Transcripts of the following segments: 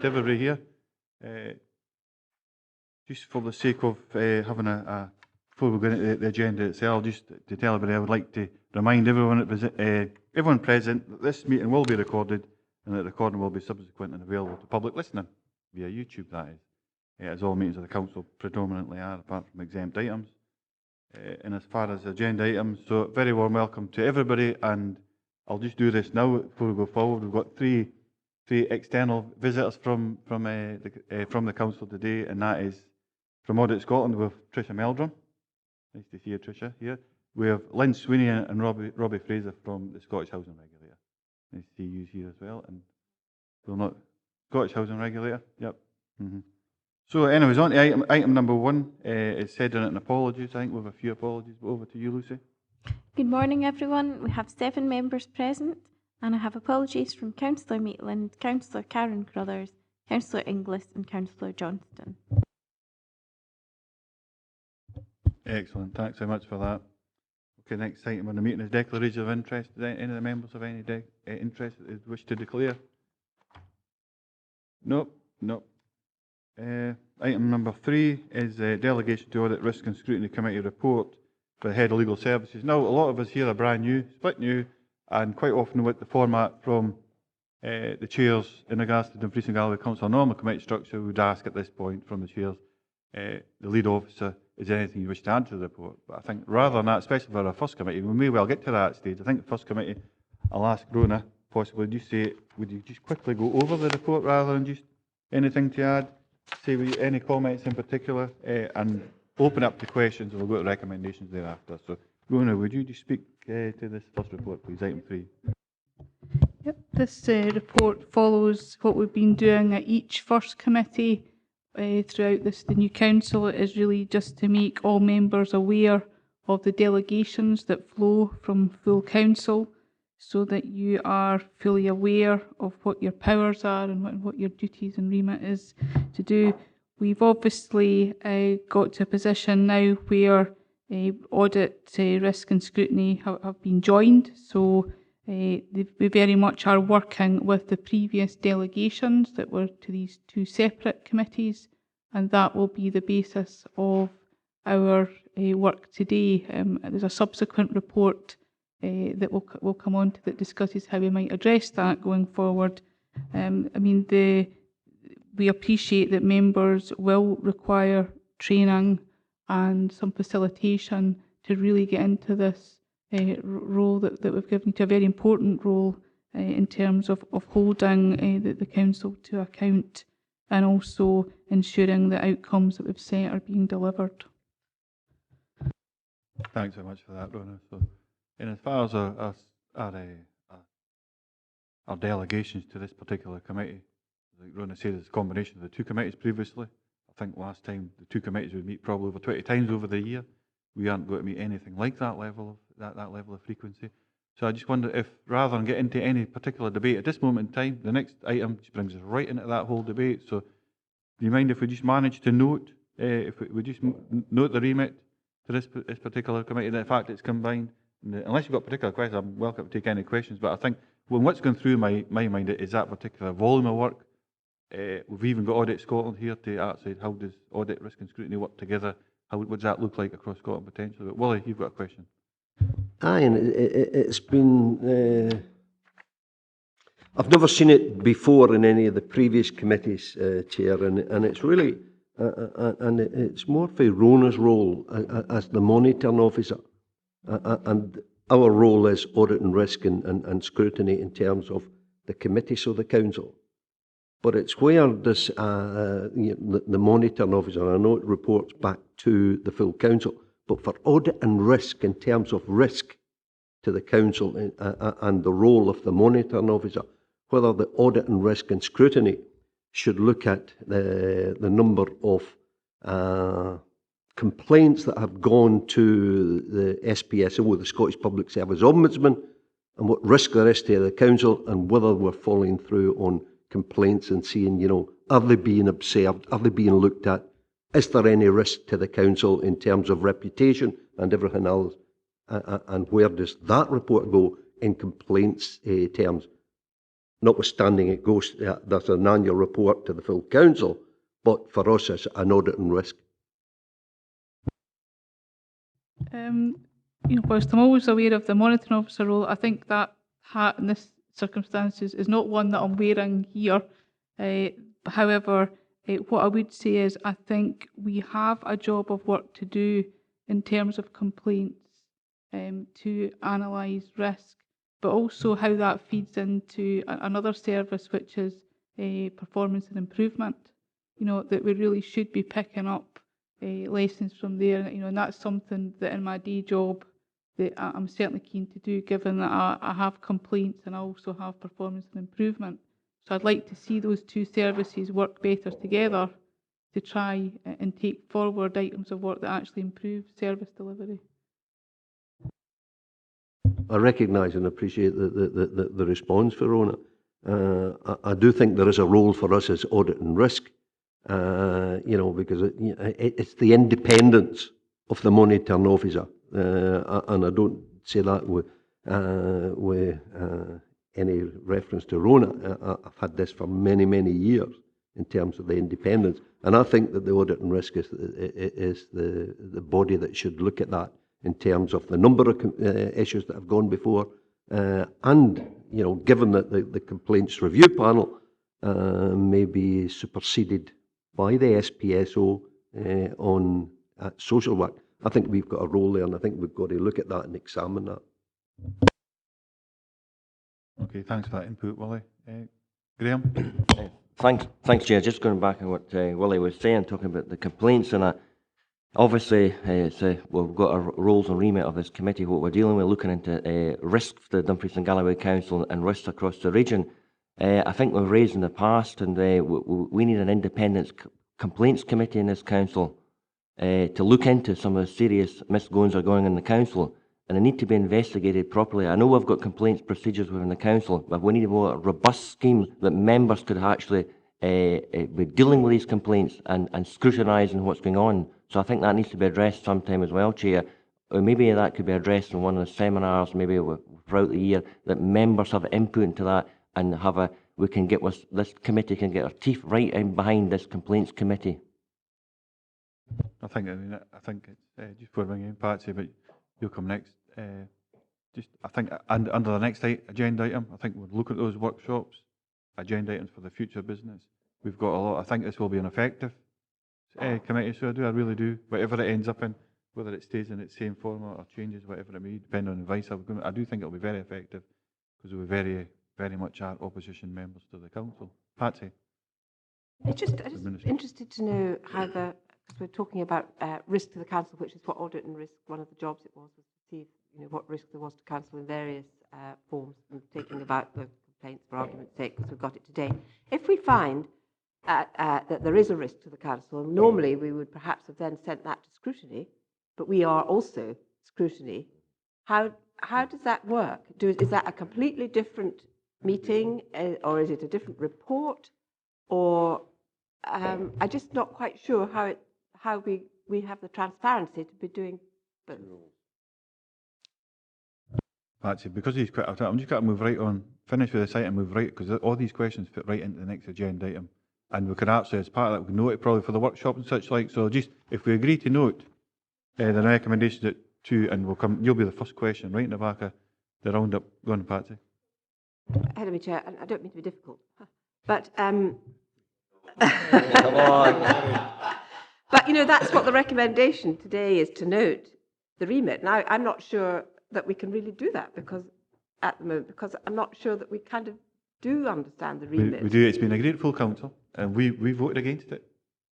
to everybody here. Just for the sake of having before we go into the agenda itself, just to tell everybody, I would like to remind everyone present that this meeting will be recorded and that the recording will be subsequent and available to public listening via YouTube, that is. As all meetings of the Council predominantly are, apart from exempt items. And as far as agenda items, so very warm welcome to everybody, and I'll just do this now before we go forward. We've got three external visitors from the Council today, and that is from Audit Scotland. We have Tricia Meldrum. Nice to see you, Tricia, here. We have Lynn Sweeney and Robbie Fraser from the Scottish Housing Regulator. Nice to see you here as well. And Scottish Housing Regulator, yep. So anyways, on to item number 1, is Sederunt and apologies. I think we have a few apologies, but over to you, Lucy. Good morning, everyone. We have 7 members present, and I have apologies from Councillor Maitland, Councillor Karen Crothers, Councillor Inglis and Councillor Johnston. Excellent, thanks very much for that. Okay, next item on the meeting is declaration of interest. Does any of the members have any interest that they wish to declare? Nope. Item number 3 is Delegation to Audit, Risk and Scrutiny Committee report for the Head of Legal Services. Now, a lot of us here are brand new, split new, and quite often with the format from the chairs in regards to Dumfries and Galloway Council normal committee structure, we would ask at this point from the chairs, the lead officer, is there anything you wish to add to the report? But I think rather than that, especially for our first committee, we may well get to that stage. I think the first committee, I'll ask Rona, possibly, would you just quickly go over the report rather than just anything to add? Say any comments in particular, and open up to questions, and we'll go to recommendations thereafter. So, Rona, would you just speak to this first report, please, item 3? Yep, this report follows what we've been doing at each first committee throughout the new council. It is really just to make all members aware of the delegations that flow from full council, so that you are fully aware of what your powers are and what your duties and remit is to do. We've obviously got to a position now where audit, risk and scrutiny have been joined, so we very much are working with the previous delegations that were to these 2 separate committees, and that will be the basis of our work today. There's a subsequent report that we'll come on to that discusses how we might address that going forward. We appreciate that members will require training and some facilitation to really get into this role that we've given to, a very important role in terms of holding the council to account and also ensuring the outcomes that we've set are being delivered. Thanks very much for that, Rona. So, and as far as our delegations to this particular committee, like Rona said, it's a combination of the 2 committees previously. I think last time the 2 committees would meet probably over 20 times over the year. We aren't going to meet anything like that level of frequency. So I just wonder if, rather than get into any particular debate at this moment in time, the next item just brings us right into that whole debate. So, do you mind if we just manage to note, note the remit to this particular committee, that in fact it's combined? Unless you've got particular questions, I'm welcome to take any questions. But I think what's going through my mind is that particular volume of work. We've even got Audit Scotland here to actually, how does audit, risk and scrutiny work together? What does that look like across Scotland potentially? But Wally, you've got a question. Aye, and it's been, I've never seen it before in any of the previous committees, Chair, and it's really, and it's more for Rona's role as the monitoring officer, and our role is audit and risk and scrutiny in terms of the committees of the council. But it's where this, the monitoring officer, I know it reports back to the full council, but for audit and risk in terms of risk to the council and the role of the monitoring officer, whether the audit and risk and scrutiny should look at the number of complaints that have gone to the SPSO, the Scottish Public Service Ombudsman, and what risk there is to the council, and whether we're following through on complaints and seeing, are they being observed, are they being looked at, is there any risk to the council in terms of reputation and everything else, and where does that report go in complaints terms? notwithstanding it goes, there's an annual report to the full council, but for us it's an audit and risk. Whilst I'm always aware of the monitoring officer role, I think that hat in this circumstances is not one that I'm wearing here. However, what I would say is I think we have a job of work to do in terms of complaints to analyse risk, but also how that feeds into another service, which is performance and improvement. That we really should be picking up lessons from there. And that's something that in my day job that I'm certainly keen to do, given that I have complaints and I also have performance and improvement. So I'd like to see those two services work better together to try and take forward items of work that actually improve service delivery. I recognise and appreciate the response, Verona. I do think there is a role for us as audit and risk, because it's the independence of the monitoring officer, and I don't say that with any reference to Rona. I've had this for many, many years in terms of the independence, and I think that the audit and risk is the body that should look at that in terms of the number of issues that have gone before, and given that the complaints review panel may be superseded by the SPSO on social work, I think we've got a role there, and I think we've got to look at that and examine that. Okay, thanks for that input, Willie. Graham? Thanks, Chair. Just going back on what Willie was saying, talking about the complaints, and obviously we've got our roles and remit of this committee. What we're dealing with, looking into risk for the Dumfries and Galloway Council and risks across the region. I think we've raised in the past, and we need an independent complaints committee in this council to look into some of the serious misgoings that are going on in the council, and they need to be investigated properly. I know we've got complaints procedures within the council, but we need a more robust scheme that members could actually be dealing with these complaints and scrutinising what's going on. So I think that needs to be addressed sometime as well, Chair. Or maybe that could be addressed in one of the seminars, maybe throughout the year, that members have input into that, and this committee can get our teeth right in behind this complaints committee. I think it's just before bringing in Patsy, but you'll come next. I think under the next agenda item, I think we'll look at those workshops, agenda items for the future business. We've got a lot. I think this will be an effective committee, so I really do. Whatever it ends up in, whether it stays in its same format or changes, whatever it may be, depending on advice, I do think it'll be very effective, because we very, very much are opposition members to the council. Patsy? I'm just interested to know how because we're talking about risk to the council, which is what audit and risk, one of the jobs it was to see what risk there was to council in various forms, and taking about the complaints for argument's sake, because we've got it today. If we find that there is a risk to the council, normally we would perhaps have then sent that to scrutiny, but we are also scrutiny. How does that work? Is that a completely different meeting, or is it a different report? Or I'm just not quite sure how we have the transparency to be doing both. Patsy, because he's quite, I'm just going to move right on, finish with this item, move right, because all these questions fit right into the next agenda item. And we could actually, as part of that, we can note it probably for the workshop and such like. So just, if we agree to note the recommendations at 2, and you'll be the first question right in the back of the roundup. Go on, Patsy. Ahead of me, Chair, and I don't mean to be difficult, but Come on. But that's what the recommendation today is, to note the remit. Now, I'm not sure that we can really do that at the moment, because I'm not sure that we kind of do understand the remit. We do. It's been agreed at full council, and we voted against it,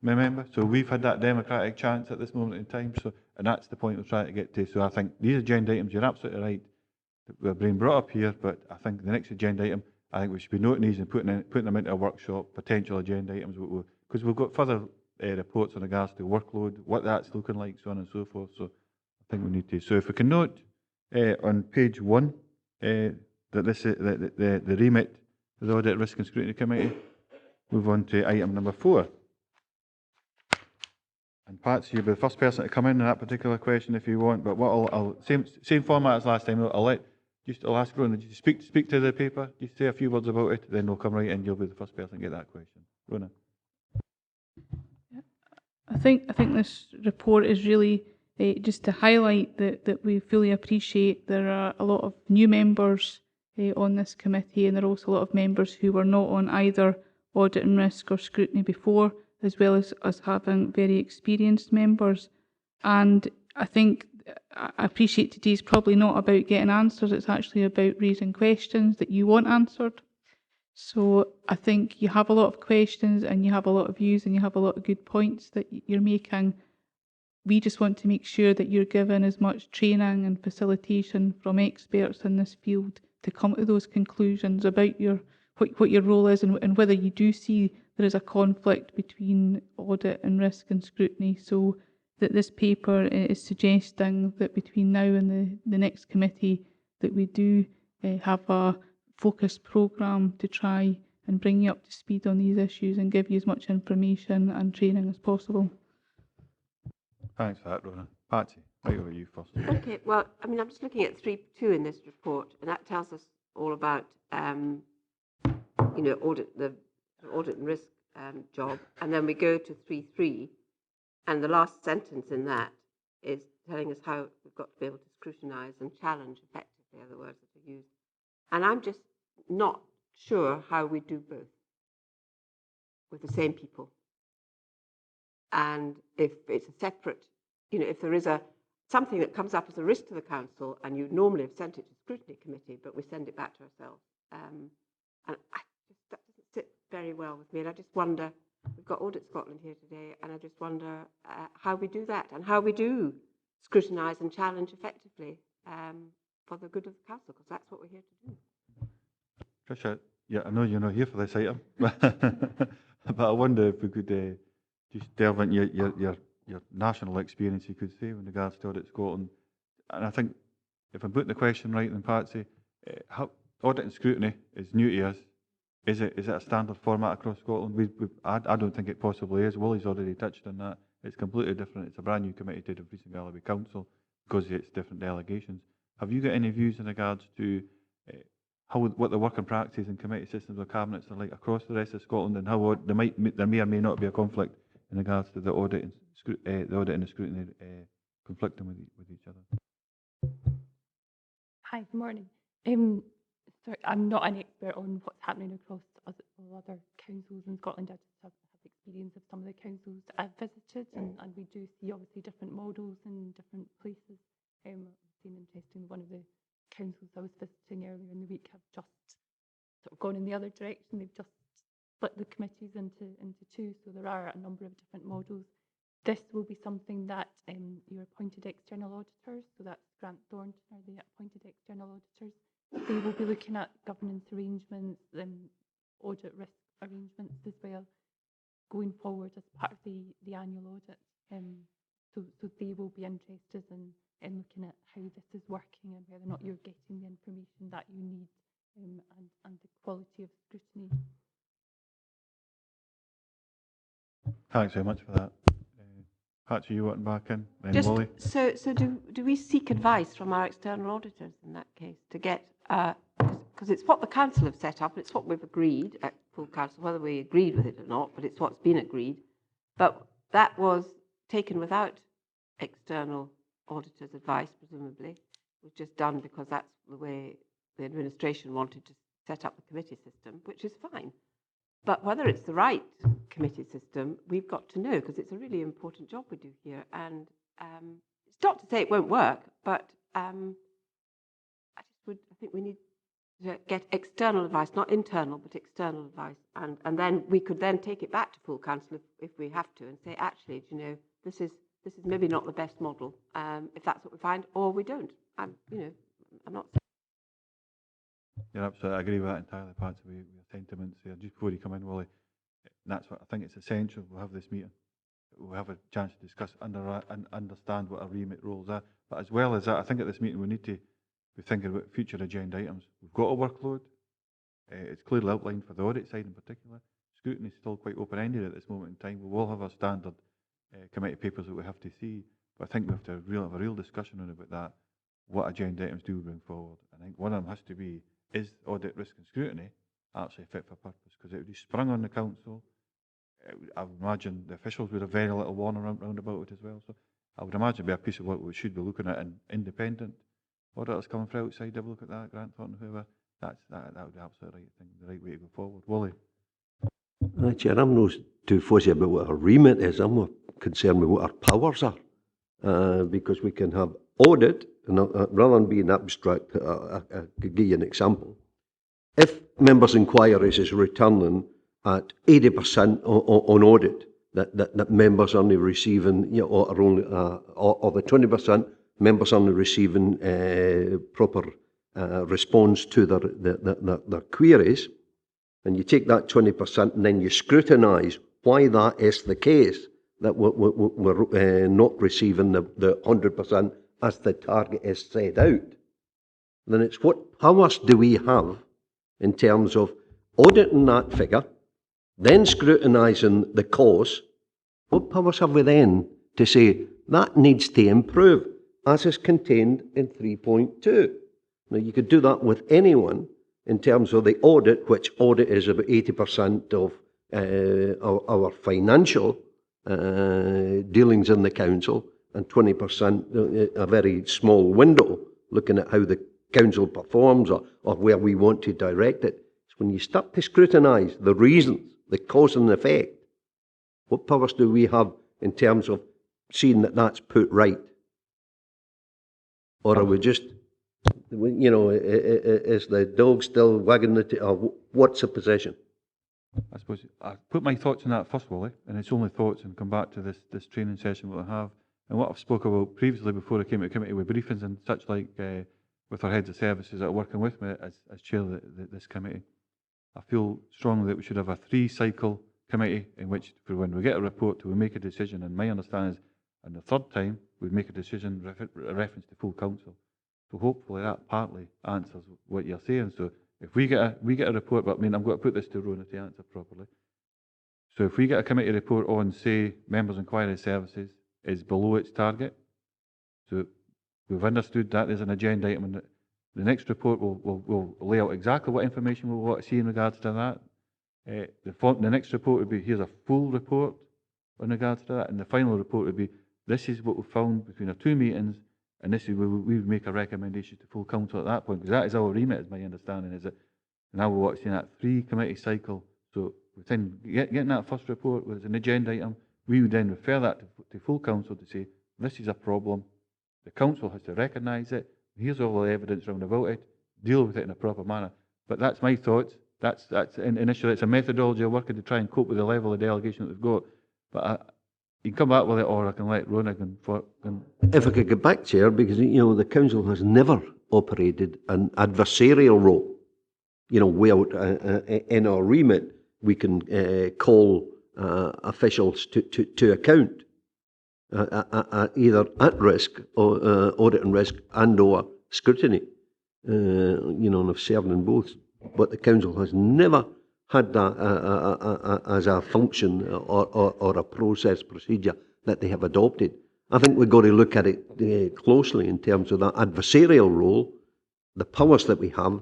remember? So we've had that democratic chance at this moment in time. So, and that's the point we're trying to get to. So I think these agenda items, you're absolutely right, we're being brought up here, but I think the next agenda item, I think we should be noting these and putting them into a workshop, potential agenda items, because we've got further reports in regards to workload, what that's looking like, so on and so forth. So I think we need to. So if we can note on page 1 that this is the remit of the Audit, Risk and Scrutiny Committee, move on to item number 4. And Patsy, you'll be the first person to come in on that particular question if you want. But what I'll same format as last time. I'll let just, I'll ask Rona, just speak to the paper, just say a few words about it, then they'll come right in, you'll be the first person to get that question. Rona. I think this report is really just to highlight that we fully appreciate there are a lot of new members on this committee, and there are also a lot of members who were not on either audit and risk or scrutiny before, as well as us having very experienced members. And I think I appreciate today's probably not about getting answers, it's actually about raising questions that you want answered. So I think you have a lot of questions and you have a lot of views and you have a lot of good points that you're making. We just want to make sure that you're given as much training and facilitation from experts in this field to come to those conclusions about what your role is and whether you do see there is a conflict between audit and risk and scrutiny. So that this paper is suggesting that between now and the next committee that we do have a focused programme to try and bring you up to speed on these issues and give you as much information and training as possible. Thanks for that, Rona. Patsy, right over you first. Okay, well, I mean, I'm just looking at 3.2 in this report, and that tells us all about, audit, the audit and risk job. And then we go to 3.3, and the last sentence in that is telling us how we've got to be able to scrutinise and challenge effectively, are the words that are used. And I'm just not sure how we do both with the same people. And if it's a separate, if there is something that comes up as a risk to the council, and you normally have sent it to the scrutiny committee, but we send it back to ourselves, and that doesn't sit very well with me. And I just wonder, we've got Audit Scotland here today, and I just wonder how we do that and how we do scrutinise and challenge effectively for the good of the council, because that's what we're here to do. Tricia, yeah, I know you're not here for this item, but I wonder if we could just delve into your national experience, you could say, in regards to Audit Scotland. And I think, if I'm putting the question right, then Patsy, how audit and scrutiny is new to us. Is it a standard format across Scotland? I don't think it possibly is. Willie's already touched on that. It's completely different. It's a brand new committee to Dumfries and Galloway Council because it's different delegations. Have you got any views in regards to what the working practices and committee systems or cabinets are like across the rest of Scotland, and how there may or may not be a conflict in regards to the audit and the scrutiny conflicting with each other? Hi, good morning. Sorry, I'm not an expert on what's happening across other councils in Scotland. I just have experience of some of the councils I've visited, and we do see obviously different models in different places. I've seen interesting, one of the councils I was visiting earlier in the week have just sort of gone in the other direction. They've just split the committees into two, so there are a number of different models. This will be something that your appointed external auditors, so that's Grant Thornton, are the appointed external auditors. They will be looking at governance arrangements and audit risk arrangements as well, going forward as part of the annual audit. So they will be interested in looking at how this is working and whether or not you're getting the information that you need and the quality of scrutiny. Thanks very much for that. Patsy, you wanting back in? Then Just, Willie? so do we seek advice from our external auditors in that case to get, because it's what the council have set up, it's what we've agreed at full council, whether we agreed with it or not, but it's what's been agreed. But that was taken without external auditors' advice, presumably. It was just done because that's the way the administration wanted to set up the committee system, which is fine. But whether it's the right committee system, we've got to know, because it's a really important job we do here. And it's not to say it won't work, but I think we need to get external advice, not internal, but external advice. And then we could then take it back to full council if we have to and say, actually, this is maybe not the best model, if that's what we find, or we don't. I'm not. Yeah, absolutely. I agree with that entirely, Patsy, with your sentiments there. Just before you come in, Willie, that's what I think it's essential. We'll have this meeting. We'll have a chance to discuss and understand what our remit roles are. But as well as that, I think at this meeting we need to be thinking about future agenda items. We've got a workload. It's clearly outlined for the audit side in particular. Scrutiny is still quite open-ended at this moment in time. We will have our standard committee papers that we have to see. But I think we have to have a real discussion on about that. what agenda items do we bring forward. I think one of them has to be, is audit, risk and scrutiny actually fit for purpose? Because it would be sprung on the council. I would imagine the officials would have very little warning round about it as well. So I would imagine it'd be a piece of work we should be looking at, and independent auditors coming from outside, have a look at that, Grant Thornton, whoever. That would be absolutely right thing, the right way to go forward. Wally? Chair, I'm not too fussy about what our remit is. I'm more concerned with what our powers are. Because we can have audit, and rather than being abstract, I could give you an example. If members' inquiries is returning at 80% on audit, that members only receiving, or only, or the 20% members only receiving proper response to their queries, and you take that 20% and then you scrutinise why that is the case, that we're not receiving the 100% as the target is set out, then it's what powers do we have in terms of auditing that figure, then scrutinising the cause. What powers have we then to say that needs to improve, as is contained in 3.2? Now, you could do that with anyone in terms of the audit, which audit is about 80% of our financial dealings in the council, and 20% a very small window looking at how the council performs or where we want to direct it. It's when you start to scrutinise the reasons, the cause and effect, what powers do we have in terms of seeing that that's put right? Or are we just, is the dog still wagging the tail? Or what's the position? I suppose I put my thoughts on that first, Wally, and it's only thoughts, and come back to this training session we'll have. And what I've spoke about previously before I came to the committee with briefings and such like, with our heads of services that are working with me as chair of this committee, I feel strongly that we should have a 3-cycle committee in which, for when we get a report, we make a decision. And my understanding is, on the third time, we make a decision reference to full council. So hopefully that partly answers what you're saying. So if we get a report, but I mean, I'm going to put this to Rona to answer properly. So if we get a committee report on, say, members' inquiry services is below its target, so we've understood that there's an agenda item, and the next report will lay out exactly what information we want to see in regards to that. The next report would be, here's a full report in regards to that, and the final report would be, this is what we found between our 2 meetings, and this is where we would make a recommendation to full council at that point, because that is our remit, is my understanding, is that now we're watching that 3-committee cycle. So within getting that first report was an agenda item, we would then refer that to full council to say, this is a problem, the council has to recognise it, here's all the evidence round about it, deal with it in a proper manner. But that's my thoughts. That's initially, it's a methodology of working to try and cope with the level of delegation that we've got. But you can come back with it, or I can let Rona go. If I could get back, Chair, because the council has never operated an adversarial role. Where in our remit we can call officials to account, either at risk or audit and risk and/or scrutiny. And I've served in both, but the council has never had that as a function or a procedure that they have adopted. I think we've got to look at it closely in terms of that adversarial role, the powers that we have,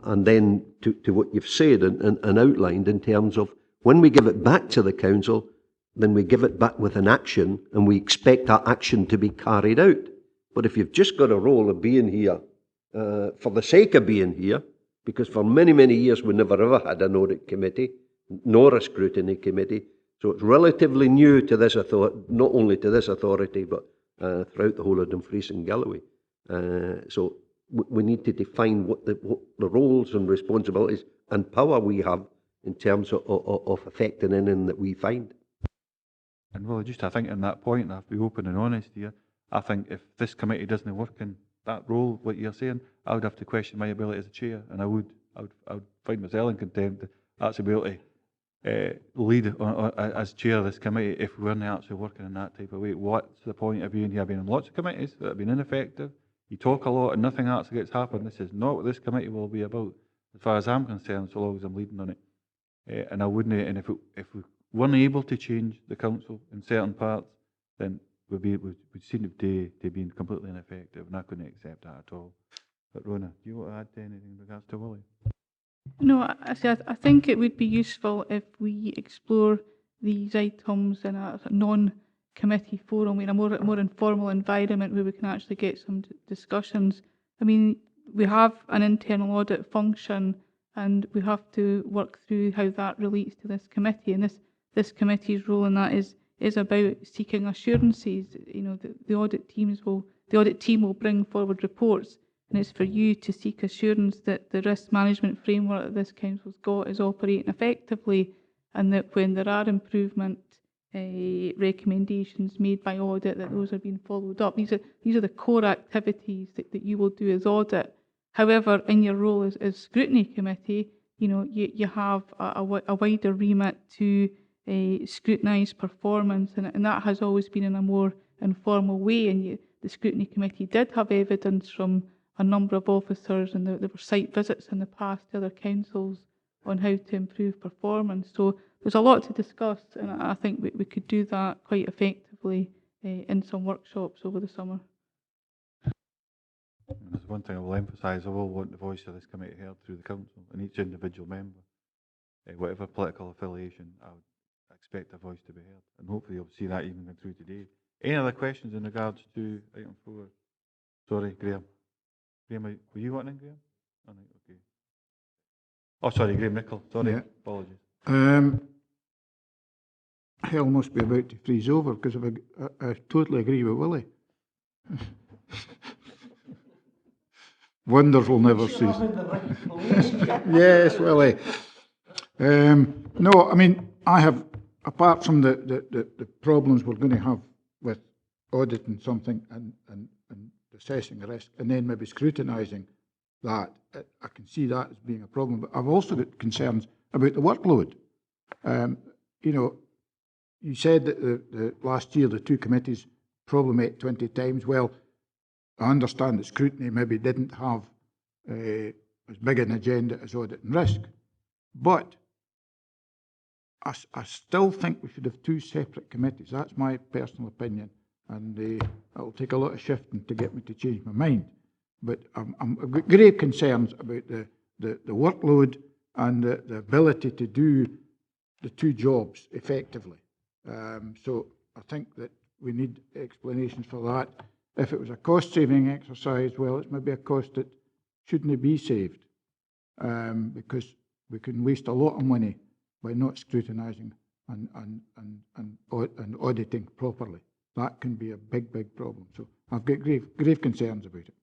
and then to what you've said and outlined in terms of when we give it back to the council, then we give it back with an action, and we expect that action to be carried out. But if you've just got a role of being here for the sake of being here, because for many, many years we never ever had an audit committee, nor a scrutiny committee, so it's relatively new to this authority, not only to this authority, but throughout the whole of Dumfries and Galloway. So we need to define what the roles and responsibilities and power we have in terms of affecting anything that we find. And well, just I think on that point, and I have to be open and honest here, I think if this committee doesn't work in that role, what you're saying, I would have to question my ability as a chair, and I would find myself in contempt to actually be able to lead as chair of this committee if we weren't actually working in that type of way. What's the point of being here? I've been in lots of committees that have been ineffective. You talk a lot and nothing actually gets happened. This is not what this committee will be about, as far as I'm concerned, so long as I'm leading on it. And I wouldn't. And if we weren't able to change the council in certain parts, then would seem to be completely ineffective. I'm not going to accept that at all. But Rona, do you want to add anything in regards to Willie? No, I think it would be useful if we explore these items in a non-committee forum, in a more informal environment where we can actually get some discussions. I mean, we have an internal audit function, and we have to work through how that relates to this committee. And this committee's role in that is about seeking assurances. You know, the audit team will bring forward reports, and it's for you to seek assurance that the risk management framework that this council's got is operating effectively, and that when there are improvement recommendations made by audit, that those are being followed up. These are the core activities that you will do as audit. However, in your role as scrutiny committee, you know, you have a wider remit to scrutinise performance, and that has always been in a more informal way. And the scrutiny committee did have evidence from a number of officers, and there were site visits in the past to other councils on how to improve performance. So there's a lot to discuss, and I think we could do that quite effectively in some workshops over the summer. There's one thing I will emphasise: I will want the voice of this committee heard through the council and each individual member, whatever political affiliation. I would expect a voice to be heard, and hopefully you'll see that even going through today. Any other questions in regards to item 4? Sorry, Graham. Graham, were you wanting, Graham? Oh, no, okay. Oh, sorry, Graham Nicholl. Sorry, Yeah. Apologies. Hell must be about to freeze over because I totally agree with Willie. Wonders will never cease. Yes, Willie. No, I mean, I have, apart from the problems we're going to have with auditing something and assessing the risk, and then maybe scrutinising that, I can see that as being a problem. But I've also got concerns about the workload. You know, you said that the last year the two committees probably met 20 times. Well, I understand that scrutiny maybe didn't have as big an agenda as audit and risk, but I still think we should have two separate committees. That's my personal opinion, and it'll take a lot of shifting to get me to change my mind. But I've got grave concerns about the workload and the ability to do the two jobs effectively. So I think that we need explanations for that. If it was a cost-saving exercise, well, it's maybe a cost that shouldn't be saved, because we can waste a lot of money by not scrutinising and auditing properly. That can be a big problem. So I've got grave concerns about it.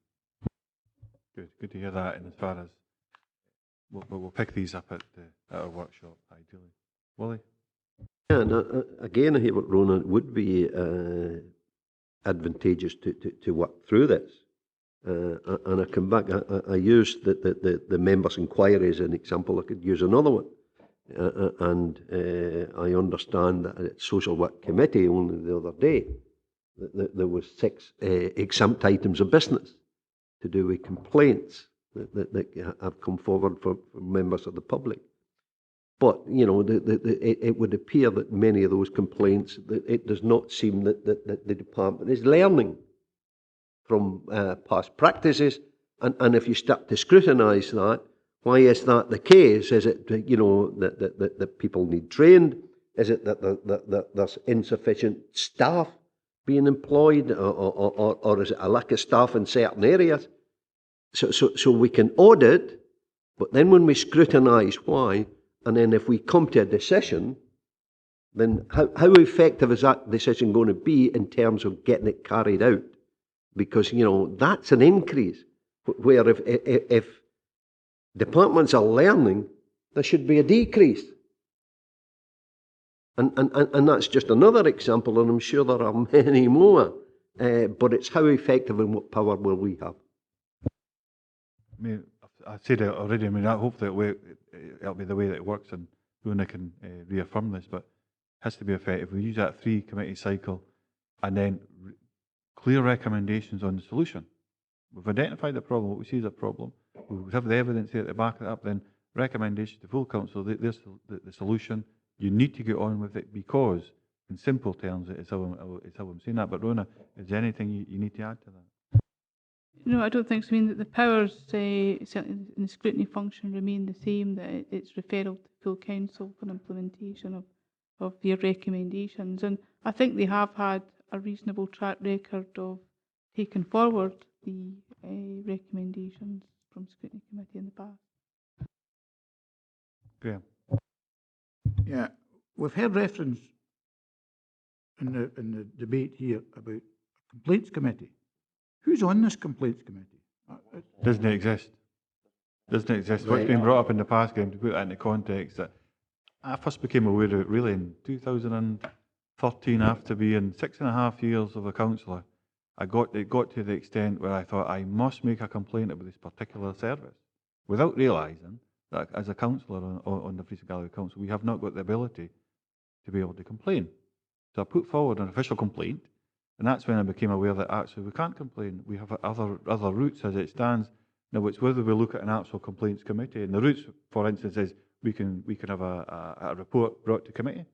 Good to hear that. And as far as we'll pick these up at our workshop, ideally. Willie? Yeah, and again, I hear what Rona would be advantageous to work through this. And I come back, I used the members' inquiry as an example. I could use another one. And I understand that at Social Work Committee only the other day, that there was 6 exempt items of business to do with complaints that have come forward from members of the public. But, you know, it would appear that many of those complaints, that it does not seem that the department is learning from past practices. And if you start to scrutinise that, why is that the case? Is it, you know, that people need trained? Is it that there's insufficient staff being employed, or is it a lack of staff in certain areas? So we can audit, but then when we scrutinise why, and then if we come to a decision, then how effective is that decision going to be in terms of getting it carried out? Because, you know, that's an increase, where if departments are learning, there should be a decrease. And that's just another example, and I'm sure there are many more. But it's how effective and what power will we have? I mean, I said it already. I mean, hopefully it'll be the way that it works, and Rona can reaffirm this. But it has to be effective. We use that 3-committee cycle, and then clear recommendations on the solution. We've identified the problem. What we see is a problem. We have the evidence here to back it up. Then recommendations to full council. There's the solution. You need to get on with it because in simple terms, it's how I'm saying that. But Rona, is there anything you need to add to that? No, I don't think so. I mean, that the powers, certainly in the scrutiny function, remain the same, that it's referral to full council for implementation of their recommendations. And I think they have had a reasonable track record of taking forward the recommendations from Scrutiny Committee in the past. Graham? Yeah, we've heard reference in the debate here about a complaints committee. Who's on this complaints committee? Doesn't exist. Doesn't exist. What's been brought up in the past, Graham, to put that into context, that I first became aware of it really in 2013, after being 6.5 years of a councillor. It got to the extent where I thought I must make a complaint about this particular service, without realising that as a councillor on the Dumfries and Galloway Council, we have not got the ability to be able to complain. So I put forward an official complaint, and that's when I became aware that actually we can't complain. We have other routes as it stands. Now it's whether we look at an actual complaints committee, and the routes, for instance, is we can have a report brought to committee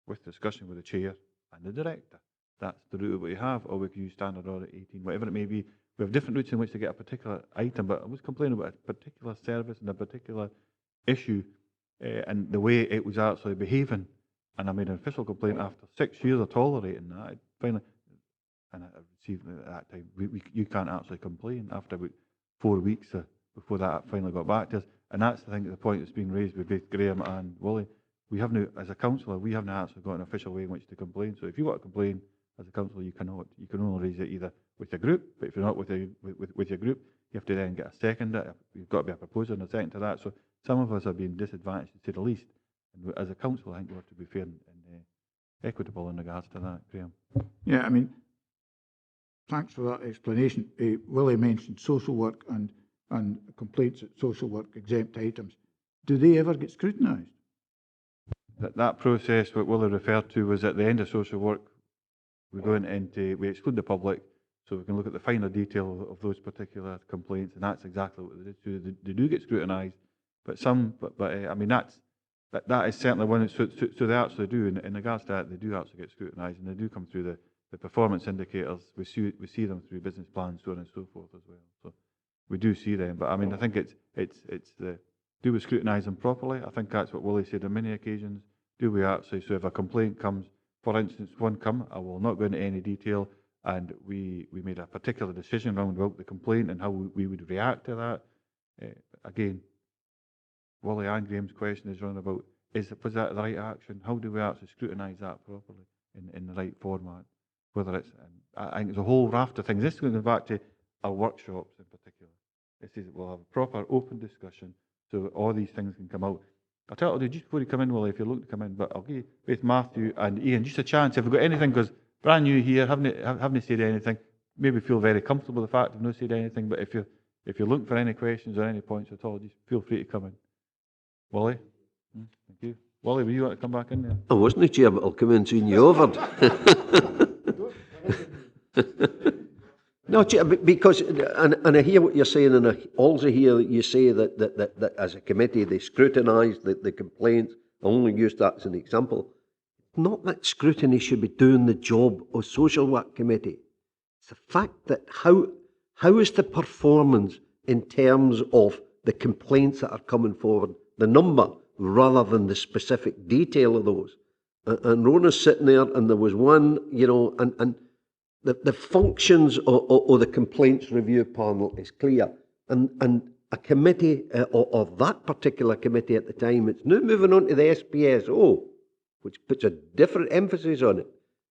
with discussion with the chair and the director. That's the route that we have, or we can use standard audit 18, whatever it may be. We have different routes in which to get a particular item, but I was complaining about a particular service and a particular issue and the way it was actually behaving. And I made an official complaint after 6 years of tolerating that. I finally, and I received at that time, you can't actually complain after about 4 weeks before that finally got back to us. And that's the point that's been raised with both Graham and Wally. We have now, as a councillor, we haven't actually got an official way in which to complain. So if you want to complain as a councillor, you cannot. You can only raise it either with your group, but if you're not with your group, you have to then get a second. You've got to be a proposer and a second to that. So some of us are being disadvantaged, to say the least. And as a council, I think we have to be fair and equitable in regards to that, Graham. Yeah, I mean, thanks for that explanation. Willie mentioned social work and complaints at social work exempt items. Do they ever get scrutinised? That process, what Willie referred to, was at the end of social work, we exclude the public, so we can look at the finer detail of those particular complaints, and that's exactly what they do. They do get scrutinised, but I mean, that is certainly one. So they actually do, in regards to that, they do actually get scrutinised, and they do come through the performance indicators. We see them through business plans, so on and so forth as well. So we do see them, but I mean, I think do we scrutinise them properly? I think that's what Willie said on many occasions. Do we actually? So if a complaint comes, for instance, I will not go into any detail, and we made a particular decision around about the complaint and how we would react to that. Again, Wally and Graham's question is around about, was that the right action? How do we actually scrutinise that properly in the right format? Whether it's, I think there's a whole raft of things. This goes back to our workshops in particular. It says we'll have a proper open discussion so all these things can come out. I'll tell you, just before you come in, Willie, if you're looking to come in, but I'll give both Matthew and Ian just a chance. If we've got anything, because brand new here, haven't said anything, maybe feel very comfortable with the fact of not said anything, but if you're looking for any questions or any points at all, just feel free to come in. Wally? Thank you. Wally, will you want to come back in there? I wasn't Chair, but I'll come in soon you over. No, Chair, because, and I hear what you're saying, and I also hear that you say that as a committee they scrutinise the complaints. I only use that as an example. Not that scrutiny should be doing the job of social work committee. It's the fact that how is the performance in terms of the complaints that are coming forward, the number, rather than the specific detail of those. And Rona's sitting there, and there was one, and the functions of the complaints review panel is clear. And a committee, or that particular committee at the time, it's now moving on to the SPSO, which puts a different emphasis on it.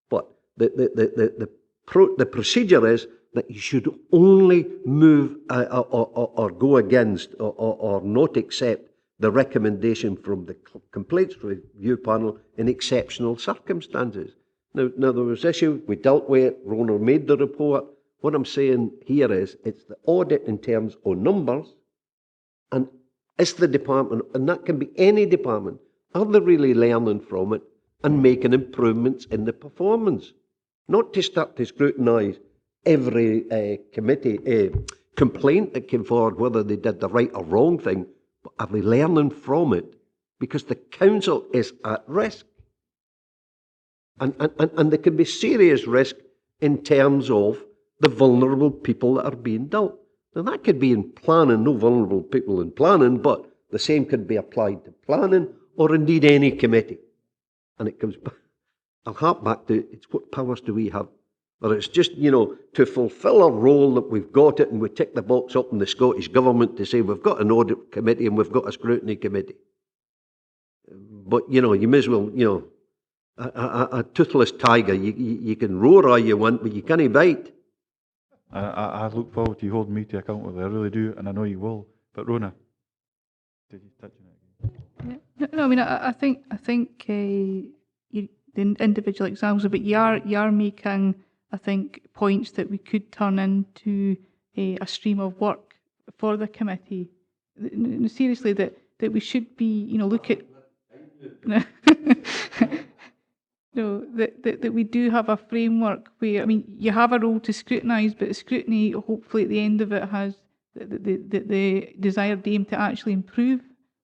But the procedure is that you should only move or go against or not accept the recommendation from the complaints review panel in exceptional circumstances. Now there was issue, we dealt with it, Rona made the report. What I'm saying here is, it's the audit in terms of numbers, and is the department, and that can be any department, are they really learning from it and making improvements in the performance? Not to start to scrutinise every complaint that came forward, whether they did the right or wrong thing, but are they learning from it? Because the council is at risk. And there can be serious risk in terms of the vulnerable people that are being dealt. Now that could be in planning, no vulnerable people in planning, but the same could be applied to planning or indeed any committee. And it comes back, I'll harp back to, it's what powers do we have? Or it's just, to fulfil a role that we've got it and we tick the box up in the Scottish Government to say we've got an audit committee and we've got a scrutiny committee. But, you may as well, a toothless tiger, you can roar all you want, but you can't bite. I look forward to you holding me to account with it. I really do, and I know you will. But Rona, did you touch on it again? No, I mean, I think the individual examples, but you are making, I think, points that we could turn into a stream of work for the committee. Seriously, that we should be, look at. No, that we do have a framework where, I mean, you have a role to scrutinise, but scrutiny, hopefully at the end of it, has the desired aim to actually improve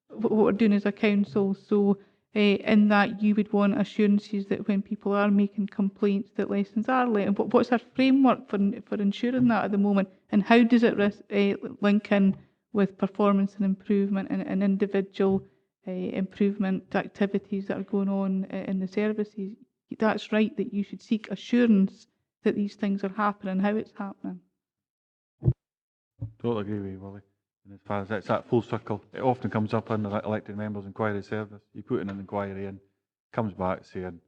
what we're doing as a council. So in that, you would want assurances that when people are making complaints, that lessons are learned. But what's our framework for ensuring that at the moment, and how does it link in with performance and improvement and individual improvement activities that are going on in the services? That's right, that you should seek assurance that these things are happening and how it's happening. Totally agree with you, Willie. And as far as it's that full circle, it often comes up in the elected members' inquiry service. You put in an inquiry in, comes back saying,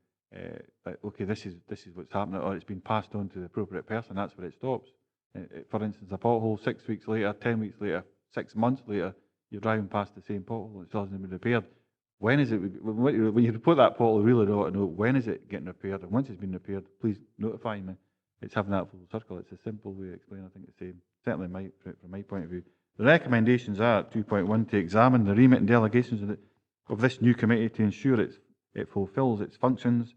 okay, this is what's happening, or it's been passed on to the appropriate person. That's where it stops. For instance, a pothole 6 weeks later, 10 weeks later, 6 months later, you're driving past the same pothole and it still hasn't been repaired. When is it, when you report that pothole, you really don't want to know when is it getting repaired, and once it's been repaired, please notify me. It's having that full circle. It's a simple way to explain, I think, the same. Certainly from my point of view. The recommendations are 2.1 to examine the remit and delegations of this new committee to ensure it fulfils its functions,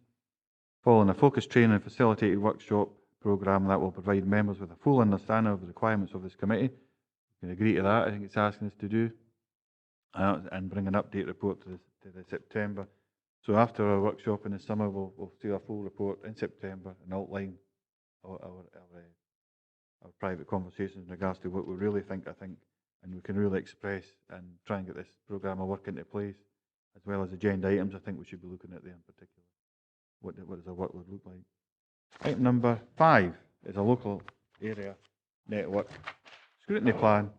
following a focused training and facilitated workshop programme that will provide members with a full understanding of the requirements of this committee. You can agree to that. I think it's asking us to do, and bring an update report to the September. So after our workshop in the summer, we'll see a full report in September and outline our private conversations in regards to what we really think, and we can really express and try and get this programme of work into place, as well as agenda items I think we should be looking at there in particular. What does our workload look like? Item number 5 is a local area network scrutiny plan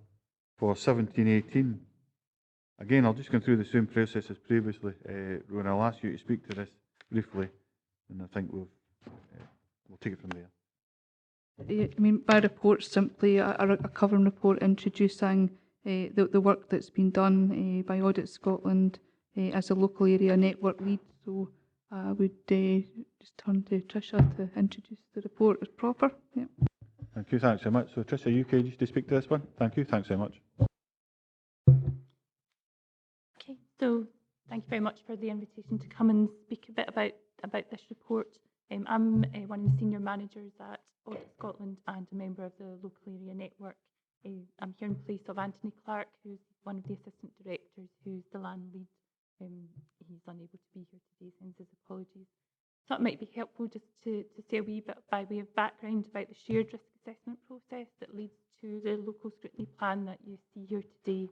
for 17-18. Again, I'll just go through the same process as previously. Rowan, I'll ask you to speak to this briefly, and I think we'll take it from there. I mean, my report's simply a covering report introducing the work that's been done by Audit Scotland as a local area network lead. So I would just turn to Tricia to introduce the report as proper. Yeah. Thank you, thanks so much. So Tricia, you okay just to speak to this one? Thank you, thanks so much. Okay, so thank you very much for the invitation to come and speak a bit about this report. I'm one of the senior managers at Audit Scotland and a member of the local area network. I'm here in place of Anthony Clark, who's one of the assistant directors, who's the land lead. He's unable to be here today, sends his apologies. So it might be helpful just to say a wee bit by way of background about the shared risk assessment process that leads to the local scrutiny plan that you see here today.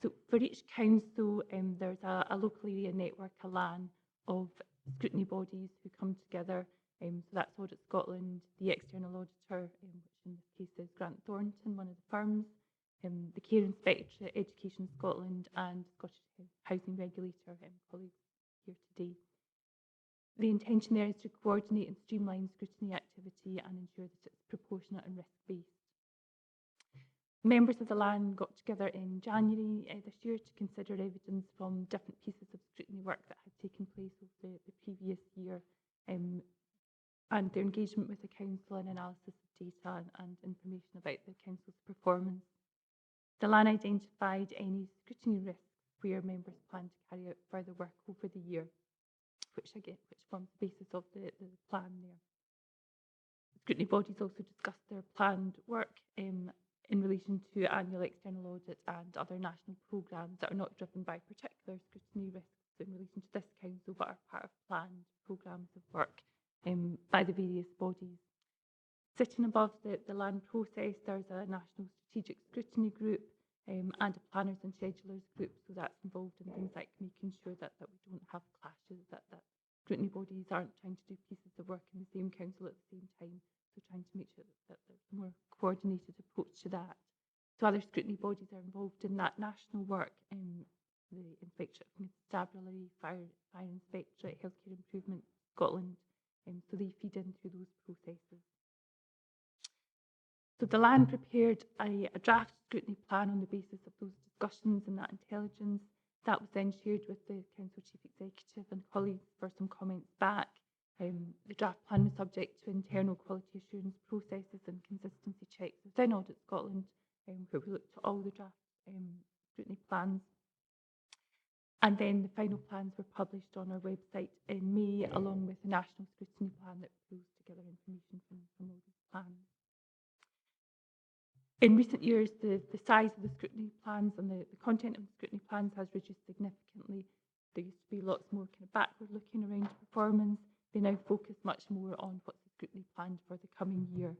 So for each council, there's a local area network, a LAN, of scrutiny bodies who come together. So that's Audit Scotland, the external auditor, which in this case is Grant Thornton, one of the firms, the Care Inspectorate, Education Scotland, and Scottish Housing Regulator, colleagues here today. The intention there is to coordinate and streamline scrutiny activity and ensure that it's proportionate and risk-based. Members of the LAN got together in January this year to consider evidence from different pieces of scrutiny work that had taken place over the previous year, and their engagement with the council and analysis of data and information about the council's performance. The LAN identified any scrutiny risks where members plan to carry out further work over the year, which forms the basis of the plan there. Scrutiny bodies also discussed their planned work in relation to annual external audit and other national programmes that are not driven by particular scrutiny risks in relation to this council, but are part of planned programmes of work by the various bodies. Sitting above the land process, there's a national strategic scrutiny group and a planners and schedulers group, so that's involved in things like making sure that we don't have clashes, that scrutiny bodies aren't trying to do pieces of work in the same council at the same time, so trying to make sure that there's a more coordinated approach to that. So other scrutiny bodies are involved in that national work, the Inspectorate of Constabulary, Fire Inspectorate, Healthcare Improvement, Scotland, so they feed in through those processes. So the land prepared a draft scrutiny plan on the basis of those discussions and that intelligence. That was then shared with the Council Chief Executive and colleagues for some comments back. The draft plan was subject to internal quality assurance processes and consistency checks within Audit Scotland, where we looked at all the draft scrutiny plans. And then the final plans were published on our website in May, along with a national scrutiny plan that pulls together information from all these plans. In recent years, the size of the scrutiny plans and the content of the scrutiny plans has reduced significantly. There used to be lots more kind of backward-looking around performance. They now focus much more on what's the scrutiny planned for the coming year,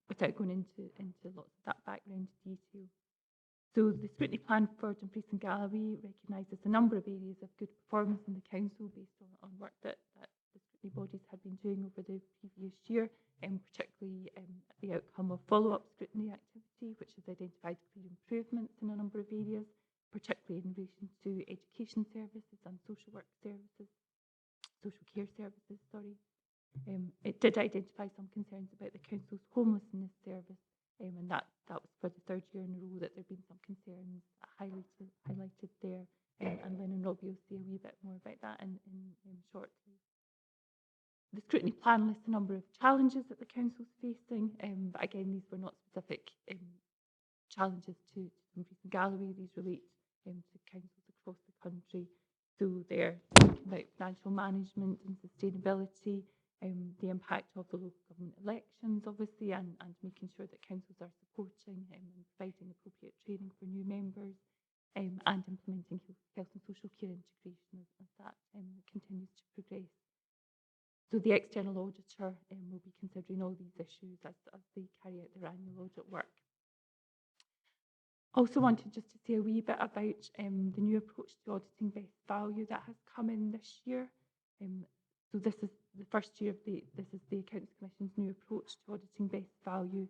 without going into lots of that background detail. So the scrutiny plan for Dumfries and Galloway recognises a number of areas of good performance in the council based on work that the scrutiny bodies had been doing over the previous year, particularly the outcome of follow-up scrutiny activity, which has identified clear improvements in a number of areas, particularly in relation to education services and social work services, social care services, sorry. It did identify some concerns about the council's homelessness service, and that was for the third year in a row that there have been some concerns highlighted there, and Lynn and Robbie will say a wee bit more about that in shortly. The scrutiny plan lists a number of challenges that the council's facing, but again, these were not specific challenges to Dumfries and Galloway. These relate to councils across the country. So they're talking about financial management and sustainability, the impact of the local government elections, obviously, and making sure that councils are supporting and providing appropriate training for new members, and implementing health and social care integration as that continues to progress. So the external auditor will be considering all these issues as they carry out their annual audit work. Also wanted just to say a wee bit about the new approach to auditing best value that has come in this year. So this is the first year of the Accounts Commission's new approach to auditing best value,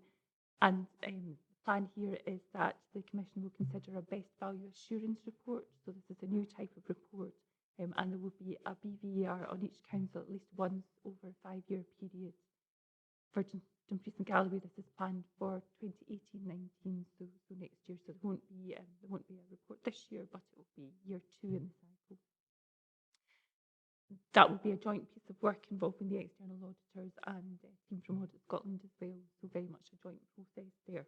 and the plan here is that the Commission will consider a best value assurance report. So this is a new type of report, and there will be a BVAR on each council at least once over a 5-year period. For Dumfries and Galloway, this is planned for 2018-19, so next year. So there won't be a report this year, but it will be year 2 in the cycle. That will be a joint piece of work involving the external auditors and a team from Audit Scotland as well, so very much a joint process there.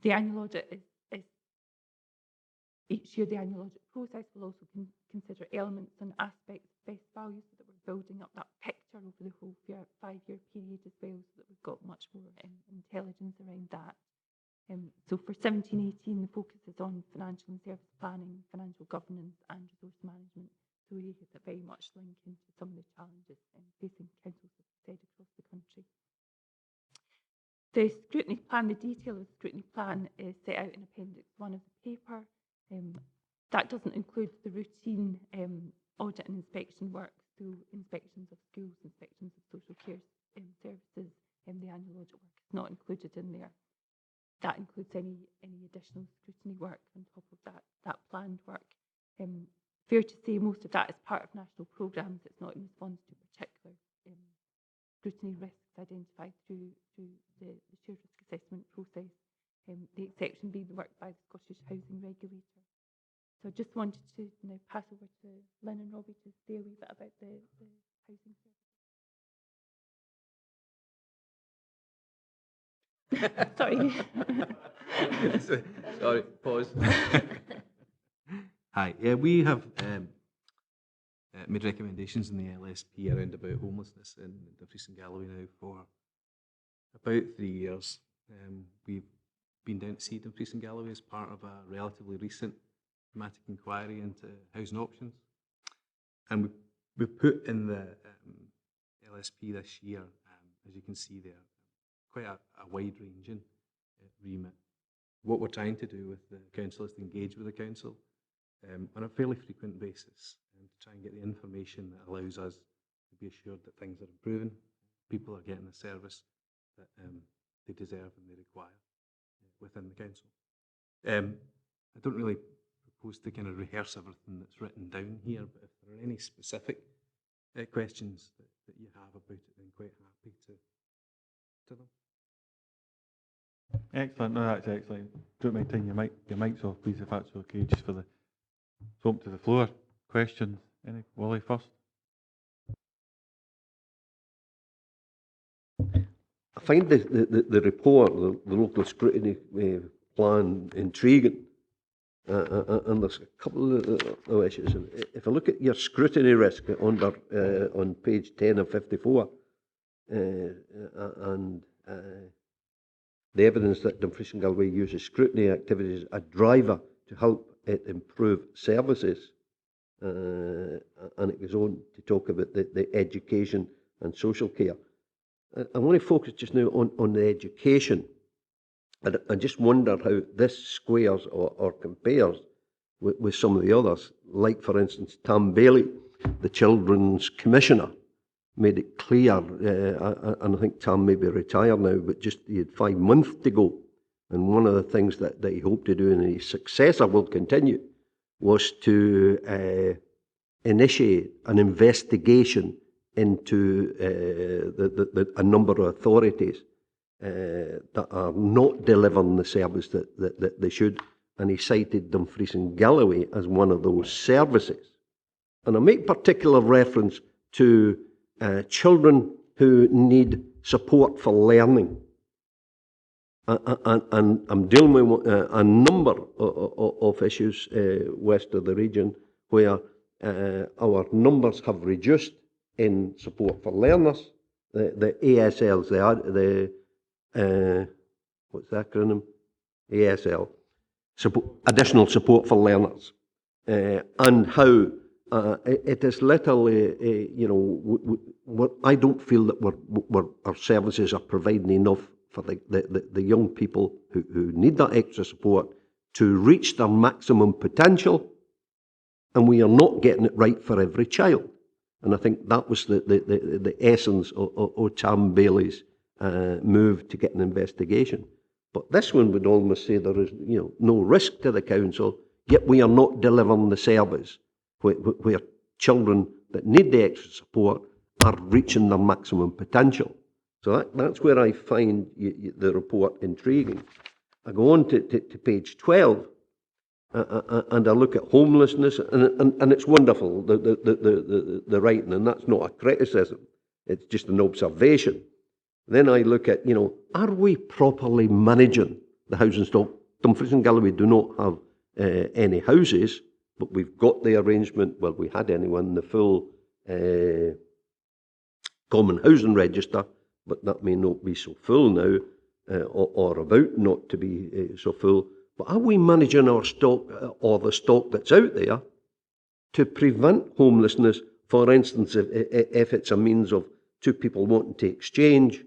The annual audit is each year the annual audit process will also consider elements and aspects of best value, so that we're building up that picture over the whole 5-year period as well, so that we've got much more intelligence around that. So for 17-18, the focus is on financial and service planning, financial governance and resource management, so areas that very much link into some of the challenges facing councils, as I said, across the country. The scrutiny plan, the detail of the scrutiny plan is set out in Appendix 1 of the paper. That doesn't include the routine audit and inspection work, so inspections of schools, inspections of social care services, the annual audit work is not included in there. That includes any additional scrutiny work on top of that planned work. Fair to say most of that is part of national programmes. It's not in response to particular scrutiny risks identified through the shared risk assessment process, the exception being the work by the Scottish Housing Regulator. So I just wanted to now pass over to Lynn and Robbie to say a wee bit about the housing service. Sorry. Sorry, pause. Hi. Yeah, we have made recommendations in the LSP around about homelessness in Dumfries and Galloway now for about 3 years. We've been down to see Dumfries and Galloway as part of a relatively recent thematic inquiry into housing options. And we put in the LSP this year, as you can see there, quite a wide-ranging remit. What we're trying to do with the council is to engage with the council on a fairly frequent basis and to try and get the information that allows us to be assured that things are improving, people are getting the service that they deserve and they require within the council. I don't really propose to kind of rehearse everything that's written down here, but if there are any specific questions that you have about it, then quite happy to them. Excellent, no, that's excellent. Don't mind turning your mics off, please, if that's okay, just for the, so open to the floor. Questions? Any? Wally first. I find the report, the local scrutiny plan, intriguing. And there's a couple of issues. If I look at your scrutiny risk under on page 10 of 54, and the evidence that Dumfries and Galloway uses scrutiny activities as a driver to help it improve services, and it goes on to talk about the education and social care. I want to focus just now on the education. And I just wonder how this squares or compares with some of the others. Like, for instance, Tam Bailey, the Children's Commissioner, made it clear, and I think Tam may be retired now, but just he had 5 months to go. And one of the things that he hoped to do, and his successor will continue, was to initiate an investigation into a number of authorities that are not delivering the service that they should, and he cited Dumfries and Galloway as one of those services. And I make particular reference to children who need support for learning. And I'm dealing with a number of issues west of the region where our numbers have reduced in support for learners. The ASLs, what's the acronym? ASL, additional support for learners, and how it is literally, I don't feel that our services are providing enough for the young people who need that extra support to reach their maximum potential, and we are not getting it right for every child. And I think that was the essence of Tam Bailey's move to get an investigation. But this one would almost say there is no risk to the council, yet we are not delivering the service where children that need the extra support are reaching their maximum potential. So that's where I find the report intriguing. I go on to page 12, and I look at homelessness, and it's wonderful, the writing, and that's not a criticism, it's just an observation. Then I look at, are we properly managing the housing stock? Dumfries and Galloway do not have any houses, but we've got the arrangement, well, we had anyone in the full common housing register, but that may not be so full now, or about not to be so full. But are we managing our stock, or the stock that's out there, to prevent homelessness? For instance, if it's a means of two people wanting to exchange,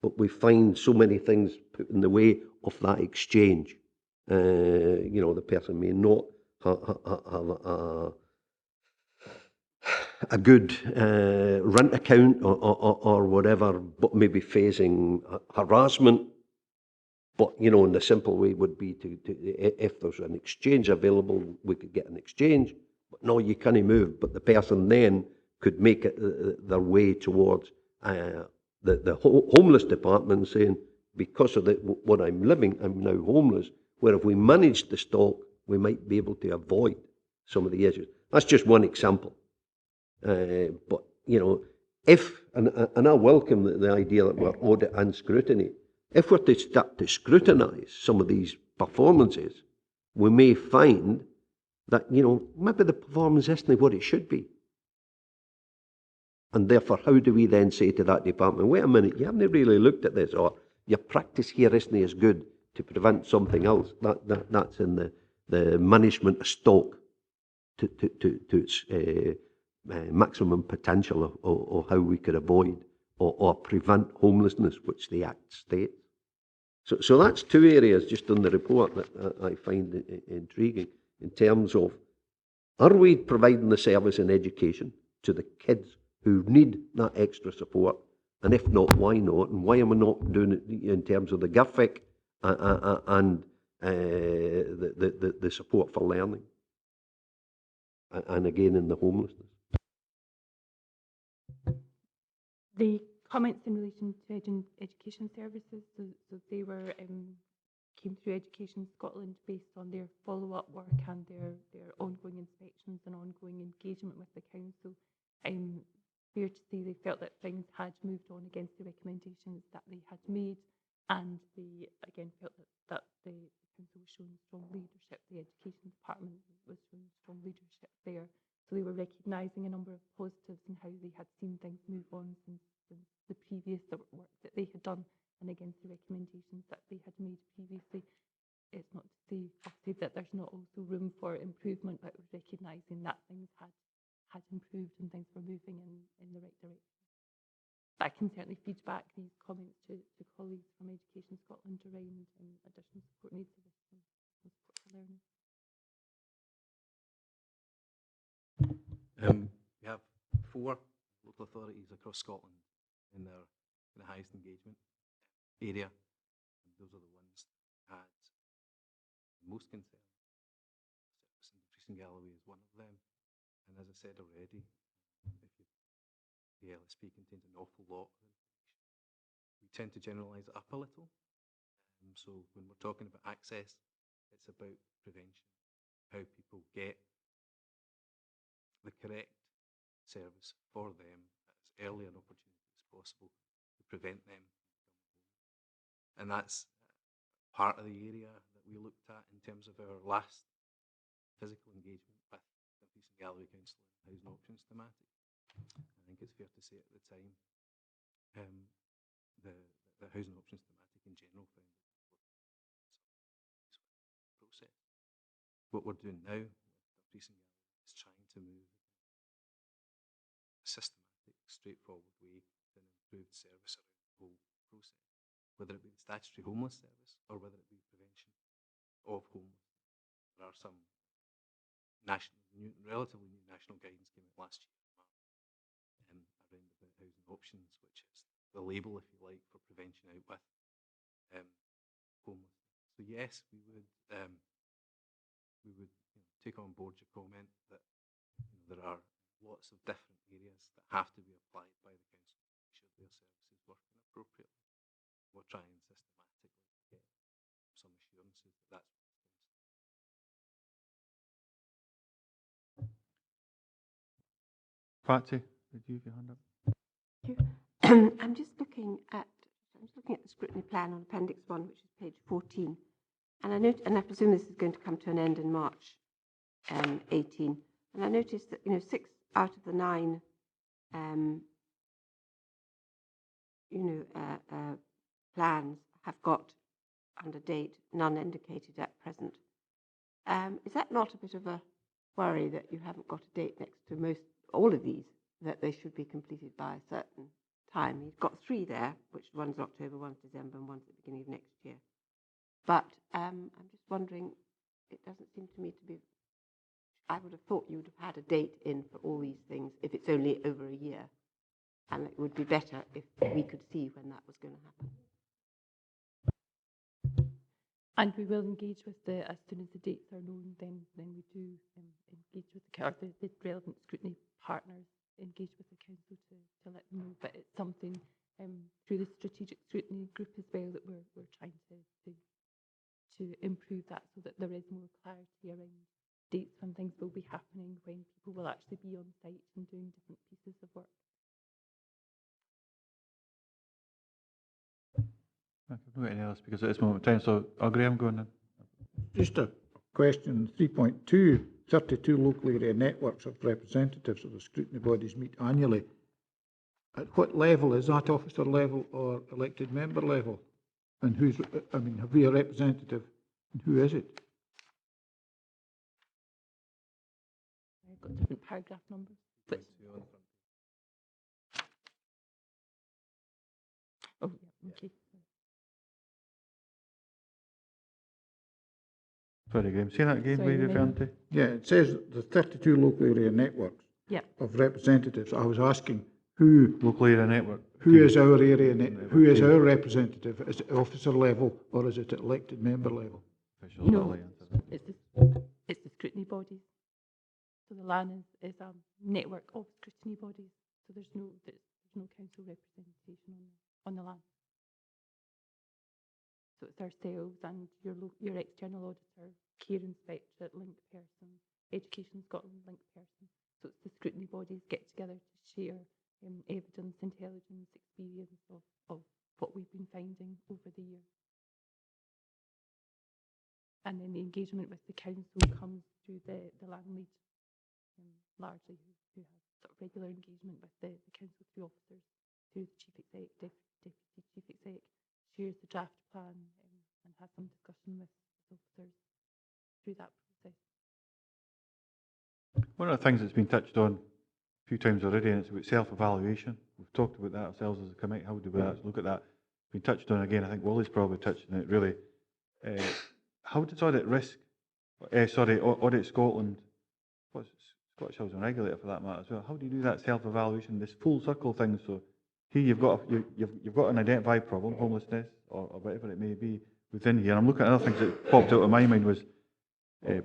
but we find so many things put in the way of that exchange. The person may not have a good rent account or whatever, but maybe facing harassment. But, in the simple way would be to if there's an exchange available, we could get an exchange. But no, you can't move. But the person then could make it their way towards the homeless department, saying, because of what I'm living, I'm now homeless. Where if we manage the stock, we might be able to avoid some of the issues. That's just one example. But, if, and I welcome the idea that we're audit and scrutiny, if we're to start to scrutinise some of these performances, we may find that, maybe the performance isn't what it should be. And therefore, how do we then say to that department, wait a minute, you haven't really looked at this, or your practice here isn't as good to prevent something else? That's in the management of stock to its maximum potential of how we could avoid or prevent homelessness, which the Act states. So that's two areas just on the report that I find intriguing in terms of, are we providing the service and education to the kids who need that extra support? And if not, why not? And why am I not doing it in terms of the GAFIC and the support for learning? And again, in the homelessness. The comments in relation to education services, so they were came through Education Scotland based on their follow-up work and their ongoing inspections and ongoing engagement with the council. Fair to say they felt that things had moved on against the recommendations that they had made, and they again felt that the council was showing strong leadership, the education department was showing strong leadership there. So they were recognising a number of positives in how they had seen things move on since the previous work that they had done and against the recommendations that they had made previously. It's not to say, obviously, that there's not also room for improvement, but recognising that things had improved and things were moving in the right direction. I can certainly feed back these comments to colleagues from Education Scotland around additional support needs for this and support for learning. We have 4 local authorities across Scotland in their highest engagement area. And those are the ones that had the most concern. Dumfries and Galloway is one of them. And as I said already, the LSP contains an awful lot of information. We tend to generalise it up a little. So when we're talking about access, it's about prevention, how people get the correct service for them at as early an opportunity as possible to prevent them from becoming homeless. And that's part of the area that we looked at in terms of our last physical engagement with Dumfries and Galloway Council and Housing Options thematic. I think it's fair to say at the time the Housing Options thematic in general found that process. What we're doing now with Dumfries and Galloway is trying to move a systematic, straightforward way to an improved service around the whole process, whether it be the statutory homeless service or whether it be prevention of homelessness. There are some relatively new national guidance came out last year around about housing options, which is the label, if you like, for prevention out with homelessness. So yes, we would take on board your comment that there are lots of different areas that have to be applied by the council to make sure their services working appropriately. We're trying systematically to get some assurances that that's what's going to stay. Patsy, did you have your hand up? Thank you. I'm just looking at the scrutiny plan on Appendix 1, which is page 14. And I presume this is going to come to an end in March 18. And I noticed that 6 out of the 9 plans have got under date, none indicated at present. Is that not a bit of a worry that you haven't got a date next to all of these, that they should be completed by a certain time? You've got 3 there, which one's October, one's December, and one's at the beginning of next year. But I'm just wondering, it doesn't seem to me to be, I would have thought you would have had a date in for all these things if it's only over a year. And it would be better if we could see when that was going to happen. And we will engage with as soon as the dates are known, then we do engage with the relevant scrutiny partners, engage with the council to let them know. But it's something through the strategic scrutiny group as well that we're trying to improve that so that there is more clarity around dates when things will be happening, when people will actually be on site and doing different pieces of work. I don't know anything else because at this moment in time, so Graham, go on then. Just a question, 3.2, 32 local area networks of representatives of the scrutiny bodies meet annually. At what level? Is that officer level or elected member level? And have we a representative? And who is it? got different paragraph numbers. Which, oh, yeah, okay. Sorry, Graham, say that again, Sorry, what are you referring remind me. to? Yeah, it says the 32 local area networks Yeah. of representatives. I was asking who Local area network. who is our area who is our representative? Is it officer level or is it at elected member level? Officials, No, that'll answer that. it's the scrutiny bodies. So the LAN is a network of scrutiny bodies. So there's no council representation on the LAN. So it's ourselves and your external auditor, care inspectorate, link person, Education Scotland link person. So it's the scrutiny bodies get together to share evidence, intelligence, experience of what we've been finding over the year. And then the engagement with the council comes through the landlord, largely who has sort of regular engagement with the council through officers, through the chief exec, deputy chief exec, shares the draft plan and has some discussion with officers through that process. One of the things that's been touched on a few times already, and it's about self-evaluation. We've talked about that ourselves as a committee. How do we actually look at that? It's been touched on again. I think Wally's probably touched on it really. How does Audit Risk, Audit Scotland, what's Scottish Housing Regulator for that matter as well, how do you do that self-evaluation, this full circle thing? So here you've got an identified problem, homelessness or whatever it may be within here. I'm looking at other things that popped out of my mind was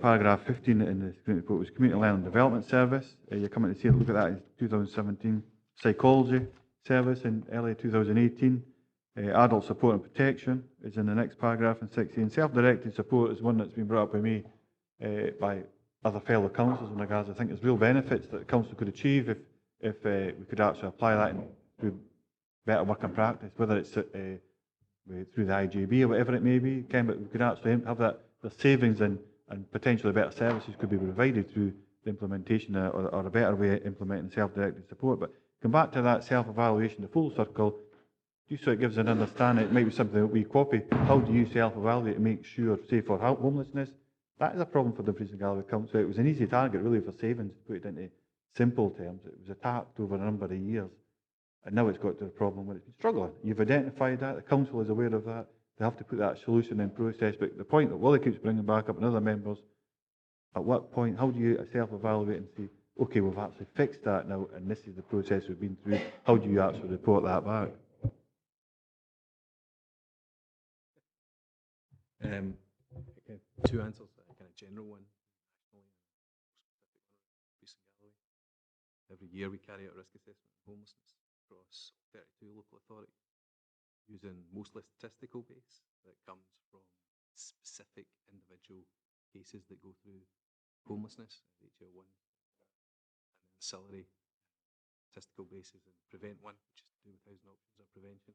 paragraph 15 in the scrutiny report was Community Learning Development Service. You're coming to see, look at that in 2017. Psychology Service in early 2018. Adult Support and Protection is in the next paragraph in 16. Self-directed support is one that's been brought up by me by other fellow councils in regards, I think there's real benefits that the council could achieve if we could actually apply that through better working practice, whether it's through the IJB or whatever it may be. Ken, but we could actually have that, the savings and potentially better services could be provided through the implementation or a better way of implementing self-directed support. But come back to that self-evaluation, the full circle, just so it gives an understanding, it might be something that we copy. How do you self-evaluate to make sure, say for homelessness, that is a problem for Dumfries and Galloway Council. It was an easy target really for savings, to put it into simple terms. It was attacked over a number of years, and now it's got to the problem where it's been struggling. You've identified that, the council is aware of that, they have to put that solution in process. But the point that Wally keeps bringing back up and other members, at what point, how do you self-evaluate and say, okay, we've actually fixed that now, and this is the process we've been through, how do you actually report that back? Two answers, a kind of general one, nationally, and specific one, every year we carry out a risk assessment of homelessness across 32 local authorities, using mostly statistical base that comes from specific individual cases that go through homelessness, HL1, and then ancillary statistical bases and prevent one, which is to do with housing options or prevention,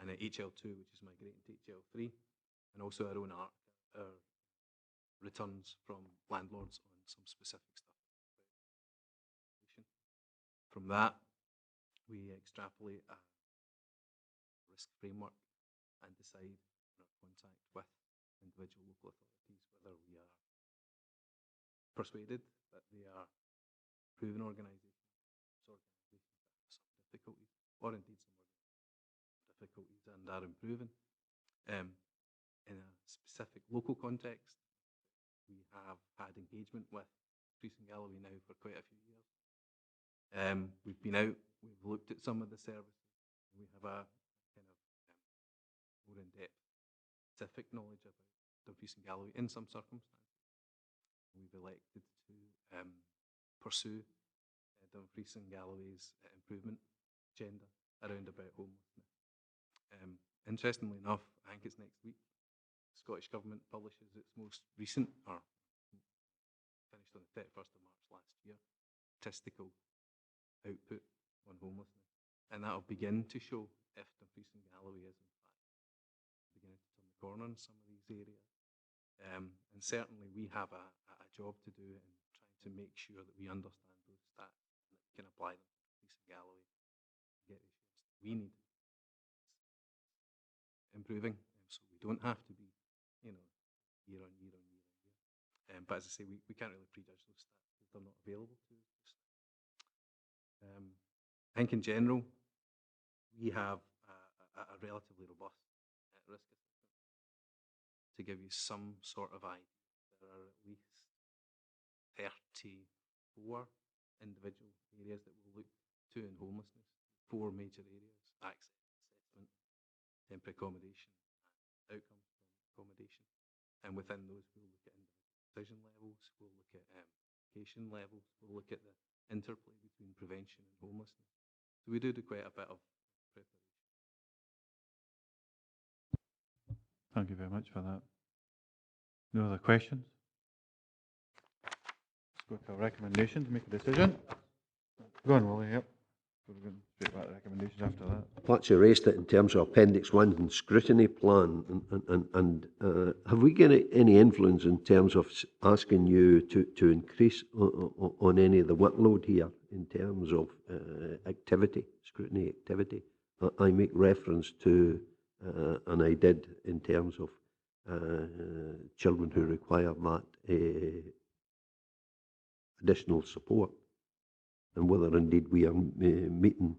and then HL2, which is migrating to HL3, and also our own returns from landlords on some specific stuff. From that, we extrapolate a risk framework and decide in our contact with individual local authorities whether we are persuaded that they are proven organisations that have some difficulties, or indeed some difficulties and are improving. In a specific local context, we have had engagement with Dumfries and Galloway now for quite a few years. We've been out, we've looked at some of the services, we have a kind of more in-depth specific knowledge about Dumfries and Galloway in some circumstances. We've elected to pursue Dumfries and Galloway's improvement agenda around about homelessness. Interestingly enough, I think it's next week, the Scottish Government publishes its most recent, or finished on the 31st of March last year, statistical output on homelessness. And that will begin to show if Dumfries and Galloway is in fact beginning to turn the corner in some of these areas. And certainly we have a job to do in trying to make sure that we understand those stats and that we can apply them to Dumfries and Galloway and get the assurance that we need improving, so we don't have to be, year on year. But as I say, we can't really prejudge those stats. they're not available to us. I think in general, we have a relatively robust risk assessment. To give you some sort of idea, there are at least 34 individual areas that we'll look to in homelessness. 4 major areas: access, assessment, temporary accommodation, and outcomes from accommodation. And within those, we'll look at individual decision levels, we'll look at education levels, we'll look at the interplay between prevention and homelessness. So we do quite a bit of preparation. Thank you very much for that. No other questions? Let's go to our recommendations, make a decision. Go on, Willie, yep. We're going straight back to recommendations after that. I've actually raised it in terms of Appendix 1 and scrutiny plan, and have we got any influence in terms of asking you to increase on any of the workload here in terms of activity, scrutiny activity? I make reference to, and I did in terms of children who require that additional support, and whether indeed we are meeting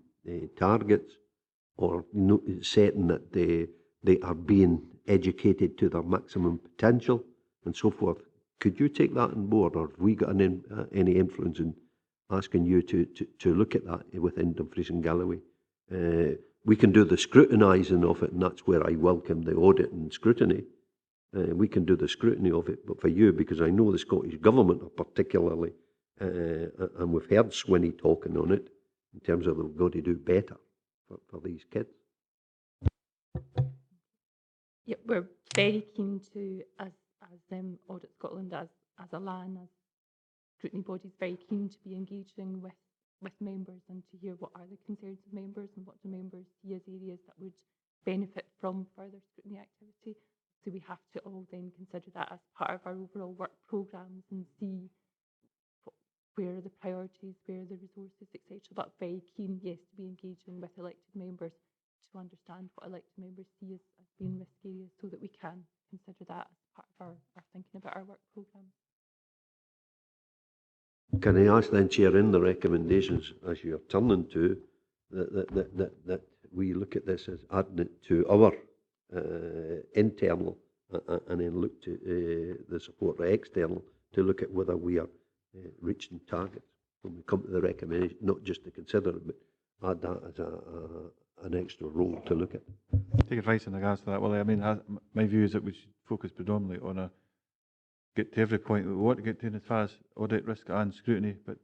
targets or setting that they are being educated to their maximum potential and so forth. Could you take that on board, or have we got any influence in asking you to look at that within Dumfries and Galloway? We can do the scrutinising of it, and that's where I welcome the audit and scrutiny. We can do the scrutiny of it, but for you, because I know the Scottish Government are particularly, and we've heard Swinney talking on it, in terms of they've got to do better for these kids. Yeah, we're very keen to, as Audit Scotland, as a LAN, as scrutiny bodies, very keen to be engaging with members and to hear what are the concerns of members and what do members see as areas that would benefit from further scrutiny activity. So we have to all then consider that as part of our overall work programmes and see where are the priorities, where are the resources, etc. But very keen, yes, to be engaging with elected members to understand what elected members see as being risk areas so that we can consider that as part of our thinking about our work programme. Can I ask then, Chair, in the recommendations, as you're turning to, that we look at this as adding it to our internal and then look to the support for external to look at whether we are reaching targets when we come to the recommendation, not just to consider it, but add that as an extra role to look at. Take advice in regards to that, Willie. I mean, my view is that we should focus predominantly on get to every point that we want to get to as far as audit, risk and scrutiny, but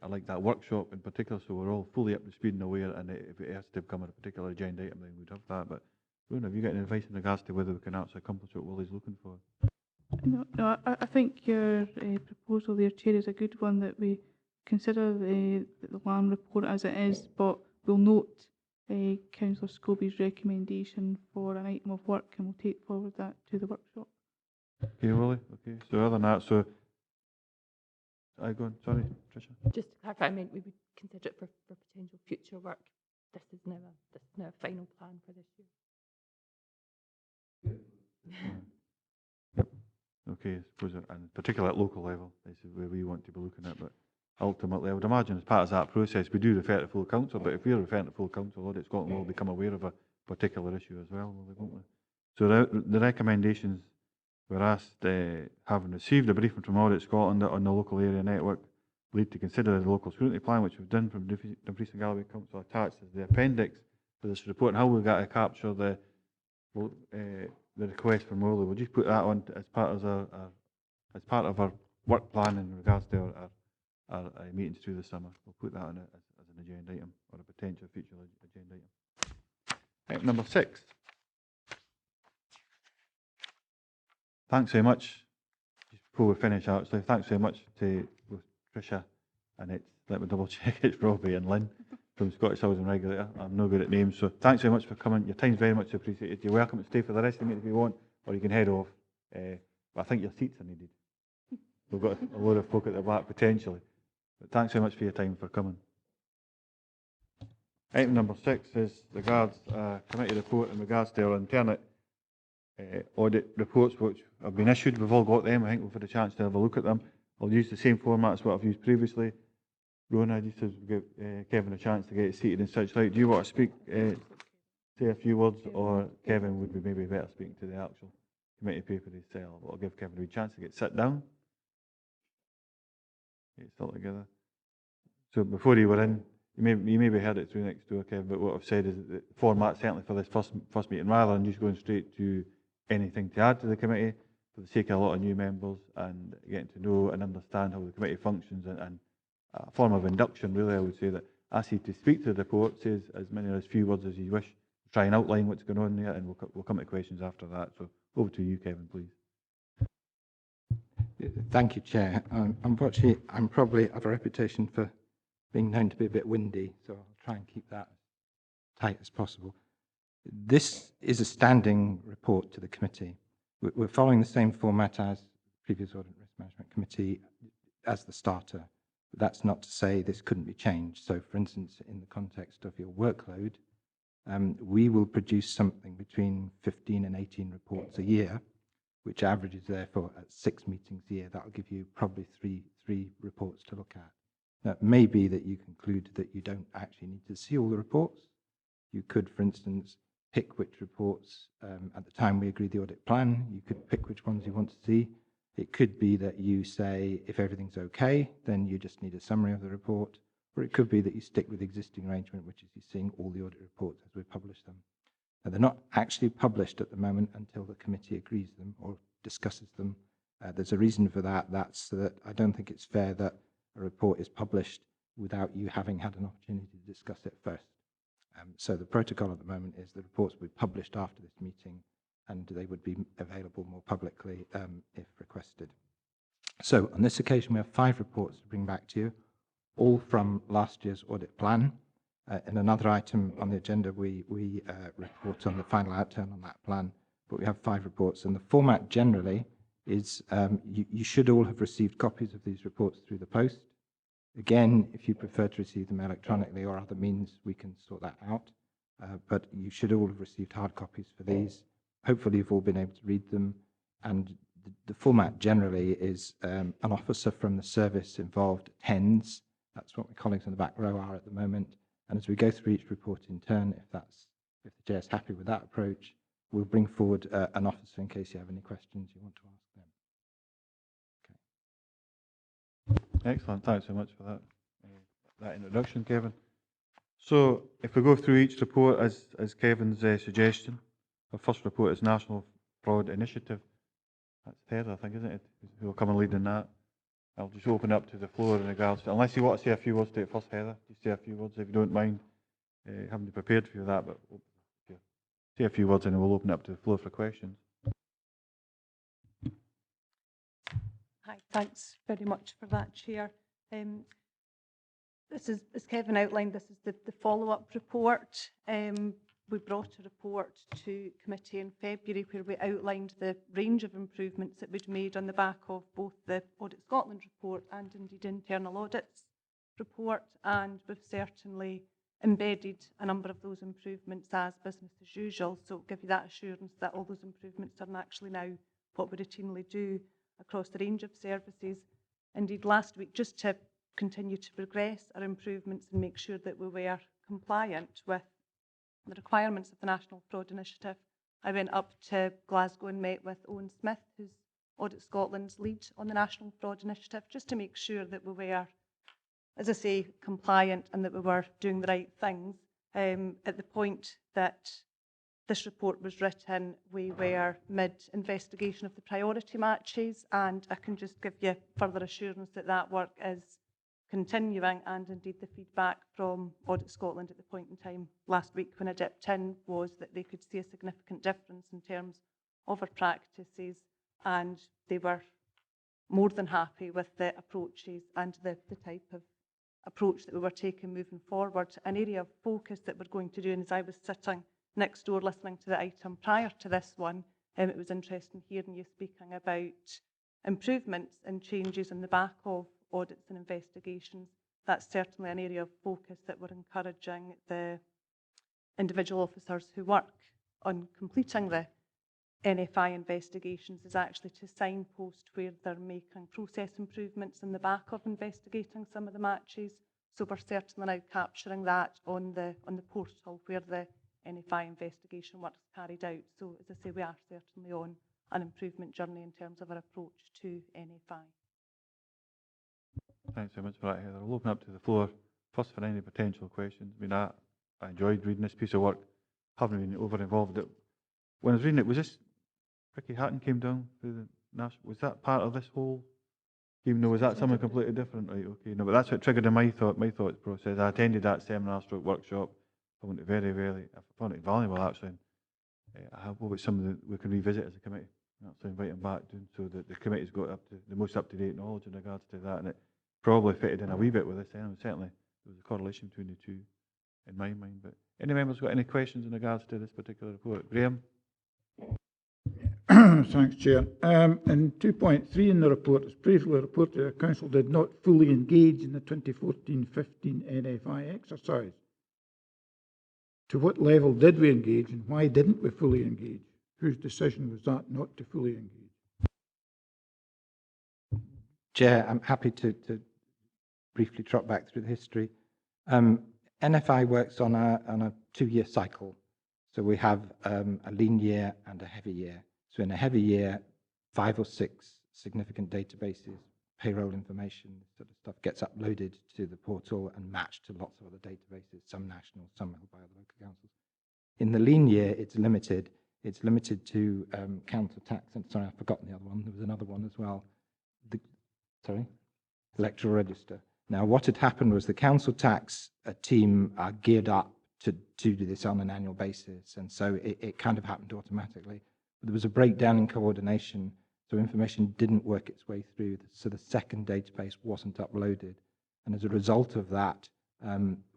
I like that workshop in particular, so we're all fully up to speed and aware, and if it has to become a particular agenda item, then we'd have that. But Rowan, have you got any advice in regards to whether we can actually accomplish what Willie's looking for? No, I think your proposal there, Chair, is a good one, that we consider the LAM report as it is, but we'll note Councillor Scobie's recommendation for an item of work, and we'll take forward that to the workshop. Okay, Willie. Okay, so other than that, so I go on. Sorry, Tricia. Just to clarify, I meant we would consider it for potential future work. This is now a final plan for this year. Okay, I suppose, and particularly at local level, this is where we want to be looking at. But ultimately, I would imagine as part of that process, we do refer to full council. But if we're referring to full council, Audit Scotland will become aware of a particular issue as well, won't we? So the recommendations were asked, having received a briefing from Audit Scotland on the local area network, lead to consider the local scrutiny plan, which we've done from Dumfries and Galloway Council, attached as the appendix to this report, and how we've got to capture the request from Willie. We'll just put that on as part of our work plan in regards to our meetings through the summer. We'll put that on as an agenda item or a potential future agenda item. Item number 6. Thanks very much. Just before we finish, actually, thanks very much to Tricia, and let me double check, it's Robbie and Lynn from Scottish Housing Regulator. I'm no good at names, so thanks very much for coming. Your time's very much appreciated. You're welcome to stay for the rest of the meeting if you want, or you can head off. But I think your seats are needed. We've got a load of folk at the back potentially. But thanks very much for your time for coming. Item number 6 is regards committee report in regards to our internet audit reports which have been issued. We've all got them. I think we've had a chance to have a look at them. I'll use the same format as what I've used previously. Rona, just to give Kevin a chance to get seated and such like. Do you want to speak, say a few words, or Kevin would be maybe better speaking to the actual committee paper himself? I'll give Kevin a chance to get sit down. Get still together. So before you were in, you maybe heard it through next door, Kevin, but what I've said is that the format certainly for this first meeting, rather than just going straight to anything to add to the committee, for the sake of a lot of new members and getting to know and understand how the committee functions and a form of induction, really, I would say that ask you to speak to the report, say as many or as few words as you wish, try and outline what's going on there, and we'll come to questions after that. So over to you, Kevin, please. Thank you, Chair. Unfortunately, I'm probably have a reputation for being known to be a bit windy, so I'll try and keep that as tight as possible. This is a standing report to the committee. We're following the same format as the previous Audit and Risk Management Committee as the starter. But that's not to say this couldn't be changed. So, for instance, in the context of your workload, we will produce something between 15 and 18 reports a year, which averages therefore at 6 meetings a year. That will give you probably three reports to look at. Now, it may be that you conclude that you don't actually need to see all the reports. You could, for instance, pick which reports, at the time we agreed the audit plan, you could pick which ones you want to see. It could be that you say, if everything's okay, then you just need a summary of the report. Or it could be that you stick with the existing arrangement, which is you seeing all the audit reports as we publish them. Now, they're not actually published at the moment until the committee agrees them or discusses them. There's a reason for that. That's that I don't think it's fair that a report is published without you having had an opportunity to discuss it first. So the protocol at the moment is the reports will be published after this meeting, and they would be available more publicly if requested. So on this occasion, we have 5 reports to bring back to you, all from last year's audit plan. In another item on the agenda, we report on the final outturn on that plan, but we have 5 reports, and the format generally is you should all have received copies of these reports through the post. Again, if you prefer to receive them electronically or other means, we can sort that out. But you should all have received hard copies for these. Hopefully, you've all been able to read them. And the format generally is an officer from the service involved attends. That's what my colleagues in the back row are at the moment. And as we go through each report in turn, if the chair is happy with that approach, we'll bring forward an officer in case you have any questions you want to ask them. Excellent. Thanks so much for that introduction, Kevin. So if we go through each report as Kevin's suggestion, our first report is National Fraud Initiative. That's Heather, I think, isn't it? Who will come and lead in that. I'll just open up to the floor in regards to, unless you want to say a few words to it first, Heather, just say a few words if you don't mind. Haven't prepared for that, but say a few words and we'll open up to the floor for questions. Hi, thanks very much for that, Chair. This is, as Kevin outlined, this is the follow-up report. We brought a report to committee in February where we outlined the range of improvements that we'd made on the back of both the Audit Scotland report and indeed internal audits report, and we've certainly embedded a number of those improvements as business as usual. So give you that assurance that all those improvements are actually now what we routinely do across the range of services. Indeed, last week, just to continue to progress our improvements and make sure that we were compliant with the requirements of the National Fraud Initiative, I went up to Glasgow and met with Owen Smith, who's Audit Scotland's lead on the National Fraud Initiative, just to make sure that we were, as I say, compliant and that we were doing the right things. At the point that this report was written, we were mid-investigation of the priority matches, and I can just give you further assurance that that work is continuing, and indeed the feedback from Audit Scotland at the point in time last week when I dipped in was that they could see a significant difference in terms of our practices, and they were more than happy with the approaches and the type of approach that we were taking moving forward. An area of focus that we're going to do, and as I was sitting next door listening to the item prior to this one, it was interesting hearing you speaking about improvements and changes in the back of audits and investigations. That's certainly an area of focus that we're encouraging the individual officers who work on completing the NFI investigations is actually to signpost where they're making process improvements in the back of investigating some of the matches. So we're certainly now capturing that on the portal where the NFI investigation work is carried out. So as I say, we are certainly on an improvement journey in terms of our approach to NFI. Thanks very much for that, Heather. I'll open up to the floor first for any potential questions. I mean, I enjoyed reading this piece of work, haven't been over involved. When I was reading it, was this Ricky Hatton came down through the national? Was that part of this whole? Even though was that something completely different, right? Okay, no, but that's what triggered in my thought process. I attended that seminar stroke workshop. I found it I found it valuable actually. I hope it's something that we can revisit as a committee. Actually invite them back to, so that the committee's got up to the most up-to-date knowledge in regards to that, and it probably fitted in a wee bit with this. And certainly there was a correlation between the two in my mind. But any members got any questions in regards to this particular report? Graham? Thanks, Chair. In 2.3 in the report, it's briefly reported the Council did not fully engage in the 2014-15 NFI exercise. To what level did we engage and why didn't we fully engage? Whose decision was that not to fully engage? Chair, I'm happy to briefly trot back through the history. NFI works on a 2-year cycle. So we have a lean year and a heavy year. So in a heavy year, 5 or 6 significant databases, payroll information, sort of stuff gets uploaded to the portal and matched to lots of other databases, some national, some held by other local councils. In the lean year, it's limited. It's limited to council tax, and sorry, I've forgotten the other one. There was another one as well. Electoral register. Now, what had happened was the council tax team are geared up to do this on an annual basis, and so it kind of happened automatically. But there was a breakdown in coordination, so information didn't work its way through, so the second database wasn't uploaded. And as a result of that,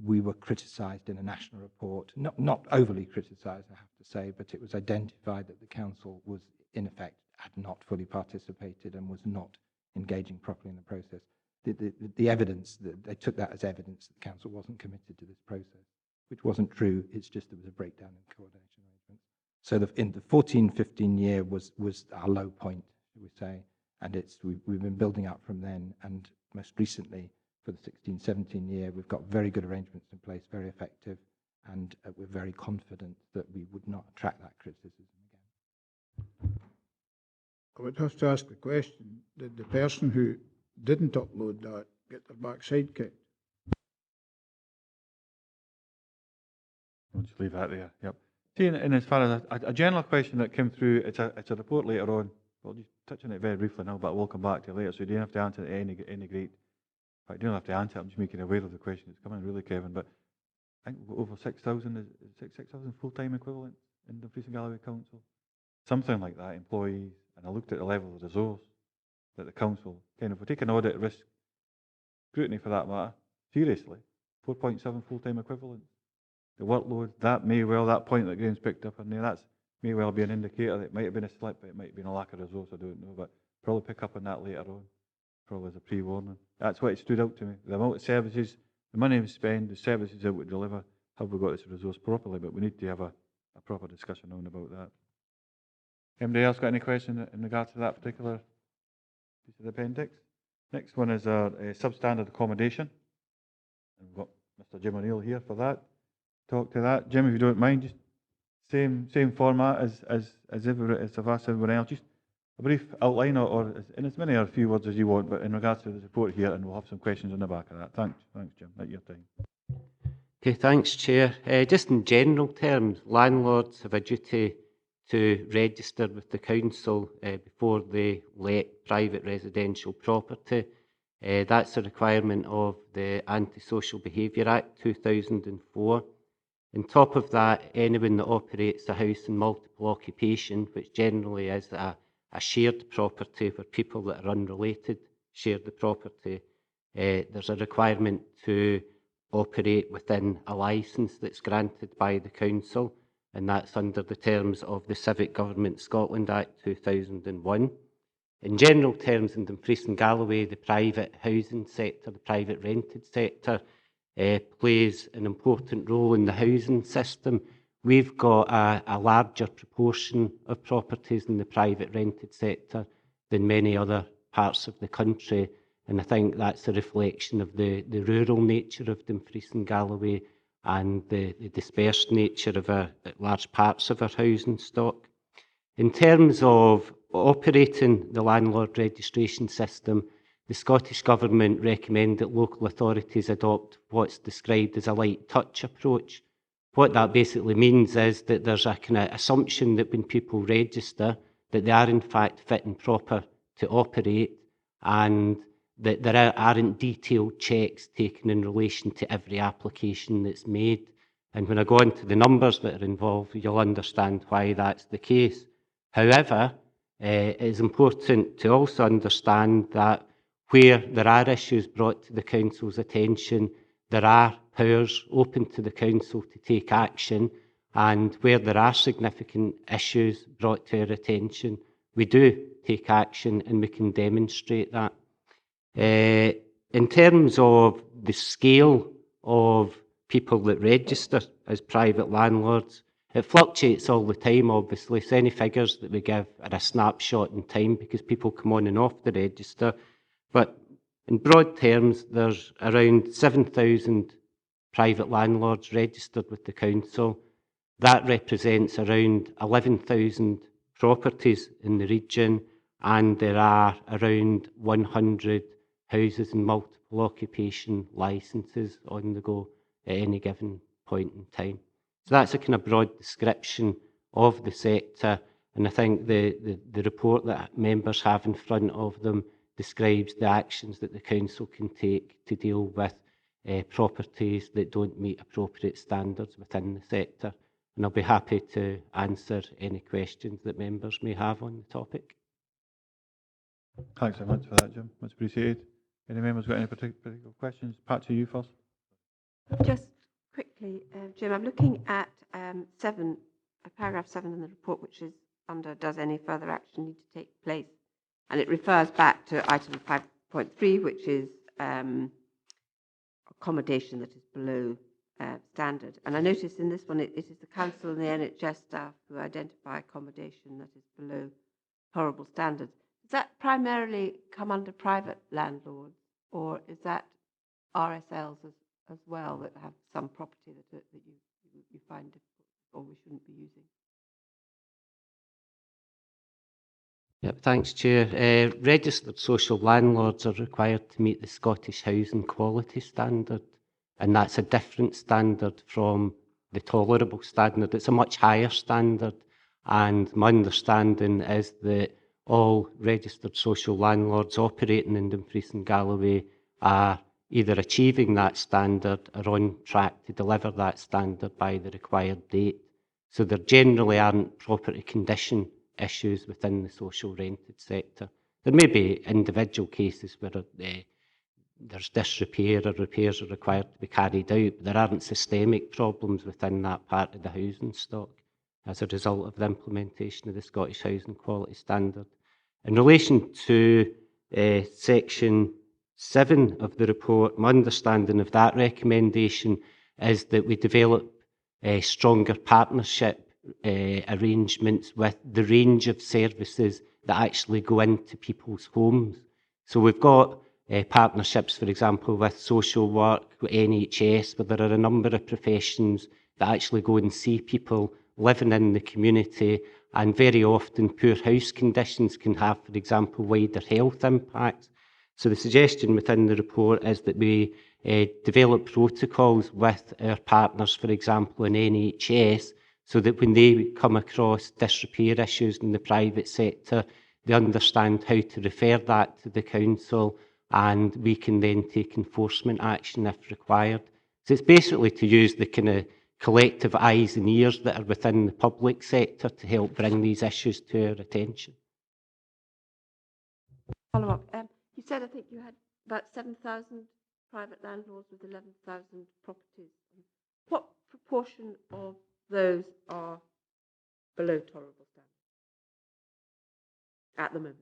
we were criticised in a national report, not overly criticised, I have to say, but it was identified that the council was, in effect, had not fully participated and was not engaging properly in the process. The evidence, they took that as evidence that the council wasn't committed to this process, which wasn't true. It's just there was a breakdown in coordination arrangements. So in the 14-15 year was our low point, shall we say, and we've been building up from then, and most recently for the 16-17 year, we've got very good arrangements in place, very effective, and we're very confident that we would not attract that criticism again. I would have to ask the question, did the person who didn't upload that get their backside kicked? We'll just leave that there. Yep. See, and as far as a general question that came through, it's a report later on. We'll just touch on it very briefly now, but we'll come back to it later. So you don't have to answer it any great. In fact, you don't have to answer it. I'm just making aware of the question that's coming, really, Kevin. But I think we've got over 6,000 full-time equivalents in the Dumfries and Galloway Council, something like that, employees. And I looked at the level of resource that the council if we take an audit risk, scrutiny for that matter, seriously, 4.7 full-time equivalents. The workload, that point that Graham's picked up on there, that may well be an indicator that it might have been a slip, it might have been a lack of resource, I don't know, but probably pick up on that later on, probably as a pre-warning. That's what it stood out to me. The amount of services, the money we spend, the services that we deliver, have we got this resource properly? But we need to have a proper discussion on about that. Anybody else got any question in regards to that particular piece of the appendix? Next one is a substandard accommodation. And we've got Mr. Jim O'Neill here for that. Talk to that. Jim, if you don't mind, just same format as I've asked everyone else. Just a brief outline or in as many or a few words as you want, but in regards to the report here, and we'll have some questions on the back of that. Thanks, Jim. At your time. Okay, thanks, Chair. Just in general terms, landlords have a duty to register with the council before they let private residential property. That's a requirement of the Antisocial Behaviour Act 2004. On top of that, anyone that operates a house in multiple occupation, which generally is a shared property where people that are unrelated share the property, there's a requirement to operate within a licence that's granted by the council, and that's under the terms of the Civic Government Scotland Act 2001. In general terms, in Dumfries and Galloway, the private housing sector, the private rented sector, plays an important role in the housing system. we've got a larger proportion of properties in the private rented sector than many other parts of the country. And I think that's a reflection of the rural nature of Dumfries and Galloway and the dispersed nature of large parts of our housing stock. In terms of operating the landlord registration system, the Scottish Government recommend that local authorities adopt what's described as a light touch approach. What that basically means is that there's a kind of assumption that when people register, that they are in fact fit and proper to operate, and that there aren't detailed checks taken in relation to every application that's made. And when I go into the numbers that are involved, you'll understand why that's the case. However, it is important to also understand that where there are issues brought to the Council's attention, there are powers open to the Council to take action, and where there are significant issues brought to our attention, we do take action and we can demonstrate that. In terms of the scale of people that register as private landlords, it fluctuates all the time, obviously. So any figures that we give are a snapshot in time because people come on and off the register. But in broad terms, there's around 7,000 private landlords registered with the Council. That represents around 11,000 properties in the region, and there are around 100 houses and multiple occupation licences on the go at any given point in time. So that's a kind of broad description of the sector, and I think the report that members have in front of them describes the actions that the Council can take to deal with properties that don't meet appropriate standards within the sector. And I'll be happy to answer any questions that members may have on the topic. Thanks very much for that, Jim. Much appreciated. Any members got any particular questions? Pat, to you first. Just quickly, Jim, I'm looking at paragraph 7 in the report, which is under does any further action need to take place? And it refers back to item 5.3, which is accommodation that is below standard. And I notice in this one, it is the council and the NHS staff who identify accommodation that is below horrible standards. Does that primarily come under private landlords, or is that RSLs as well that have some property that you find difficult or we shouldn't be using? Yep, thanks, Chair. Registered social landlords are required to meet the Scottish Housing Quality Standard, and that's a different standard from the tolerable standard. It's a much higher standard, and my understanding is that all registered social landlords operating in Dumfries and Galloway are either achieving that standard or on track to deliver that standard by the required date. So there generally aren't property condition issues within the social rented sector. There may be individual cases where there's disrepair or repairs are required to be carried out, but there aren't systemic problems within that part of the housing stock as a result of the implementation of the Scottish Housing Quality Standard. In relation to section 7 of the report, my understanding of that recommendation is that we develop stronger partnership arrangements with the range of services that actually go into people's homes. So we've got partnerships, for example, with social work, with NHS, where there are a number of professions that actually go and see people living in the community, and very often poor house conditions can have, for example, wider health impacts. So the suggestion within the report is that we develop protocols with our partners, for example, in NHS, so that when they come across disrepair issues in the private sector, they understand how to refer that to the council, and we can then take enforcement action if required. So it's basically to use the kind of collective eyes and ears that are within the public sector to help bring these issues to our attention. Follow up. You said, I think you had about 7,000 private landlords with 11,000 properties. What proportion of those are below tolerable standards at the moment?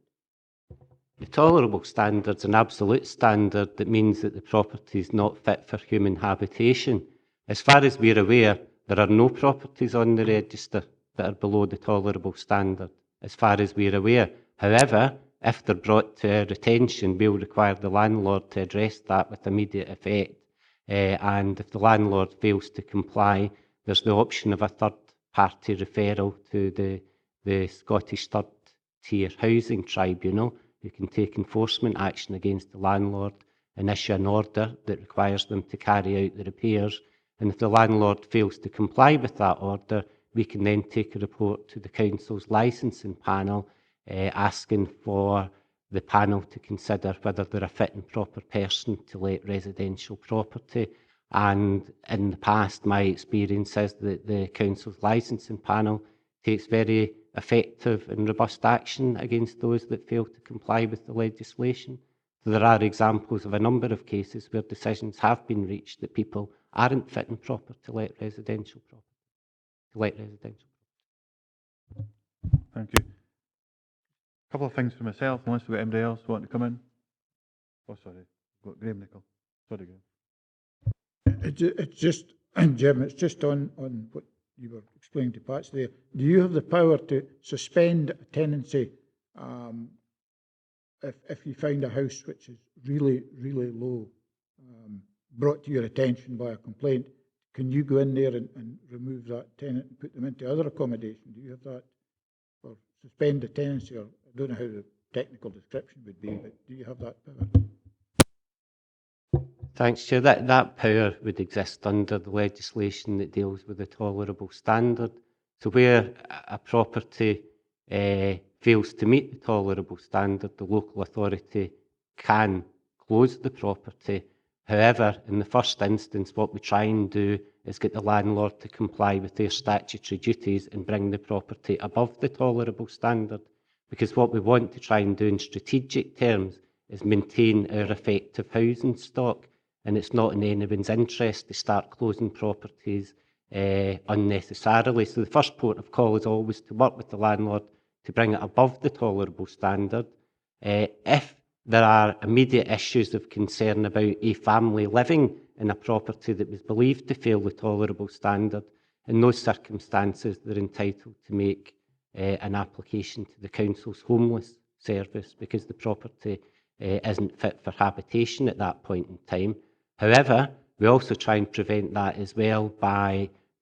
The tolerable standard's an absolute standard that means that the property is not fit for human habitation. As far as we're aware, There are no properties on the register that are below the tolerable standard, as far as we're aware. However, if they're brought to our attention, we'll require the landlord to address that with immediate effect. And if the landlord fails to comply, there's the option of a third-party referral to the Scottish Third-Tier Housing Tribunal, who can take enforcement action against the landlord and issue an order that requires them to carry out the repairs. And if the landlord fails to comply with that order, we can then take a report to the council's licensing panel, asking for the panel to consider whether they're a fit and proper person to let residential property. And in the past, my experience is that the council's licensing panel takes very effective and robust action against those that fail to comply with the legislation. So there are examples of a number of cases where decisions have been reached that people aren't fit and proper to let residential property. Thank you. A couple of things for myself, unless we've got anybody else wanting to come in. Oh, sorry. We've got Graham Nicol. Sorry, Graham. It's just, Jim, it's just on what you were explaining to Pat there. Do you have the power to suspend a tenancy if you find a house which is really, really low, brought to your attention by a complaint? Can you go in there and remove that tenant and put them into other accommodation? Do you have that? Or suspend the tenancy? Or I don't know how the technical description would be, but do you have that power? Thanks, Chair. That power would exist under the legislation that deals with the tolerable standard. So where a property fails to meet the tolerable standard, the local authority can close the property. However, in the first instance, what we try and do is get the landlord to comply with their statutory duties and bring the property above the tolerable standard. Because what we want to try and do in strategic terms is maintain our effective housing stock, and it's not in anyone's interest to start closing properties unnecessarily. So the first port of call is always to work with the landlord to bring it above the tolerable standard. If there are immediate issues of concern about a family living in a property that was believed to fail the tolerable standard, in those circumstances they're entitled to make an application to the council's homeless service because the property isn't fit for habitation at that point in time. However, we also try and prevent that as well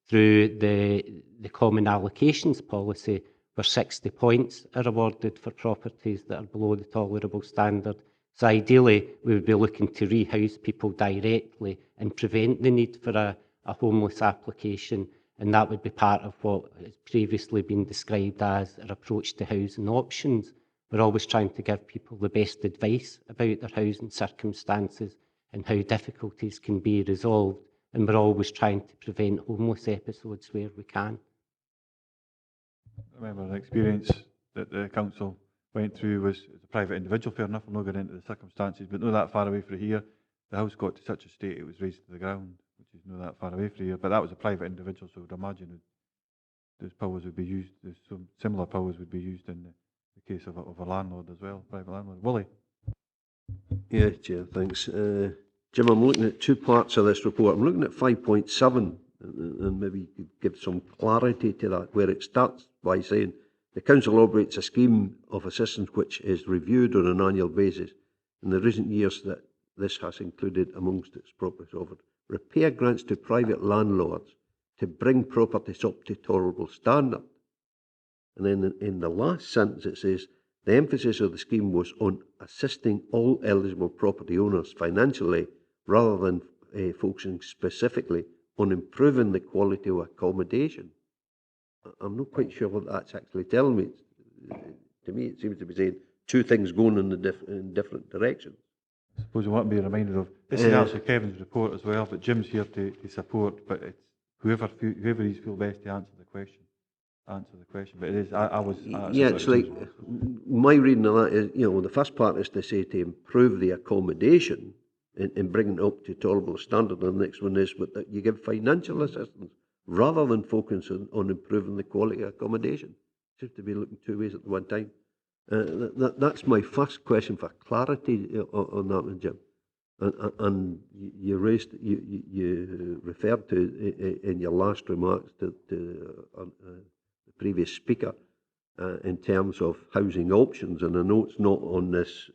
through the common allocations policy, where 60 points are awarded for properties that are below the tolerable standard. So ideally, we would be looking to rehouse people directly and prevent the need for a homeless application. And that would be part of what has previously been described as our approach to housing options. We're always trying to give people the best advice about their housing circumstances and how difficulties can be resolved. And we're always trying to prevent homeless episodes where we can. I remember the experience that the council went through was a private individual, fair enough, I'm not getting into the circumstances, but not that far away from here. The house got to such a state it was razed to the ground, which is not that far away from here, but that was a private individual, so I would imagine those powers would be used, some similar powers would be used in the case of a landlord as well, private landlord. Willie? Yeah, Chair, thanks. Jim, I'm looking at two parts of this report. I'm looking at 5.7, and maybe you could give some clarity to that, where it starts by saying the council operates a scheme of assistance which is reviewed on an annual basis. In the recent years, that this has included amongst its properties offered repair grants to private landlords to bring properties up to tolerable standard. And then in the last sentence it says, the emphasis of the scheme was on assisting all eligible property owners financially rather than focusing specifically on improving the quality of accommodation. I'm not quite sure what that's actually telling me. To me, it seems to be saying two things going in different directions. I suppose we want to be reminded of, this is actually Kevin's report as well, but Jim's here to support, but it's whoever he feels best to answer the question. But it is, it's like, my reading of that is, the first part is to say to improve the accommodation and bring it up to tolerable standard, and the next one is that you give financial assistance rather than focusing on improving the quality of accommodation. Seems to be looking two ways at one time. That's my first question for clarity on that one, Jim. And you raised, you referred to in your last remarks to the previous speaker in terms of housing options, and I know it's not on this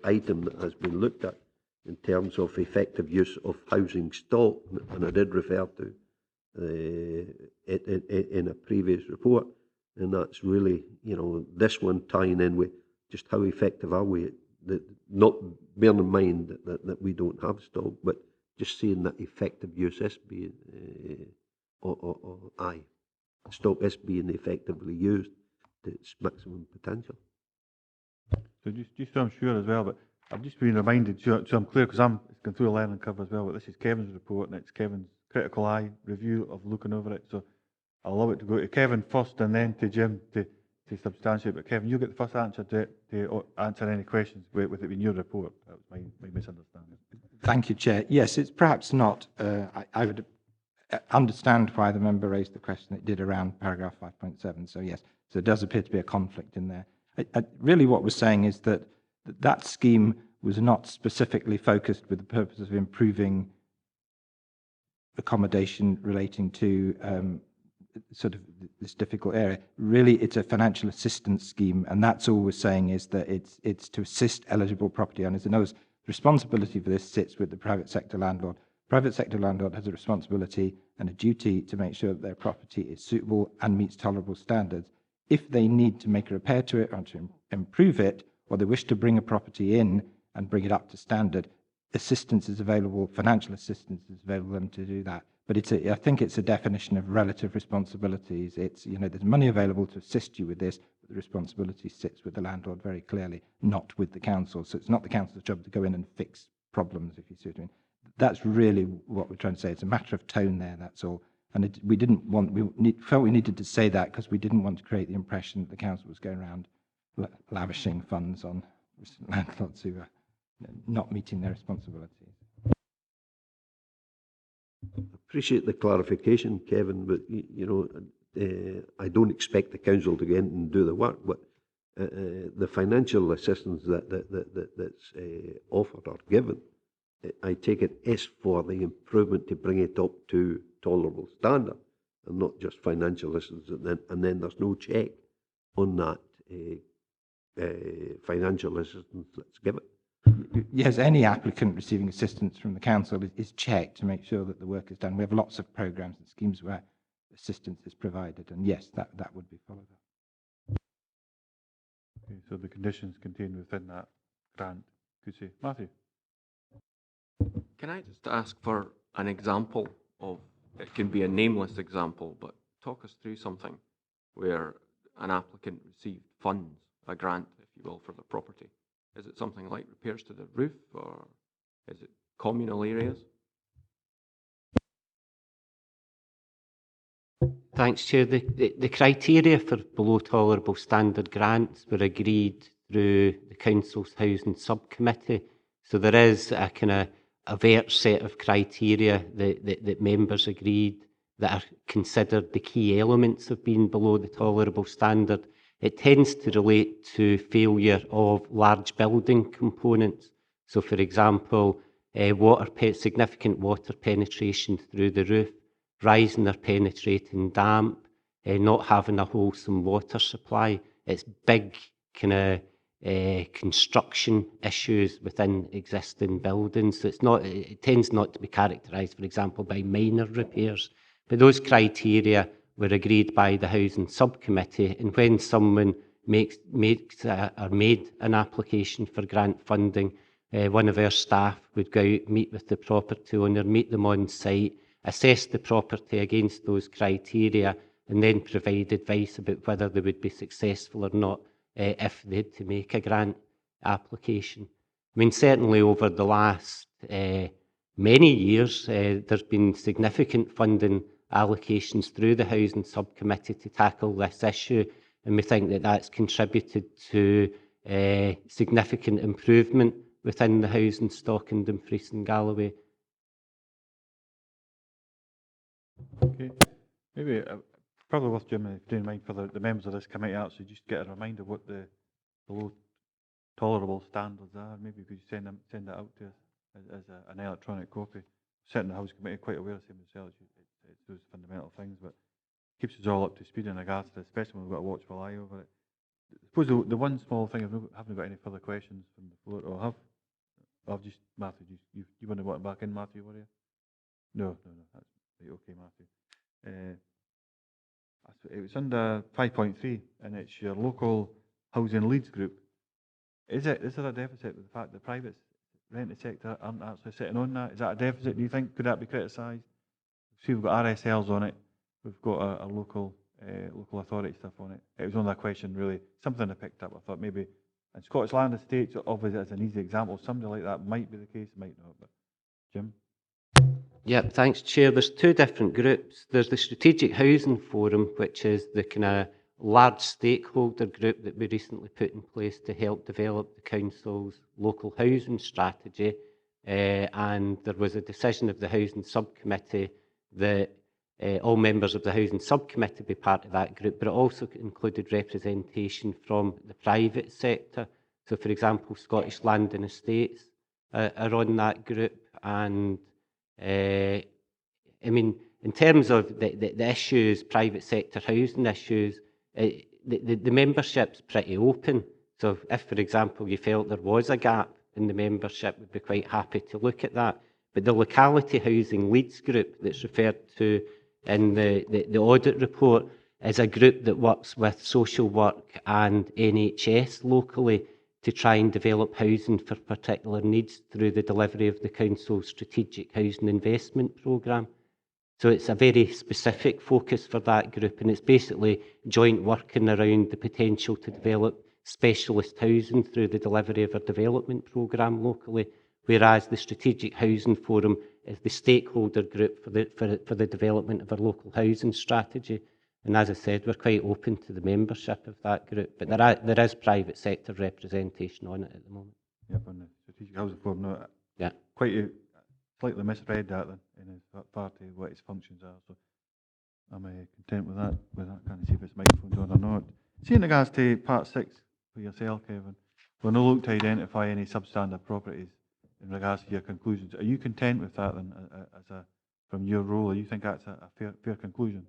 item that has been looked at in terms of effective use of housing stock, and I did refer to it in a previous report, and that's really, you know, this one tying in with just how effective are we, not bearing in mind that we don't have stock, but just seeing that effective use is being, stock is being effectively used to its maximum potential. So just so I'm sure as well, but I've just been reminded, so I'm clear, because I'm going through a learning curve as well, but this is Kevin's report, and it's Kevin's critical eye review of looking over it. So I'll allow it to go to Kevin first and then to Jim to substantiate. But Kevin, you get the first answer to answer any questions with it being your report. That was my misunderstanding. Thank you, Chair. Yes, it's perhaps not. I would understand why the member raised the question it did around paragraph 5.7. So yes, so it does appear to be a conflict in there. Really what we're saying is that that scheme was not specifically focused with the purpose of improving accommodation relating to sort of this difficult area. Really, it's a financial assistance scheme, and that's all we're saying is that it's to assist eligible property owners. And those responsibility for this sits with the private sector landlord. Private sector landlord has a responsibility and a duty to make sure that their property is suitable and meets tolerable standards. If they need to make a repair to it or to improve it, or they wish to bring a property in and bring it up to standard, assistance is available, financial assistance is available for them to do that. But I think it's a definition of relative responsibilities. It's, you know, there's money available to assist you with this, but the responsibility sits with the landlord very clearly, not with the council. So it's not the council's job to go in and fix problems, if you see what I mean. That's really what we're trying to say. It's a matter of tone there, that's all. And we didn't want, felt we needed to say that because we didn't want to create the impression that the council was going around lavishing funds on landlords who are not meeting their responsibilities. Appreciate the clarification, Kevin, but you know, I don't expect the council to go in and do the work, but the financial assistance that's offered or given, I take it is for the improvement to bring it up to tolerable standard, and not just financial assistance, and then there's no check on that financial assistance that's given. Yes, any applicant receiving assistance from the council is checked to make sure that the work is done. We have lots of programs and schemes where assistance is provided, and yes, that would be followed up. Okay, so the conditions contained within that grant. Could say, Matthew. Can I just ask for an example of, it can be a nameless example, but talk us through something where an applicant received funds, a grant, if you will, for the property. Is it something like repairs to the roof, or is it communal areas? Thanks, Chair. The criteria for below tolerable standard grants were agreed through the Council's Housing Subcommittee. So there is a kind of overt set of criteria that members agreed that are considered the key elements of being below the tolerable standard. It tends to relate to failure of large building components. So, for example, significant water penetration through the roof, rising or penetrating damp, not having a wholesome water supply. It's big kind of construction issues within existing buildings. So it tends not to be characterised, for example, by minor repairs. But those criteria were agreed by the Housing Subcommittee, and when someone made an application for grant funding, one of our staff would go out, meet with the property owner, meet them on site, assess the property against those criteria, and then provide advice about whether they would be successful or not if they had to make a grant application. I mean, certainly over the last many years, there's been significant funding allocations through the Housing Subcommittee to tackle this issue, and we think that that's contributed to significant improvement within the housing stock in Dumfries and Galloway. Okay, maybe probably worth, Jim, if you don't mind, for the members of this committee actually just get a reminder what the below tolerable standards are. Maybe you could send that out to us. as an electronic copy. Sitting in the House Committee, quite aware of same myself, it's those fundamental things, but keeps us all up to speed in regards to, especially when we've got a watchful eye over it. I suppose the one small thing, I haven't got any further questions from the floor, or have? I've just, Matthew, you want to want back in, Matthew, were you? No, that's right, okay, Matthew. It was under 5.3, and it's your local housing leads group. Is there a deficit with the fact the private rented sector aren't actually sitting on that? Is that a deficit, do you think? Could that be criticised? See, we've got RSLs on it. We've got a local authority stuff on it. It was only a question, really, something I picked up. I thought maybe, and Scottish Land Estates, obviously, as an easy example, somebody like that might be the case, might not. But Jim? Yep, thanks, Chair. There's two different groups. There's the Strategic Housing Forum, which is the kind of large stakeholder group that we recently put in place to help develop the Council's local housing strategy. And there was a decision of the Housing Subcommittee that all members of the Housing Subcommittee be part of that group, but it also included representation from the private sector. So, for example, Scottish Land and Estates are on that group, and I mean, in terms of the issues, private sector housing issues, the membership's pretty open. So if, for example, you felt there was a gap in the membership, we'd be quite happy to look at that. But the locality housing leads group that's referred to in the audit report is a group that works with social work and NHS locally to try and develop housing for particular needs through the delivery of the Council's Strategic Housing Investment Programme. So it's a very specific focus for that group, and it's basically joint working around the potential to develop specialist housing through the delivery of a development programme locally, whereas the Strategic Housing Forum is the stakeholder group for the development of our local housing strategy. And as I said, we're quite open to the membership of that group, but there is private sector representation on it at the moment. Yep, on the Strategic Housing Forum, no, Yeah. quite slightly misread that then, in his part of what its functions are, so I'm content with that. Can't see if it's microphone's on or not. See, in regards to part 6 for yourself, Kevin, we're no look to identify any substandard properties in regards to your conclusions. Are you content with that then, from your role? Do you think that's a fair conclusion?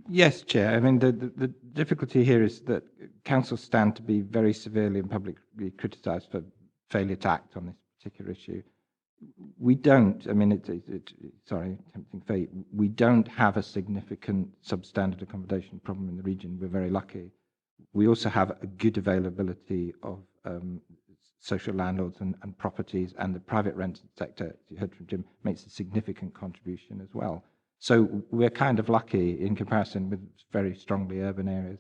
Yes, Chair. I mean, the difficulty here is that councils stand to be very severely and publicly criticised for failure to act on this particular issue. We don't, I mean, sorry, tempting fate, we don't have a significant substandard accommodation problem in the region. We're very lucky. We also have a good availability of social landlords and properties, and the private rented sector, as you heard from Jim, makes a significant contribution as well. So we're kind of lucky in comparison with very strongly urban areas.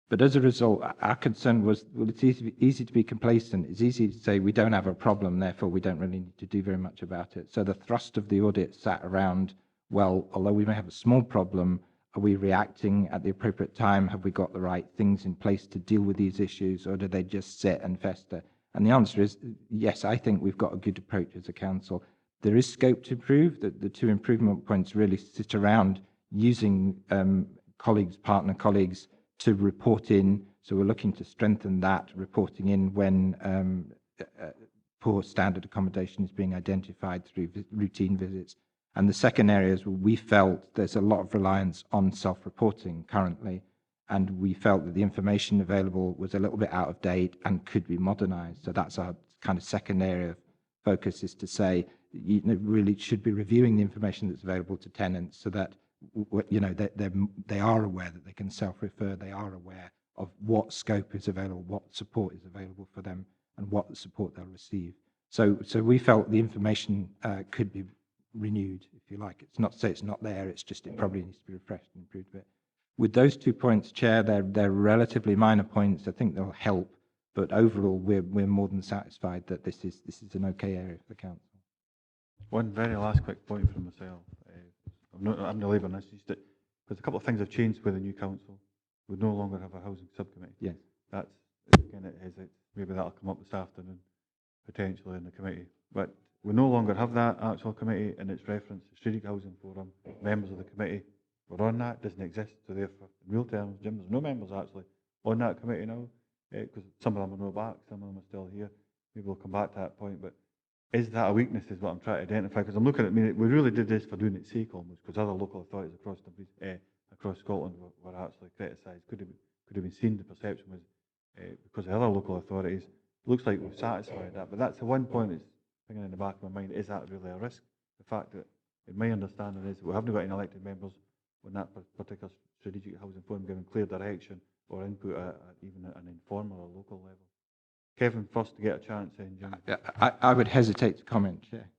But as a result, our concern was, well, it's easy to be complacent. It's easy to say we don't have a problem, therefore we don't really need to do very much about it. So the thrust of the audit sat around, well, although we may have a small problem, are we reacting at the appropriate time? Have we got the right things in place to deal with these issues, or do they just sit and fester? And the answer is, yes, I think we've got a good approach as a council. There is scope to improve. The two improvement points really sit around using partner colleagues to report in. So we're looking to strengthen that reporting in when poor standard accommodation is being identified through routine visits. And the second area is we felt there's a lot of reliance on self-reporting currently, and we felt that the information available was a little bit out of date and could be modernised. So that's our kind of second area of focus, is to say, you know, really should be reviewing the information that's available to tenants so that, you know, they are aware that they can self-refer, they are aware of what scope is available, what support is available for them, and what support they'll receive. So we felt the information could be renewed, if you like. It's not to say it's not there, it's just it probably needs to be refreshed and improved a bit. With those 2 points, Chair, they're relatively minor points. I think they'll help, but overall we're more than satisfied that this is an okay area for the council. One very last quick point from myself. I'm the Labour on this, just that because a couple of things have changed with the new council. We no longer have a housing subcommittee. Yes. That's again, maybe that'll come up this afternoon, potentially in the committee. But we no longer have that actual committee, and its reference, the Strategic Housing Forum, members of the committee were on that, doesn't exist. So therefore, in real terms, Jim, there's no members actually on that committee now, because some of them are no back, some of them are still here. Maybe we'll come back to that point, but is that a weakness is what I'm trying to identify, because I'm looking at, I mean, we really did this for doing its sake almost, because other local authorities across Scotland were actually criticised. Could have been seen, the perception was, because of other local authorities, looks like we've satisfied that, but that's the one point that's thinking in the back of my mind, is that really a risk? The fact that, in my understanding is, we haven't got any elected members on that particular strategic housing forum giving clear direction or input at even at an informal or local level. Kevin, first to get a chance, then Jim. I would hesitate to comment, Chair.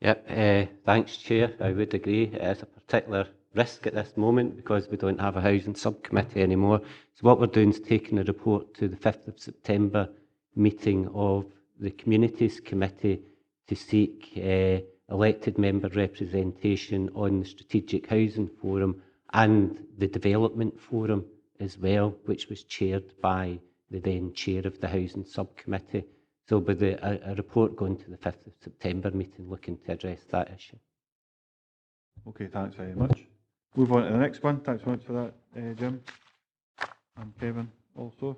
Yep, thanks, Chair. I would agree. It is a particular risk at this moment because we don't have a housing subcommittee anymore. So what we're doing is taking a report to the 5th of September meeting of the Communities Committee to seek elected member representation on the Strategic Housing Forum and the Development Forum as well, which was chaired by the then chair of the Housing Subcommittee. So with a report going to the 5th of September meeting looking to address that issue. Okay, thanks very much. Move on to the next one. Thanks so much for that, Jim. And Kevin also.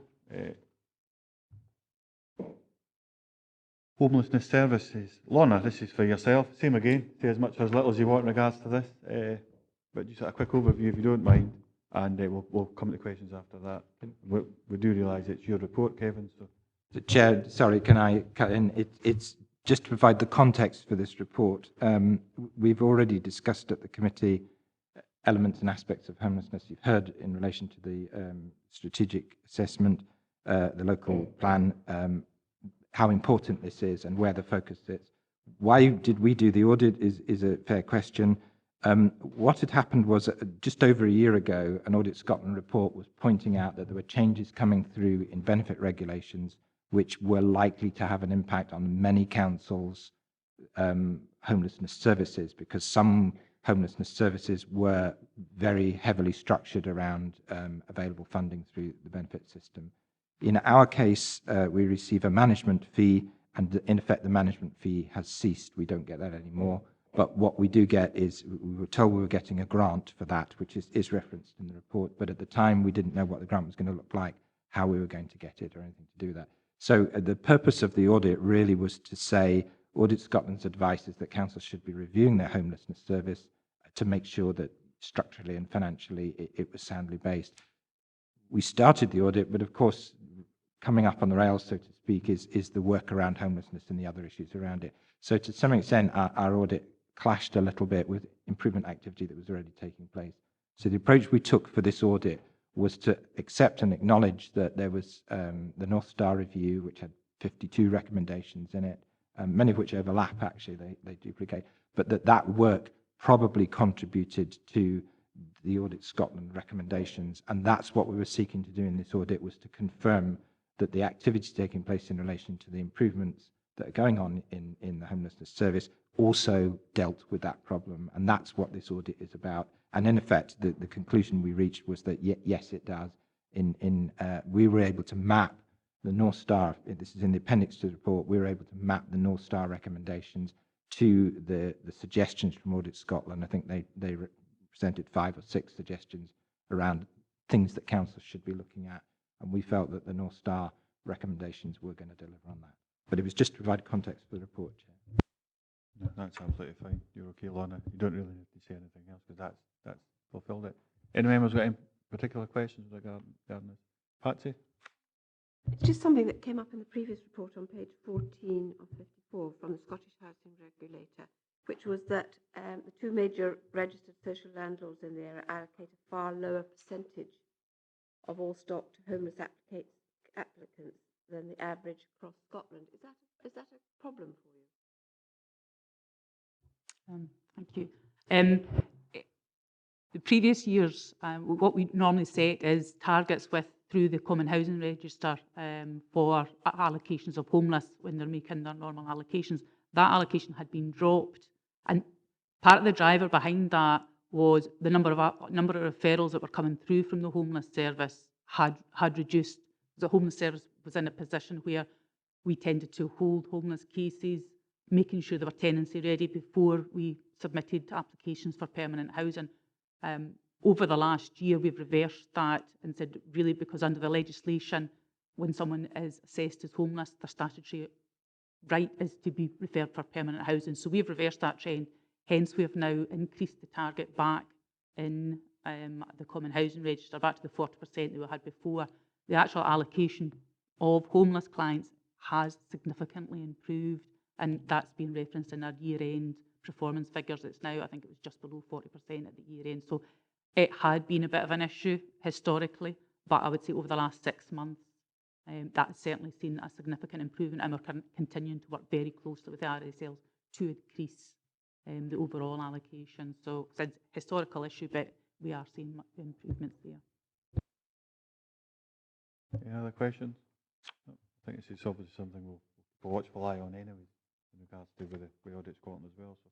Homelessness services. Lorna, this is for yourself. Same again. Say as much or as little as you want in regards to this. But just a quick overview if you don't mind. And we'll come to questions after that. We do realise it's your report, Kevin. So. Chair, sorry, can I cut in? It's just to provide the context for this report. We've already discussed at the committee elements and aspects of homelessness. You've heard in relation to the strategic assessment, the local plan, how important this is and where the focus sits. Why did we do the audit is a fair question. What had happened was just over a year ago, an Audit Scotland report was pointing out that there were changes coming through in benefit regulations which were likely to have an impact on many councils' homelessness services, because some homelessness services were very heavily structured around available funding through the benefit system. In our case, we receive a management fee, and in effect the management fee has ceased. We don't get that anymore. But what we do get is, we were told we were getting a grant for that, which is referenced in the report, but at the time we didn't know what the grant was going to look like, how we were going to get it or anything to do with that. So the purpose of the audit really was to say, Audit Scotland's advice is that councils should be reviewing their homelessness service to make sure that structurally and financially it was soundly based. We started the audit, but of course, coming up on the rails, so to speak, is the work around homelessness and the other issues around it. So to some extent, our audit clashed a little bit with improvement activity that was already taking place. So the approach we took for this audit was to accept and acknowledge that there was the North Star review, which had 52 recommendations in it, many of which overlap, actually, they duplicate, but that work probably contributed to the Audit Scotland recommendations, and that's what we were seeking to do in this audit, was to confirm that the activity taking place in relation to the improvements that are going on in the homelessness service also dealt with that problem, and that's what this audit is about. And in effect, the conclusion we reached was that yes, it does. We were able to map the North Star, this is in the appendix to the report, we were able to map the North Star recommendations to the suggestions from Audit Scotland. I think they presented 5 or 6 suggestions around things that councils should be looking at, and we felt that the North Star recommendations were going to deliver on that. But it was just to provide context for the report, Chair. No, that's absolutely fine. You're okay, Lorna. You don't really need to say anything else because that's fulfilled it. Any members got any particular questions regarding this? Patsy? It's just something that came up in the previous report on page 14 of 54 from the Scottish Housing Regulator, which was that the 2 major registered social landlords in the area allocate a far lower percentage of all stock to homeless applicants than the average across Scotland. Is that a problem for you? Thank you. The previous years, what we normally set is targets through the Common Housing Register for allocations of homeless when they're making their normal allocations. That allocation had been dropped, and part of the driver behind that was the number of referrals that were coming through from the homeless service had reduced. The homeless service was in a position where we tended to hold homeless cases, making sure they were tenancy ready before we submitted applications for permanent housing. Over the last year, we've reversed that and said, really, because under the legislation, when someone is assessed as homeless, their statutory right is to be referred for permanent housing. So we've reversed that trend. Hence, we have now increased the target back in the Common Housing Register, back to the 40% that we had before. The actual allocation of homeless clients has significantly improved, and that's been referenced in our year-end performance figures. It's now, I think it was just below 40% at the year-end. So it had been a bit of an issue historically, but I would say over the last 6 months, that has certainly seen a significant improvement, and we're continuing to work very closely with the RSLs to increase the overall allocation. So it's a historical issue, but we are seeing improvements there. Any other questions? No, I think this is obviously something we'll watchful eye on anyway, in regards to with Audit Scotland as well. So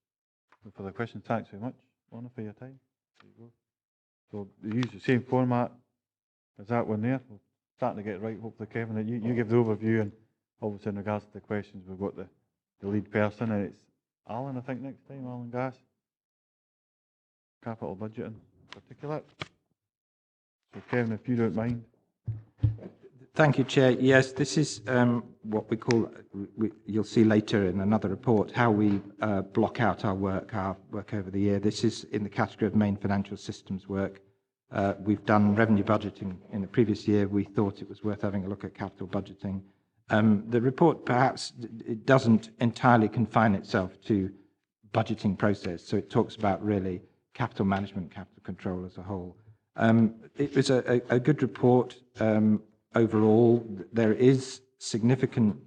no further questions. Thanks very much, Lorna, for your time. There you go. So we use the same format as that one there. We're starting to get it right, hopefully, Kevin. That you give the overview, and obviously in regards to the questions, we've got the lead person, and it's Alan, I think, next time, Alan Gass. Capital budget in particular. So Kevin, if you don't mind. Thank you, Chair. Yes, this is what we call, you'll see later in another report, how we block out our work over the year. This is in the category of main financial systems work. We've done revenue budgeting in the previous year. We thought it was worth having a look at capital budgeting. The report, perhaps, it doesn't entirely confine itself to budgeting process, so it talks about really capital management, capital control as a whole. It was a good report. Overall, there is significant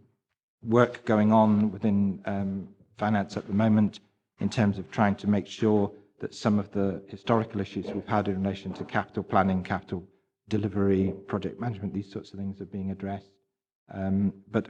work going on within finance at the moment in terms of trying to make sure that some of the historical issues we've had in relation to capital planning, capital delivery, project management, these sorts of things are being addressed. But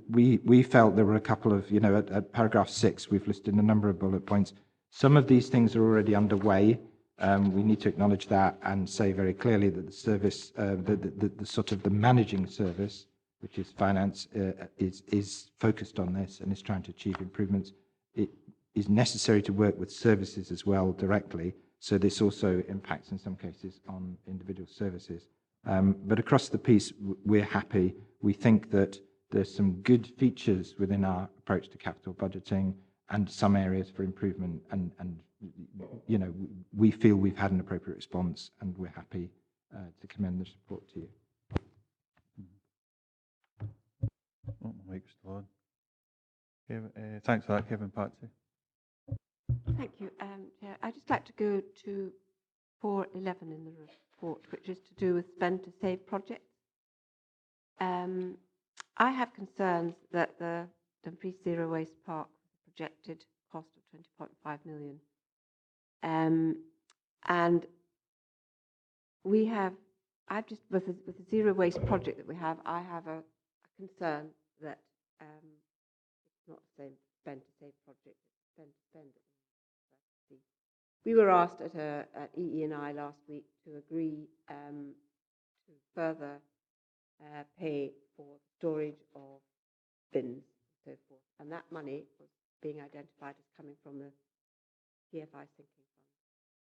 we felt there were a couple of, at paragraph 6, we've listed a number of bullet points. Some of these things are already underway. We need to acknowledge that and say very clearly that the service, the managing service, which is finance, is focused on this and is trying to achieve improvements. It is necessary to work with services as well directly, so this also impacts in some cases on individual services. But across the piece, we're happy. We think that there's some good features within our approach to capital budgeting and some areas for improvement, and we feel we've had an appropriate response, and we're happy to commend this report to you. Oh, my mic's still on. Kevin, thanks for that, Kevin. Patsy. Thank you, Chair. I'd just like to go to 411 in the report, which is to do with spend to save projects. I have concerns that the Dumfries Zero Waste Park projected cost of 20.5 million. And we have, with the zero waste project that we have, I have a concern that it's not the same spend to save project, it's spend to spend. We were asked at EE&I last week to agree to further pay for storage of bins and so forth. And that money was being identified as coming from the PFI sinking fund.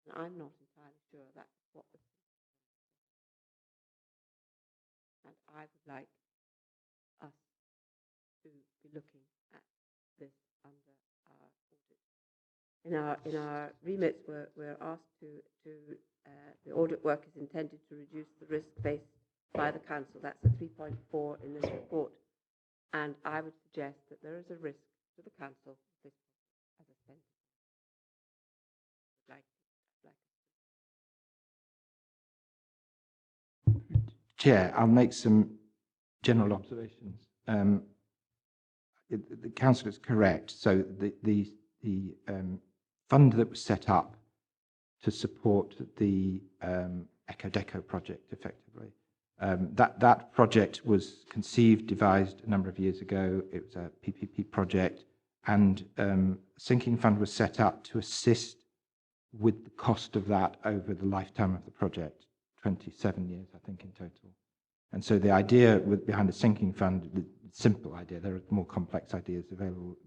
And I'm not entirely sure that's what was. And I would like us to be looking at this under our audit. In our remits, we're asked to the audit work is intended to reduce the risk faced by the council. That's a 3.4 in this report. And I would suggest that there is a risk to the council as a spend. Chair, I'll make some general observations. The council is correct. So the fund that was set up to support the Eco-Deco project, effectively, that project was conceived, devised a number of years ago. It was a PPP project, and sinking fund was set up to assist with the cost of that over the lifetime of the project, 27 years, I think, in total. And so the idea behind the sinking fund, the simple idea, there are more complex ideas available,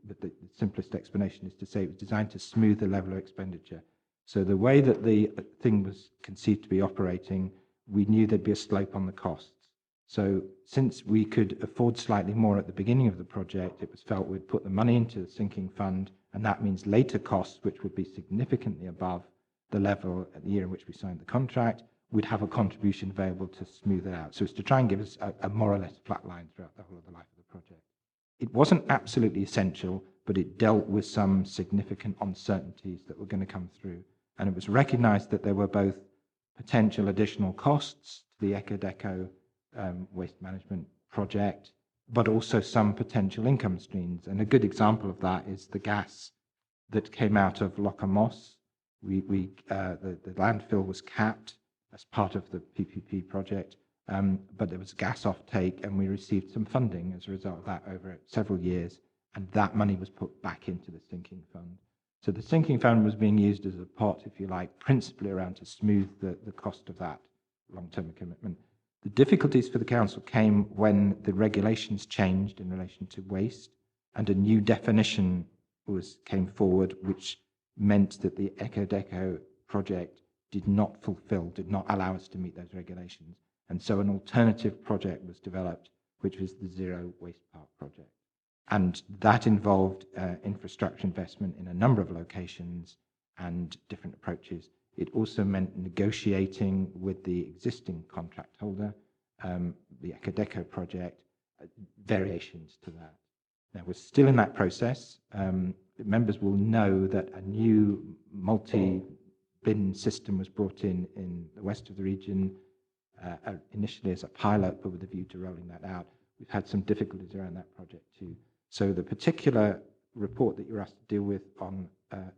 but the simplest explanation is to say it was designed to smooth the level of expenditure. So the way that the thing was conceived to be operating, we knew there'd be a slope on the costs. So since we could afford slightly more at the beginning of the project, it was felt we'd put the money into the sinking fund, and that means later costs, which would be significantly above the level at the year in which we signed the contract, we'd have a contribution available to smooth it out. So it's to try and give us a more or less flat line throughout the whole of the life of the project. It wasn't absolutely essential, but it dealt with some significant uncertainties that were going to come through. And it was recognised that there were both potential additional costs to the Eco-Deco waste management project, but also some potential income streams. And a good example of that is the gas that came out of Locher Moss. The landfill was capped as part of the PPP project, but there was gas offtake, and we received some funding as a result of that over several years, and that money was put back into the sinking fund. So the sinking fund was being used as a pot, if you like, principally around to smooth the cost of that long-term commitment. The difficulties for the council came when the regulations changed in relation to waste, and a new definition came forward, which meant that the Eco-Deco project did not allow us to meet those regulations. And so an alternative project was developed, which was the Zero Waste Park project. And that involved infrastructure investment in a number of locations and different approaches. It also meant negotiating with the existing contract holder, the Eco-Deco project, variations to that. Now, we're still in that process. Members will know that a new multi-bin system was brought in the west of the region, initially as a pilot, but with a view to rolling that out. We've had some difficulties around that project too. So the particular report that you're asked to deal with on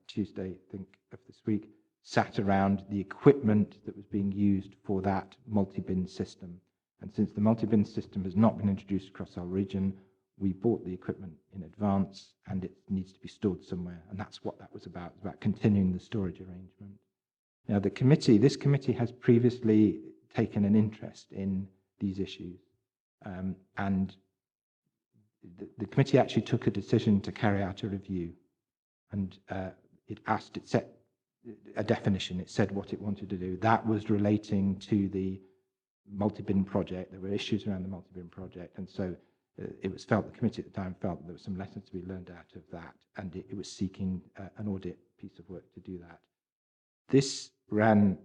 Tuesday, I think, of this week, sat around the equipment that was being used for that multi-bin system. And since the multi-bin system has not been introduced across our region, we bought the equipment in advance, and it needs to be stored somewhere. And that's what that was about continuing the storage arrangement. Now, this committee has previously taken an interest in these issues. And the committee actually took a decision to carry out a review. And it set a definition. It said what it wanted to do. That was relating to the multi-bin project. There were issues around the multi-bin project. And so it was felt, the committee at the time felt that there were some lessons to be learned out of that. And it was seeking an audit piece of work to do that. This ran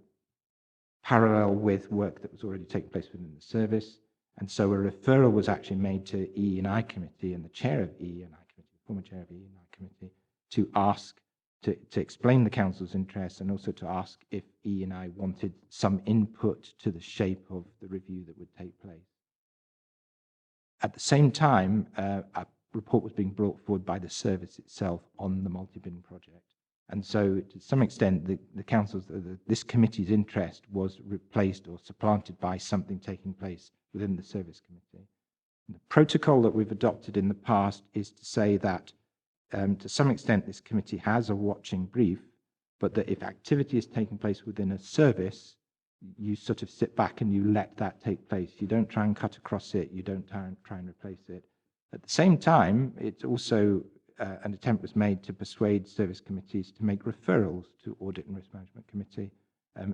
parallel with work that was already taking place within the service. And so a referral was actually made to E&I committee and the chair of E&I committee, the former chair of E&I committee, to ask, to explain the council's interests, and also to ask if E&I wanted some input to the shape of the review that would take place. At the same time, a report was being brought forward by the service itself on the multi-bin project. And so, to some extent, this committee's interest was replaced or supplanted by something taking place within the service committee. And the protocol that we've adopted in the past is to say that, to some extent, this committee has a watching brief, but that if activity is taking place within a service, you sort of sit back and you let that take place. You don't try and cut across it. You don't try and replace it. At the same time, it's also an attempt was made to persuade service committees to make referrals to Audit and Risk Management Committee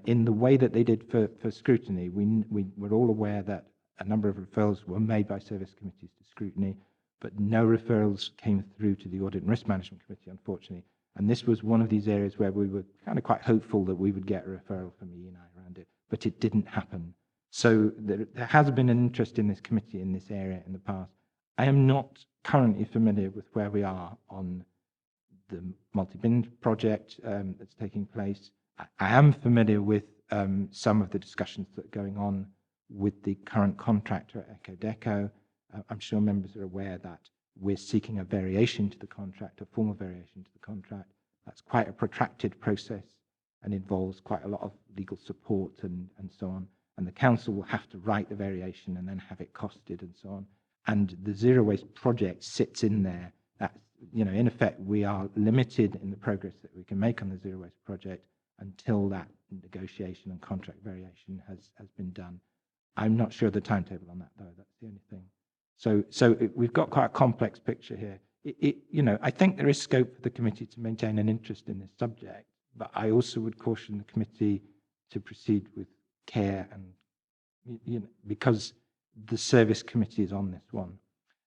in the way that they did for scrutiny. We were all aware that a number of referrals were made by service committees to scrutiny, but no referrals came through to the Audit and Risk Management Committee, unfortunately. And this was one of these areas where we were kind of quite hopeful that we would get a referral from E&I around it, but it didn't happen. So there has been an interest in this committee in this area in the past. I am not currently familiar with where we are on the multi-bin project that's taking place. I am familiar with some of the discussions that are going on with the current contractor at Eco-Deco. I'm sure members are aware that we're seeking a variation to the contract, a formal variation to the contract. That's quite a protracted process and involves quite a lot of legal support and so on. And the council will have to write the variation and then have it costed and so on. And the zero waste project sits in there. That, in effect, we are limited in the progress that we can make on the zero waste project until that negotiation and contract variation has been done. I'm not sure of the timetable on that, though. That's the only thing. So we've got quite a complex picture here. I think there is scope for the committee to maintain an interest in this subject, but I also would caution the committee to proceed with care and, because the service committee is on this one.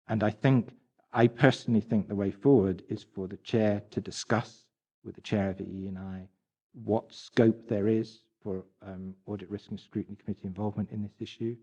And I personally think the way forward is for the chair to discuss with the chair of the E&I what scope there is for Audit, Risk and Scrutiny Committee involvement in this issue.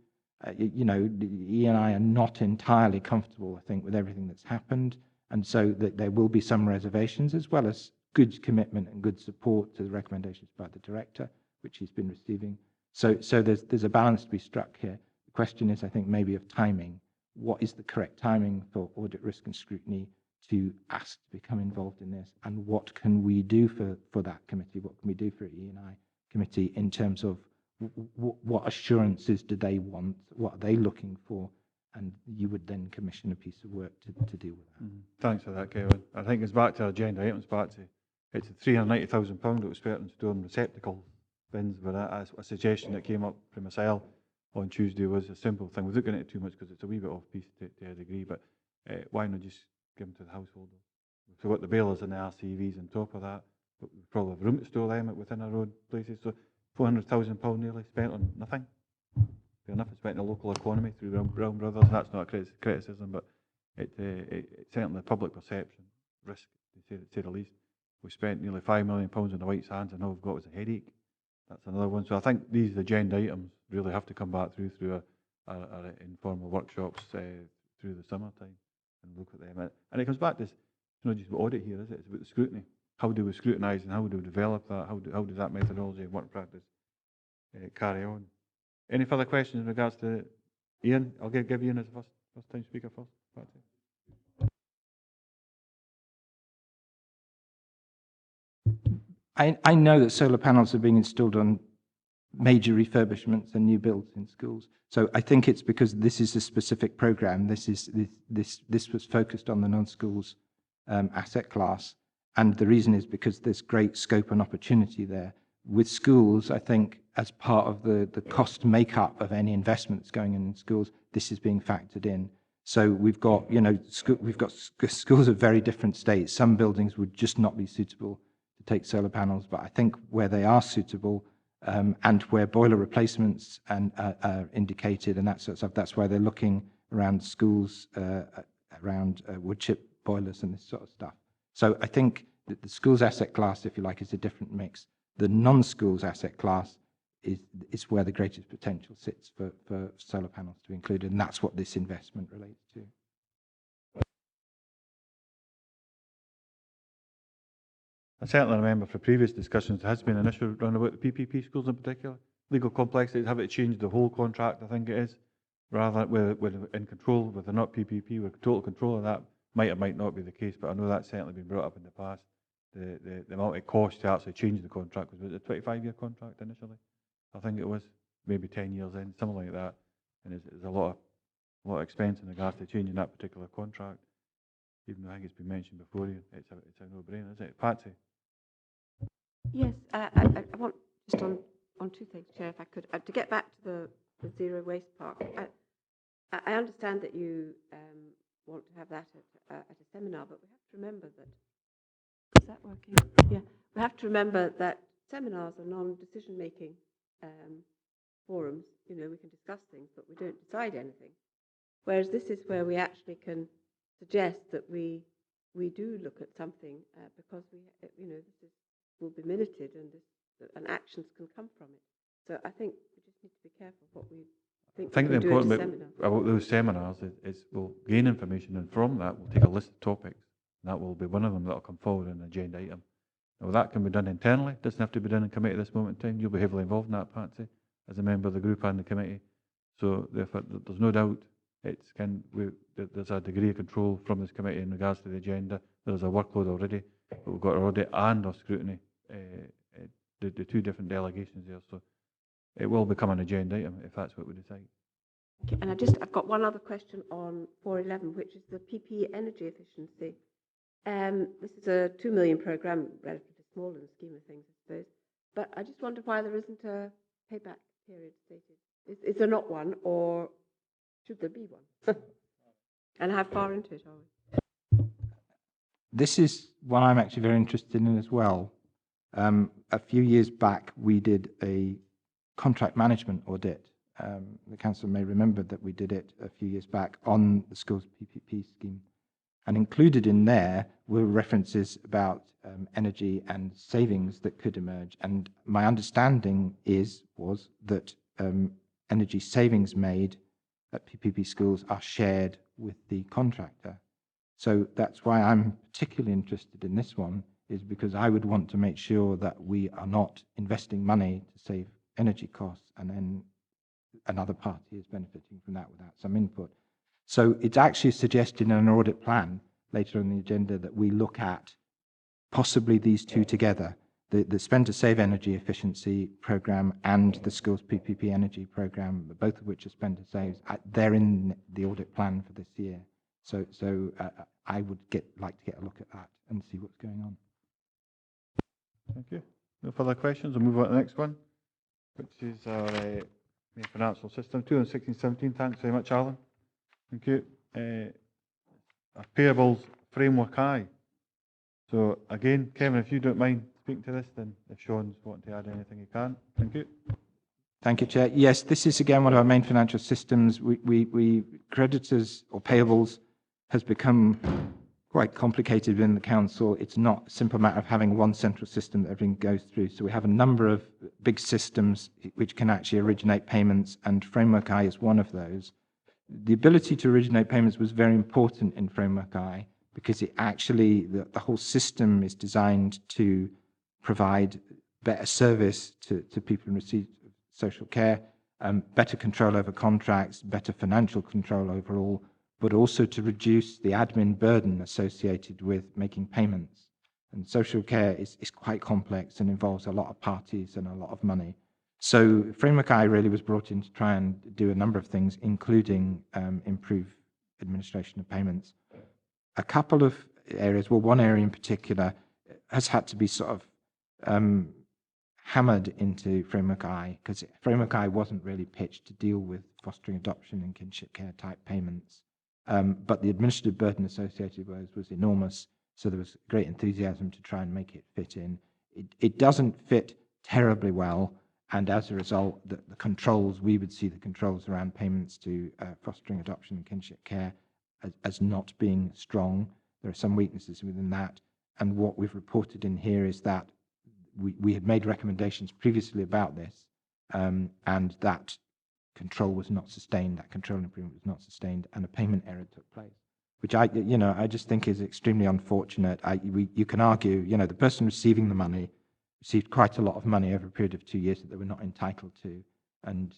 You know, the E&I are not entirely comfortable, I think, with everything that's happened, and so that there will be some reservations, as well as good commitment and good support to the recommendations by the director, which he's been receiving. So there's a balance to be struck here. The question is, I think, maybe of timing. What is the correct timing for Audit, Risk and Scrutiny to ask to become involved in this, and what can we do for that committee? What can we do for E&I committee in terms of what assurances do they want? What are they looking for? And you would then commission a piece of work to deal with that. Thanks for that, Kevin. I think it's back to our agenda items, back to it's £390,000 that was spent on storing receptacle bins, but a suggestion that came up from myself on Tuesday was a simple thing. We're looking at it too much because it's a wee bit off piece to a degree, but why not just give them to the household? So what the bailers and the RCVs on top of that, but we probably have room to store them within our own places. So £400,000 nearly spent on nothing. Fair enough, it's spent in the local economy through Brown Brothers, and that's not a criticism, but it's certainly the public perception risk, to say the least. We spent nearly £5 million on the White Sands, and all we've got is a headache. That's another one. So I think these agenda items really have to come back through our informal workshops through the summertime and look at them. And it comes back to this, it's not just about audit here, is it? It's about the scrutiny. How do we scrutinise and how do we develop that? How does that methodology and work practice carry on? Any further questions in regards to Ian? I'll give Ian as the first time speaker first. Back to you. I know that solar panels are being installed on major refurbishments and new builds in schools. So I think it's because this is a specific program. This was focused on the non-schools asset class, and the reason is because there's great scope and opportunity there. With schools, I think as part of the cost makeup of any investment that's going in schools, this is being factored in. So we've got schools of very different states. Some buildings would just not be suitable to take solar panels, but I think where they are suitable and where boiler replacements are indicated and that sort of stuff, that's why they're looking around schools, around wood chip boilers and this sort of stuff. So I think that the schools asset class, if you like, is a different mix. The non-schools asset class is where the greatest potential sits for solar panels to be included, and that's what this investment relates to. I certainly remember from previous discussions, there has been an issue around about the PPP schools in particular. Legal complexity, have it changed the whole contract, I think it is, rather than we're in control, with they're not PPP, we're total control of that. Might or might not be the case, but I know that's certainly been brought up in the past. The amount of cost to actually change the contract was a 25-year contract initially. I think it was, maybe 10 years in, something like that. And there's a lot of expense in regards to changing that particular contract. Even though I think it's been mentioned before, it's a no-brainer, isn't it? Patsy? Yes, I want just on two things, Chair, if I could. To get back to the zero waste park, I understand that you want to have that at a seminar, but we have to remember that, is that working? Yeah, we have to remember that seminars are non-decision-making forums. You know, we can discuss things, but we don't decide anything. Whereas this is where we actually can suggest that we do look at something because this will be minuted and actions can come from it. So I think we just need to be careful what we think. I think the important bit about those seminars is we'll gain information, and from that we'll take a list of topics. And that will be one of them that will come forward in an agenda item. Now that can be done internally, doesn't have to be done in committee at this moment in time. You'll be heavily involved in that, Patsy, as a member of the group and the committee. So therefore, there's no doubt there's a degree of control from this committee in regards to the agenda. There's a workload already, but we've got our audit and our scrutiny, the two different delegations there. So it will become an agenda item if that's what we decide. Okay, and I've got one other question on 411, which is the PP energy efficiency. This is a £2 million programme, relatively small in the scheme of things, I suppose. But I just wonder why there isn't a payback period stated. Is there not one, or should there be one? And how far into it are we? This is one I'm actually very interested in as well. A few years back, we did a contract management audit the council may remember that we did it a few years back on the schools PPP scheme. And included in there were references about energy and savings that could emerge. And my understanding was that energy savings made at PPP schools are shared with the contractor. So that's why I'm particularly interested in this one, is because I would want to make sure that we are not investing money to save energy costs and then another party is benefiting from that without some input. So it's actually suggested in an audit plan later on the agenda that we look at possibly these two together, the Spend to Save Energy Efficiency Programme and the Skills PPP Energy Programme, both of which are Spend to Save. They're in the audit plan for this year. So I would like to get a look at that and see what's going on. Thank you. No further questions. We'll move on to the next one, which is our main financial system, 2016-17. Thanks very much, Alan. Thank you. Our payables framework high. So again, Kevin, if you don't mind speaking to this, then if Sean's wanting to add anything, he can. Thank you. Thank you, Chair. Yes, this is again one of our main financial systems. We creditors or payables has become quite complicated within the council. It's not a simple matter of having one central system that everything goes through. So we have a number of big systems which can actually originate payments, and Framework I is one of those. The ability to originate payments was very important in Framework I because it actually, the whole system is designed to provide better service to people in receipt of social care, better control over contracts, better financial control overall, but also to reduce the admin burden associated with making payments. And social care is quite complex and involves a lot of parties and a lot of money. So Framework I really was brought in to try and do a number of things, including improve administration of payments. A couple of areas, well, one area in particular has had to be sort of hammered into Framework I, because Framework I wasn't really pitched to deal with fostering adoption and kinship care type payments. But the administrative burden associated with those was enormous, so there was great enthusiasm to try and make it fit in. It doesn't fit terribly well, and as a result, the controls, we would see the controls around payments to fostering adoption and kinship care as not being strong. There are some weaknesses within that, and what we've reported in here is that we had made recommendations previously about this, and that control was not sustained, that control improvement was not sustained, and a payment error took place, which I just think is extremely unfortunate. You can argue, the person receiving the money received quite a lot of money over a period of 2 years that they were not entitled to, and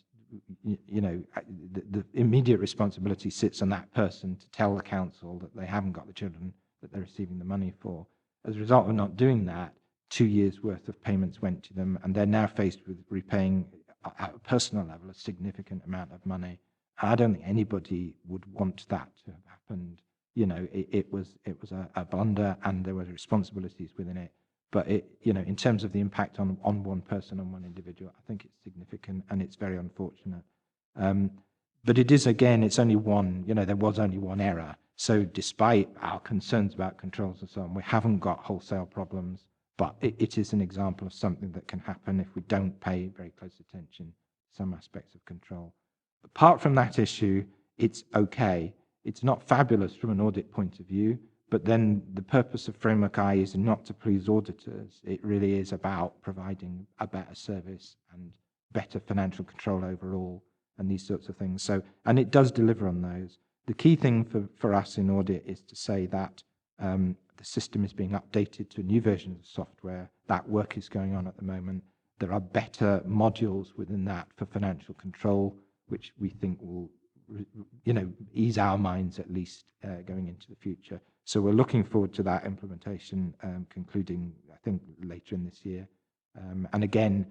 the immediate responsibility sits on that person to tell the council that they haven't got the children that they're receiving the money for. As a result of not doing that, 2 years worth of payments went to them, and they're now faced with repaying at a personal level a significant amount of money. I don't think anybody would want that to have happened. It was a blunder, and there were responsibilities within it. But in terms of the impact on one person, on one individual, I think it's significant and it's very unfortunate. But it is, again, it's only one, there was only one error. So despite our concerns about controls and so on, we haven't got wholesale problems, but it is an example of something that can happen if we don't pay very close attention to some aspects of control. Apart from that issue, it's okay. It's not fabulous from an audit point of view, but then the purpose of Framework I is not to please auditors. It really is about providing a better service and better financial control overall and these sorts of things. So, and it does deliver on those. The key thing for us in audit is to say that the system is being updated to a new version of software. That work is going on at the moment. There are better modules within that for financial control, which we think will ease our minds at least going into the future. So we're looking forward to that implementation concluding, I think, later in this year. And again,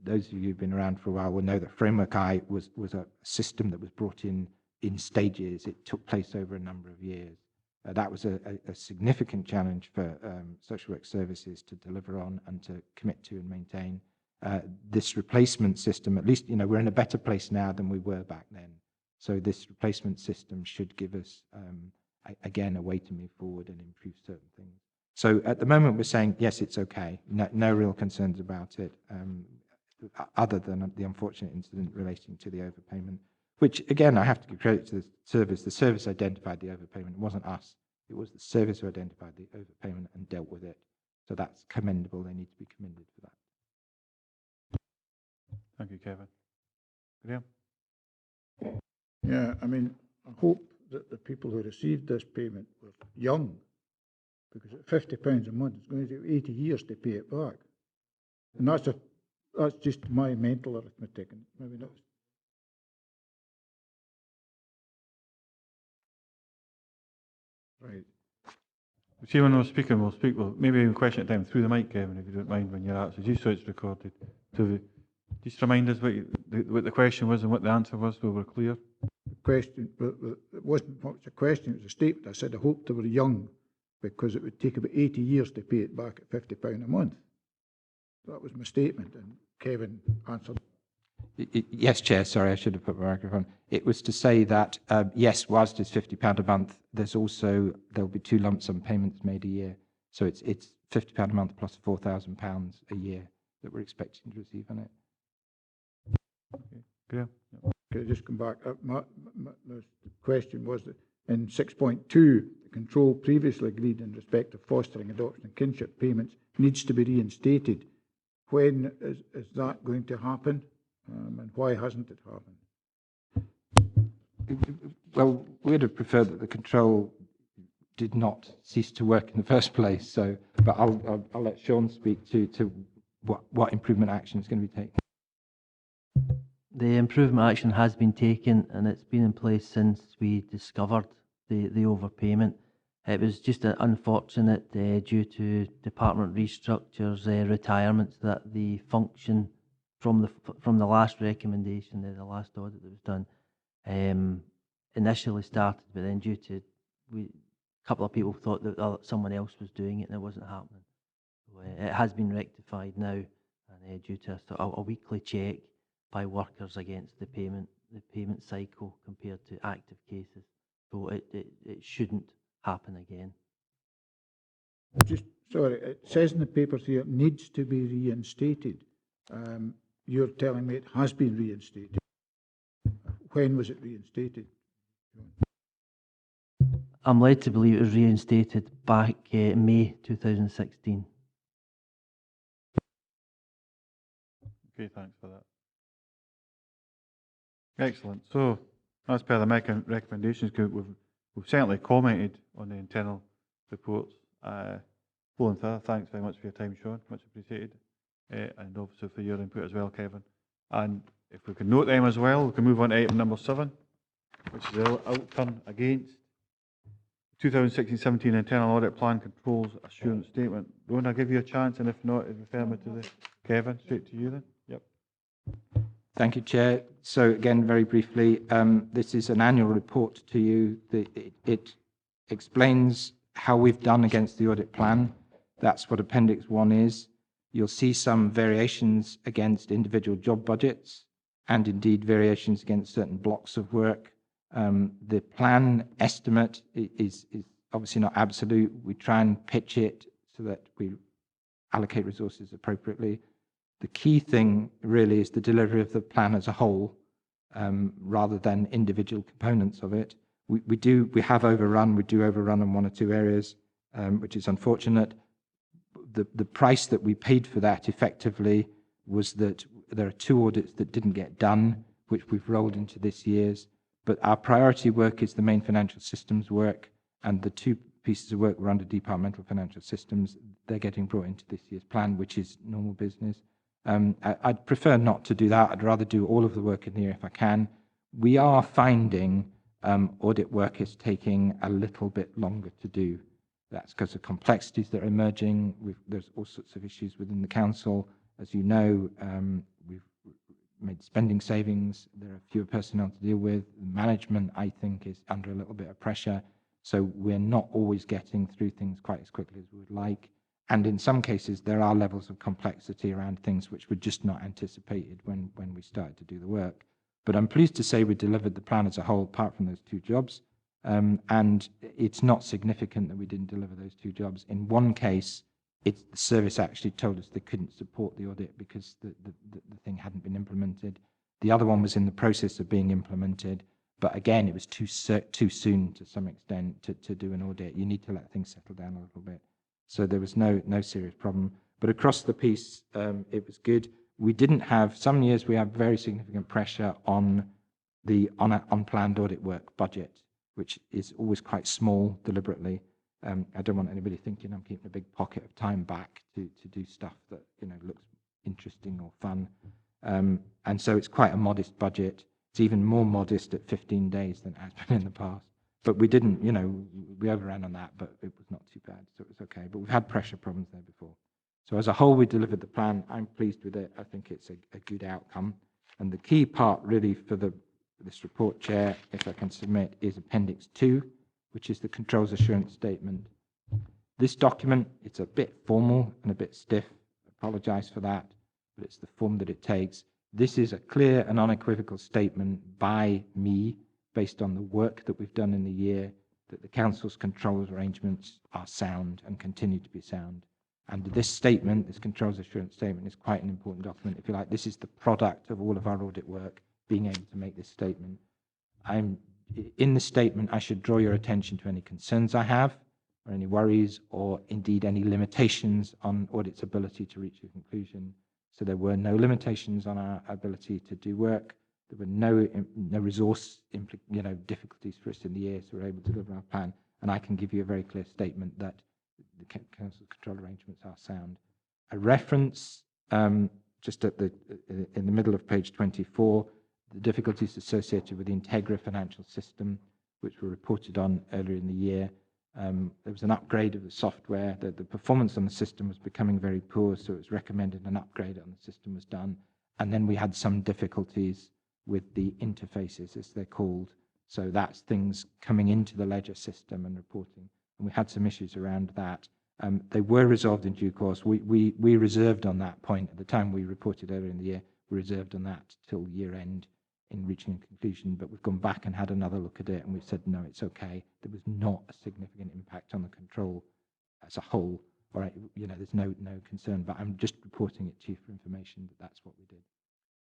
those of you who've been around for a while will know that Framework I was a system that was brought in stages. It took place over a number of years. That was a significant challenge for social work services to deliver on and to commit to and maintain. This replacement system, at least, we're in a better place now than we were back then. So this replacement system should give us, again, a way to move forward and improve certain things. So at the moment, we're saying, yes, it's okay. No real concerns about it. other than the unfortunate incident relating to the overpayment, which again, I have to give credit to the service. The service identified the overpayment. It wasn't us. It was the service who identified the overpayment and dealt with it. So that's commendable. They need to be commended for that. Thank you, Kevin. Graham? Yeah, I mean, I hope that the people who received this payment were young, because at £50 a month, it's going to take 80 years to pay it back. And that's just my mental arithmetic, and maybe not. Right. See, when we're speaking, we'll speak. Well, maybe even question at time through the mic, Kevin, if you don't mind, when you're out. So just so it's recorded. So just remind us what the question was and what the answer was, so we're clear. The question, it wasn't much a question, it was a statement. I said I hoped they were young, because it would take about 80 years to pay it back at £50 a month. That was my statement, and Kevin answered. Yes, Chair, sorry, I should have put my microphone. It was to say that, yes, whilst it's £50 a month, there'll be 2 lump sum payments made a year. So it's £50 a month plus £4,000 a year that we're expecting to receive on it. Okay, Okay, just come back. The question was that in 6.2, the control previously agreed in respect of fostering, adoption and kinship payments needs to be reinstated. When is that going to happen? And why hasn't it happened? Well, we'd have preferred that the control did not cease to work in the first place. So, but I'll let Sean speak to what improvement action is going to be taken. The improvement action has been taken, and it's been in place since we discovered the overpayment. It was just unfortunate due to department restructures, retirements, that the function from the last recommendation, the last audit that was done, initially started, but then due to a couple of people thought that someone else was doing it and it wasn't happening. So, it has been rectified now, and due to a weekly check by workers against the payment cycle compared to active cases. So it shouldn't happen again. Just sorry, it says in the papers here it needs to be reinstated. You're telling me it has been reinstated. When was it reinstated? I'm led to believe it was reinstated back May 2016. Okay, thanks for that. Excellent. So, as per the recommendations, we've certainly commented on the internal reports. Full and thorough. Thanks very much for your time, Sean. Much appreciated. And also for your input as well, Kevin. And if we can note them as well, we can move on to item number 7, which is the Outturn against 2016-17 Internal Audit Plan Controls Assurance Statement. Don't I give you a chance, and if not, refer me to the Kevin. Straight to you then. Yep. Thank you, Chair. So again, very briefly, this is an annual report to you. It explains how we've done against the audit plan. That's what Appendix 1 is. You'll see some variations against individual job budgets and indeed variations against certain blocks of work. The plan estimate is obviously not absolute. We try and pitch it so that we allocate resources appropriately. The key thing really is the delivery of the plan as a whole, rather than individual components of it. We have overrun. We do overrun on 1 or 2 areas, which is unfortunate. The price that we paid for that effectively was that there are 2 audits that didn't get done, which we've rolled into this year's. But our priority work is the main financial systems work, and the 2 pieces of work were under departmental financial systems. They're getting brought into this year's plan, which is normal business. I'd prefer not to do that. I'd rather do all of the work in here if I can. We are finding audit work is taking a little bit longer to do. That's because of complexities that are emerging. There's all sorts of issues within the council. As you know, we've made spending savings. There are fewer personnel to deal with. Management, I think, is under a little bit of pressure. So we're not always getting through things quite as quickly as we would like. And in some cases, there are levels of complexity around things which were just not anticipated when we started to do the work. But I'm pleased to say we delivered the plan as a whole, apart from those 2 jobs. And it's not significant that we didn't deliver those 2 jobs. In one case, the service actually told us they couldn't support the audit because the thing hadn't been implemented. The other one was in the process of being implemented, but again, it was too soon to some extent to do an audit. You need to let things settle down a little bit. So there was no serious problem. But across the piece, it was good. We didn't have, some years we had very significant pressure on the unplanned audit work budget, which is always quite small deliberately. I don't want anybody thinking I'm keeping a big pocket of time back to do stuff that looks interesting or fun. And so it's quite a modest budget. It's even more modest at 15 days than it has been in the past. But we didn't, we overran on that, but it was not too bad, so it was okay. But we've had pressure problems there before. So as a whole, we delivered the plan. I'm pleased with it. I think it's a good outcome. And the key part really for this report, Chair, if I can submit, is Appendix 2, which is the Controls Assurance Statement. This document, it's a bit formal and a bit stiff. I apologise for that, but it's the form that it takes. This is a clear and unequivocal statement by me, based on the work that we've done in the year, that the Council's controls arrangements are sound and continue to be sound. And this statement, this Controls Assurance Statement, is quite an important document. If you like, this is the product of all of our audit work, being able to make this statement. In the statement, I should draw your attention to any concerns I have, or any worries, or indeed any limitations on audit's ability to reach a conclusion. So there were no limitations on our ability to do work. There were no resource difficulties for us in the year, so we're able to deliver our plan. And I can give you a very clear statement that the Council's control arrangements are sound. A reference, just in the middle of page 24, the difficulties associated with the Integra financial system, which were reported on earlier in the year. There was an upgrade of the software. The performance on the system was becoming very poor, so it was recommended an upgrade on the system was done. And then we had some difficulties with the interfaces, as they're called. So that's things coming into the ledger system and reporting. And we had some issues around that. They were resolved in due course. We reserved on that point at the time we reported earlier in the year. We reserved on that till year end in reaching a conclusion, but we've gone back and had another look at it, and we've said, no, it's okay. There was not a significant impact on the control as a whole. All right, there's no concern, but I'm just reporting it to you for information that that's what we did.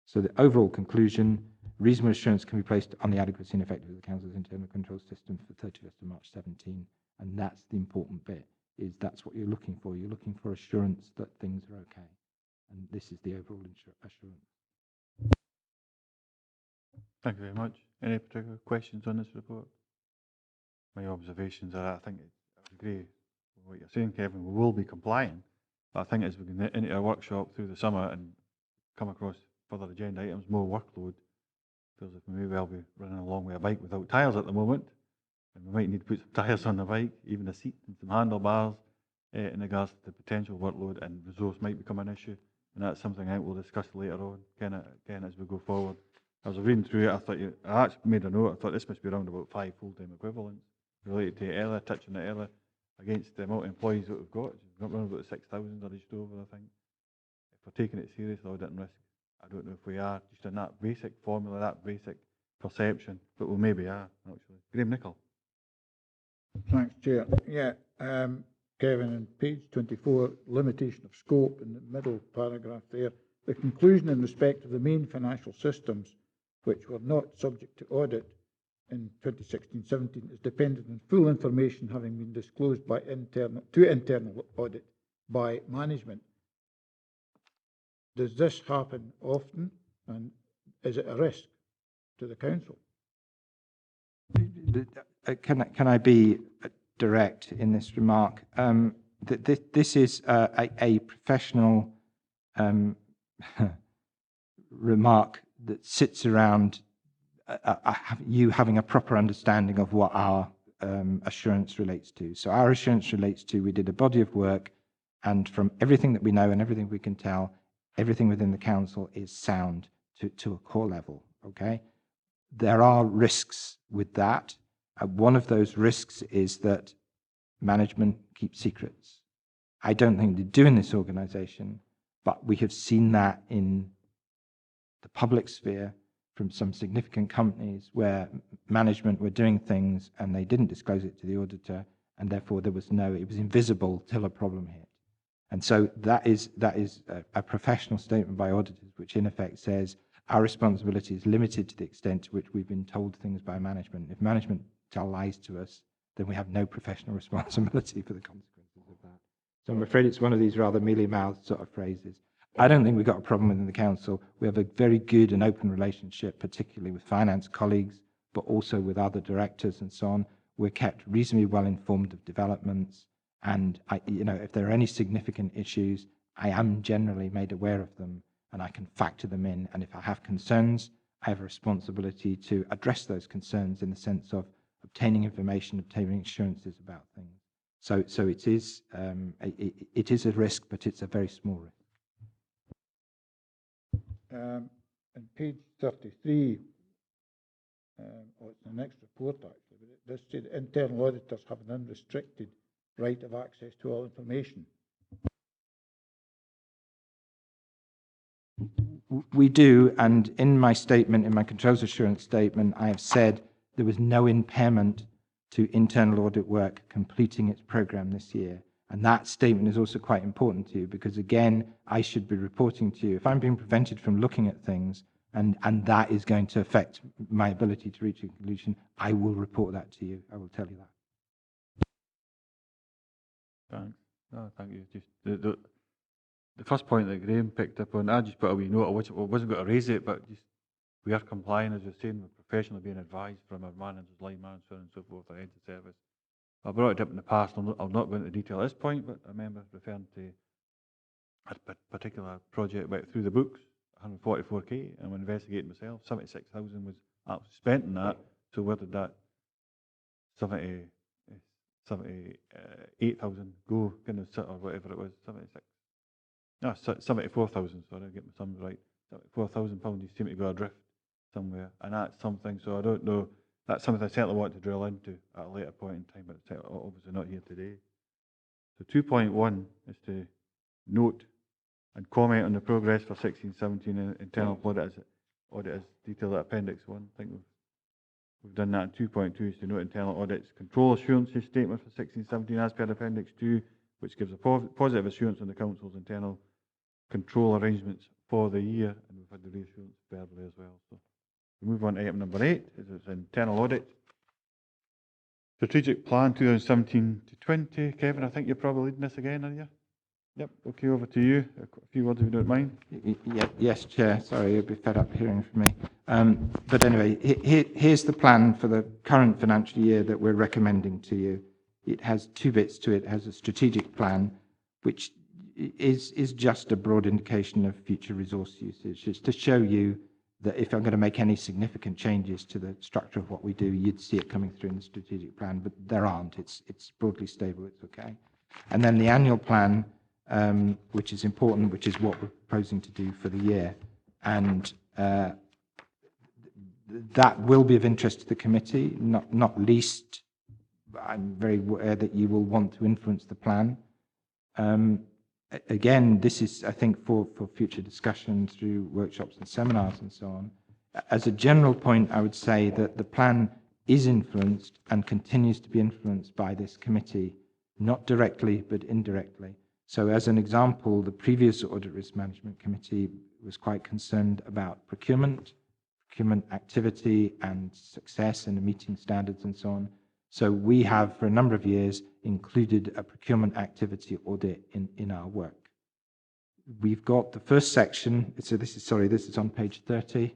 So the overall conclusion, reasonable assurance can be placed on the adequacy and effectiveness of the Council's internal control system for 31st of March 17, and that's the important bit, is that's what you're looking for. You're looking for assurance that things are okay, and this is the overall assurance. Thank you very much. Any particular questions on this report? My observations are, I think I agree with what you're saying, Kevin. We will be complying, but I think as we get into our workshop through the summer and come across further agenda items, more workload, feels like we may well be running along with a bike without tyres at the moment, and we might need to put some tyres on the bike, even a seat and some handlebars, in regards to the potential workload, and resource might become an issue, and that's something I think we'll discuss later on, again as we go forward. I was reading through it, I actually made a note, I thought this must be around about 5 full-time equivalents related to earlier, touching it earlier, against the amount of employees that we've got. It's got around about 6,000 or just over, I think. If we're taking it seriously, audit and risk, I don't know if we are, just in that basic formula, that basic perception, but we maybe are, actually. Graham Nicholl. Thanks, Chair. Yeah, Kevin, on page 24, limitation of scope in the middle paragraph there, the conclusion in respect of the main financial systems which were not subject to audit in 2016-17 is dependent on full information having been disclosed by internal audit by management. Does this happen often, and is it a risk to the Council? Can I be direct in this remark? This is a professional remark that sits around you having a proper understanding of what our assurance relates to. So our assurance relates to, we did a body of work, and from everything that we know and everything we can tell, everything within the Council is sound to a core level, okay? There are risks with that. One of those risks is that management keeps secrets. I don't think they do in this organisation, but we have seen that in the public sphere from some significant companies where management were doing things and they didn't disclose it to the auditor, and therefore there was it was invisible till a problem hit. And so that is a professional statement by auditors, which in effect says our responsibility is limited to the extent to which we've been told things by management. If management tell lies to us, then we have no professional responsibility for the consequences of that. So I'm afraid it's one of these rather mealy-mouthed sort of phrases. I don't think we've got a problem within the council. We have a very good and open relationship, particularly with finance colleagues, but also with other directors and so on. We're kept reasonably well informed of developments, and if there are any significant issues, I am generally made aware of them, and I can factor them in. And if I have concerns, I have a responsibility to address those concerns in the sense of obtaining information, obtaining assurances about things. So it is a risk, but it's a very small risk. On page 33, it's the next report actually, but it does say that internal auditors have an unrestricted right of access to all information. We do, and in my statement, in my controls assurance statement, I have said there was no impairment to internal audit work completing its program this year. And that statement is also quite important to you because, again, I should be reporting to you. If I'm being prevented from looking at things and that is going to affect my ability to reach a conclusion, I will report that to you. I will tell you that. Thanks. No, thank you. Just the first point that Graham picked up on, I just put a wee note. I wasn't going to raise it, but just we are complying, as you're saying, we're professionally being advised from our managers, line manager and so forth, our heads of service. I brought it up in the past. I'll not go into detail at this point, but I remember referring to a particular project went through the books, 144k, and when investigating myself, 76,000 was actually spent on that. So where did that 78,000 go? Goodness, or whatever it was, 76. No, 74,000. Sorry, I get my sums right. £74,000 you seem to go adrift somewhere, and that's something. So I don't know. That's something I certainly want to drill into at a later point in time, but it's obviously not here today. So 2.1 is to note and comment on the progress for 16-17 internal audit as detailed at Appendix 1. I think we've done that. In 2.2 is to note internal audits control assurances statement for 16-17 as per Appendix 2, which gives a positive assurance on the Council's internal control arrangements for the year, and we've had the reassurance verbally as well. So we move on to item number 8, it's internal audit. Strategic plan 2017 to 20. Kevin, I think you're probably leading this again, are you? Yep, okay, over to you. A few words if you don't mind. Yes, Chair. Sorry, you'll be fed up hearing from me. But anyway, here's the plan for the current financial year that we're recommending to you. It has two bits to it. It has a strategic plan, which is just a broad indication of future resource usage. It's to show you that if I'm going to make any significant changes to the structure of what we do, you'd see it coming through in the strategic plan, but there aren't. It's broadly stable. It's okay. And then the annual plan, which is important, which is what we're proposing to do for the year. And that will be of interest to the committee, not least. I'm very aware that you will want to influence the plan. Again, this is, I think, for future discussion through workshops and seminars and so on. As a general point, I would say that the plan is influenced and continues to be influenced by this committee, not directly, but indirectly. So as an example, the previous Audit Risk Management Committee was quite concerned about procurement activity and success in the meeting standards and so on. So we have, for a number of years, included a procurement activity audit in our work. We've got the first section, so this is on page 30,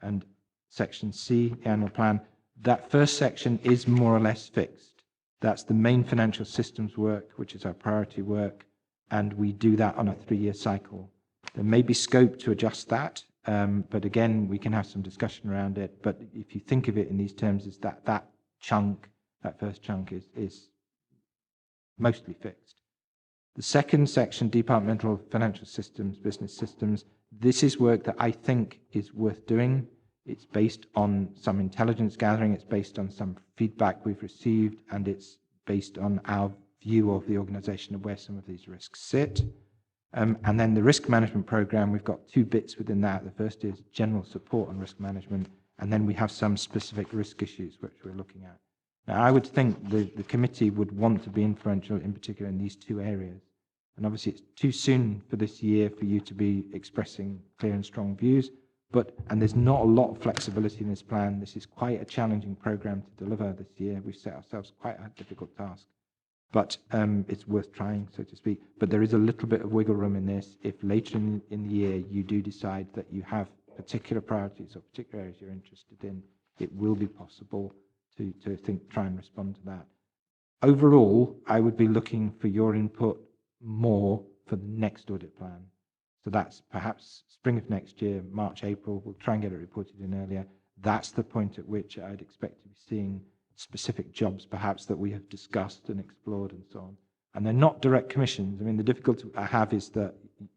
and section C, the annual plan. That first section is more or less fixed. That's the main financial systems work, which is our priority work, and we do that on a 3-year cycle. There may be scope to adjust that, but again, we can have some discussion around it. But if you think of it in these terms, is that first chunk is mostly fixed. The second section, departmental financial systems, business systems, this is work that I think is worth doing. It's based on some intelligence gathering, it's based on some feedback we've received, and it's based on our view of the organisation of where some of these risks sit. And then the risk management programme, we've got 2 bits within that. The first is general support on risk management, and then we have some specific risk issues which we're looking at. Now, I would think the committee would want to be influential, in particular in these 2 areas. And obviously it's too soon for this year for you to be expressing clear and strong views, and there's not a lot of flexibility in this plan. This is quite a challenging programme to deliver this year. We've set ourselves quite a difficult task, but it's worth trying, so to speak. But there is a little bit of wiggle room in this. If later in the year you do decide that you have particular priorities or particular areas you're interested in, it will be possible to try and respond to that. Overall, I would be looking for your input more for the next audit plan. So that's perhaps spring of next year, March, April. We'll try and get it reported in earlier. That's the point at which I'd expect to be seeing specific jobs, perhaps, that we have discussed and explored and so on. And they're not direct commissions. I mean, the difficulty I have is that,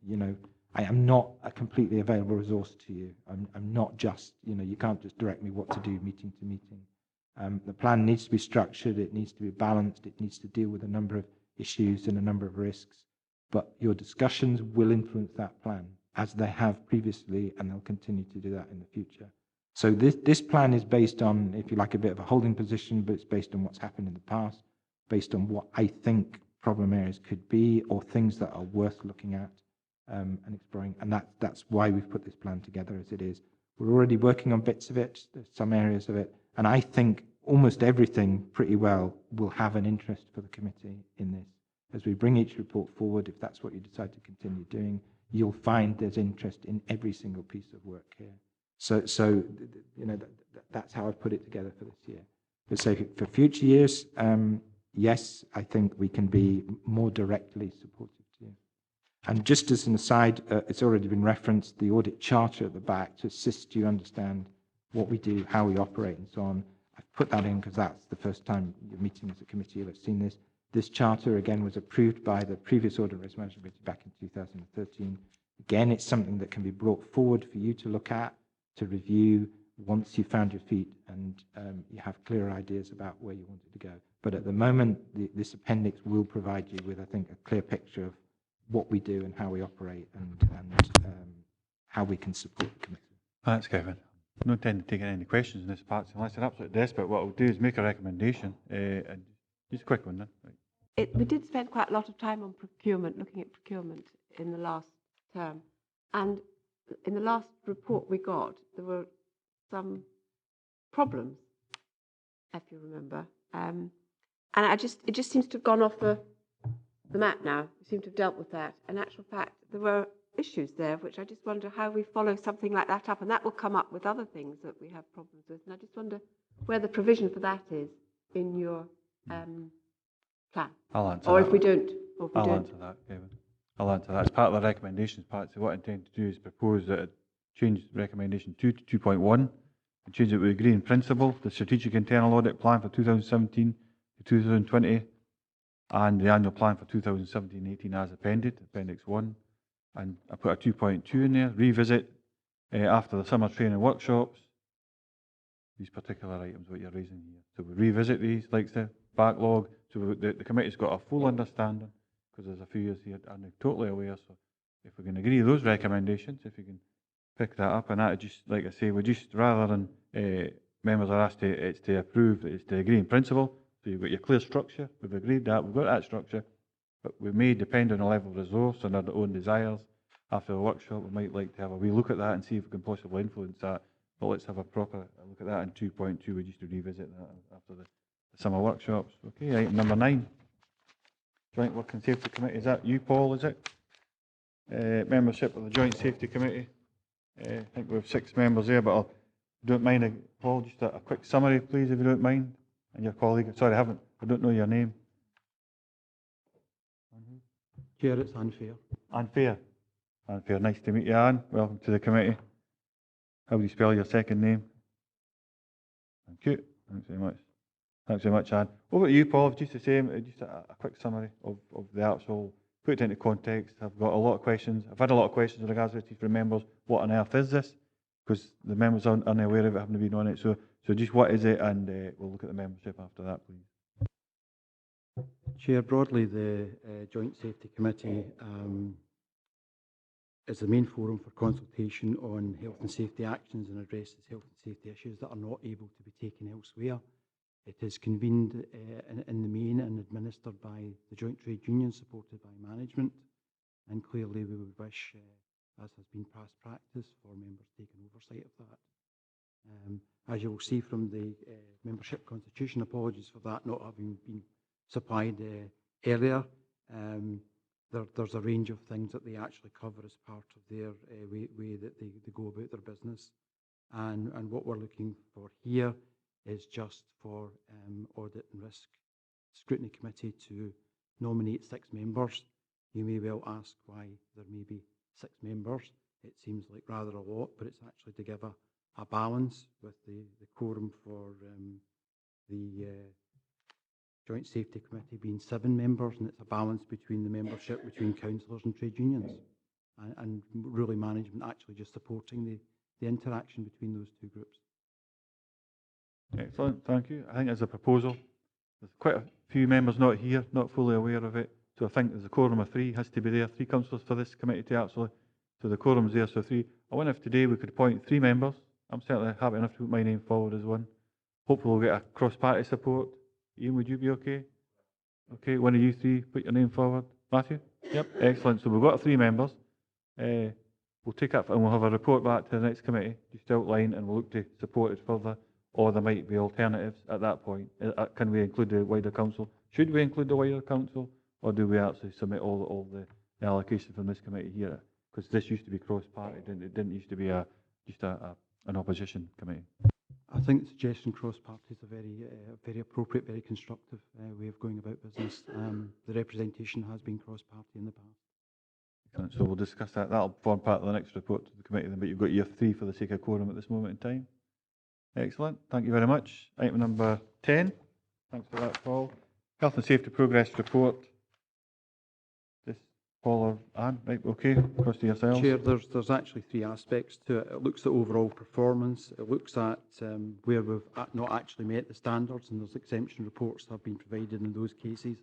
you know, I am not a completely available resource to you. I'm not just, you know, you can't just direct me what to do meeting to meeting. The plan needs to be structured, it needs to be balanced, it needs to deal with a number of issues and a number of risks. But your discussions will influence that plan, as they have previously, and they'll continue to do that in the future. So this plan is based on, if you like, a bit of a holding position, but it's based on what's happened in the past, based on what I think problem areas could be, or things that are worth looking at and exploring. And that's why we've put this plan together as it is. We're already working on bits of it, there's some areas of it, and I think almost everything pretty well will have an interest for the committee in this. As we bring each report forward, if that's what you decide to continue doing, you'll find there's interest in every single piece of work here. So you know, that's how I've put it together for this year. But so for future years, yes, I think we can be more directly supportive to you. And just as an aside, it's already been referenced, the audit charter at the back to assist you understand what we do, how we operate and so on. I've put that in because that's the first time you're meeting as a committee, you'll have seen this. This charter, again, was approved by the previous Audit and Risk Management Committee back in 2013. Again, it's something that can be brought forward for you to look at, to review once you've found your feet and you have clearer ideas about where you wanted to go. But at the moment, this appendix will provide you with, I think, a clear picture of what we do and how we operate and how we can support the committee. Thanks, Kevin. I don't intend to take any questions in this part, so unless you're absolutely desperate, what I'll do is make a recommendation. And just a quick one then. Right. We did spend quite a lot of time on procurement, looking at procurement in the last term. And in the last report we got, there were some problems, if you remember. And it just seems to have gone off the map now. We seem to have dealt with that. In actual fact, there were issues there, which I just wonder how we follow something like that up. And that will come up with other things that we have problems with. And I just wonder where the provision for that is in your plan. I'll answer or that. If we don't. Or if we I'll don't. answer that, Kevin. I'll answer that. As part of the recommendations part, so what I intend to do is propose that it change recommendation 2 to 2.1 and change it with agree in principle, the strategic internal audit plan for 2017 to 2020 and the annual plan for 2017-18 as appended, Appendix 1. And I put a 2.2 in there, revisit after the summer training workshops, these particular items what you're raising here. So we revisit these, like the backlog, so the committee's got a full understanding, because there's a few years here I'm totally aware, so if we can agree those recommendations, if you can pick that up, and that just, like I say, we just, rather than members are asked to approve, it's to agree in principle, so you've got your clear structure, we've agreed that, we've got that structure, but we may depend on the level of resource and our own desires. After the workshop, we might like to have a wee look at that and see if we can possibly influence that, but let's have a proper look at that in 2.2, we just to revisit that after the summer workshops. Okay, item number 9. Joint Work and Safety Committee, is that you, Paul, is it? Membership of the Joint Safety Committee. I think we have 6 members there, but don't mind, Paul, just a quick summary, please, if you don't mind. And your colleague, sorry, I don't know your name. Chair, it's unfair. Unfair. Unfair, nice to meet you, Anne. Welcome to the committee. How do you spell your second name? Thank you. Thanks very much. Thanks very much, Anne. Over to you, Paul. Just the same, just a quick summary of the actual, put it into context. I've got a lot of questions. I've had a lot of questions in regards to it from members. What on earth is this? Because the members aren't unaware of it, haven't been on it. So just what is it? And we'll look at the membership after that, please. Chair, broadly, the Joint Safety Committee is the main forum for consultation on health and safety actions and addresses health and safety issues that are not able to be taken elsewhere. It is convened in the main and administered by the Joint Trade Union, supported by management. and clearly we would wish, as has been past practice, for members taking oversight of that. As you will see from the membership constitution, apologies for that not having been supplied earlier. There's a range of things that they actually cover as part of their way that they go about their business. And what we're looking for here is just for Audit and Risk Scrutiny Committee to nominate 6 members. You may well ask why there may be 6 members. It seems like rather a lot, but it's actually to give a balance with the quorum for the Joint Safety Committee being 7 members, and it's a balance between the membership between councillors and trade unions, and really management actually just supporting the interaction between those two groups. Excellent, thank you. I think as a proposal, there's quite a few members not here, not fully aware of it, so I think there's a quorum of 3 has to be there, 3 councillors for this committee to actually, so the quorum's there, so 3. I wonder if today we could appoint 3 members. I'm certainly happy enough to put my name forward as one. Hopefully we'll get a cross-party support. Ian, would you be okay? Okay, one of you 3, put your name forward. Matthew? Yep, excellent. So we've got 3 members. We'll take it and we'll have a report back to the next committee, just outline, and we'll look to support it further, or there might be alternatives at that point. Can we include the wider council? Should we include the wider council, or do we actually submit all the allocation from this committee here? Because this used to be cross-party, it didn't used to be just an opposition committee. I think the suggestion cross-party is a very appropriate, very constructive way of going about business. The representation has been cross-party in the past. So we'll discuss that. That'll form part of the next report to the committee then, but you've got your 3 for the sake of quorum at this moment in time. Excellent, thank you very much. Item number 10. Thanks for that, Paul. Health and Safety Progress Report. This Paul or Anne, right, okay, across to yourselves. Chair, there's actually 3 aspects to it. It looks at overall performance, it looks at where we've not actually met the standards, and there's exemption reports that have been provided in those cases.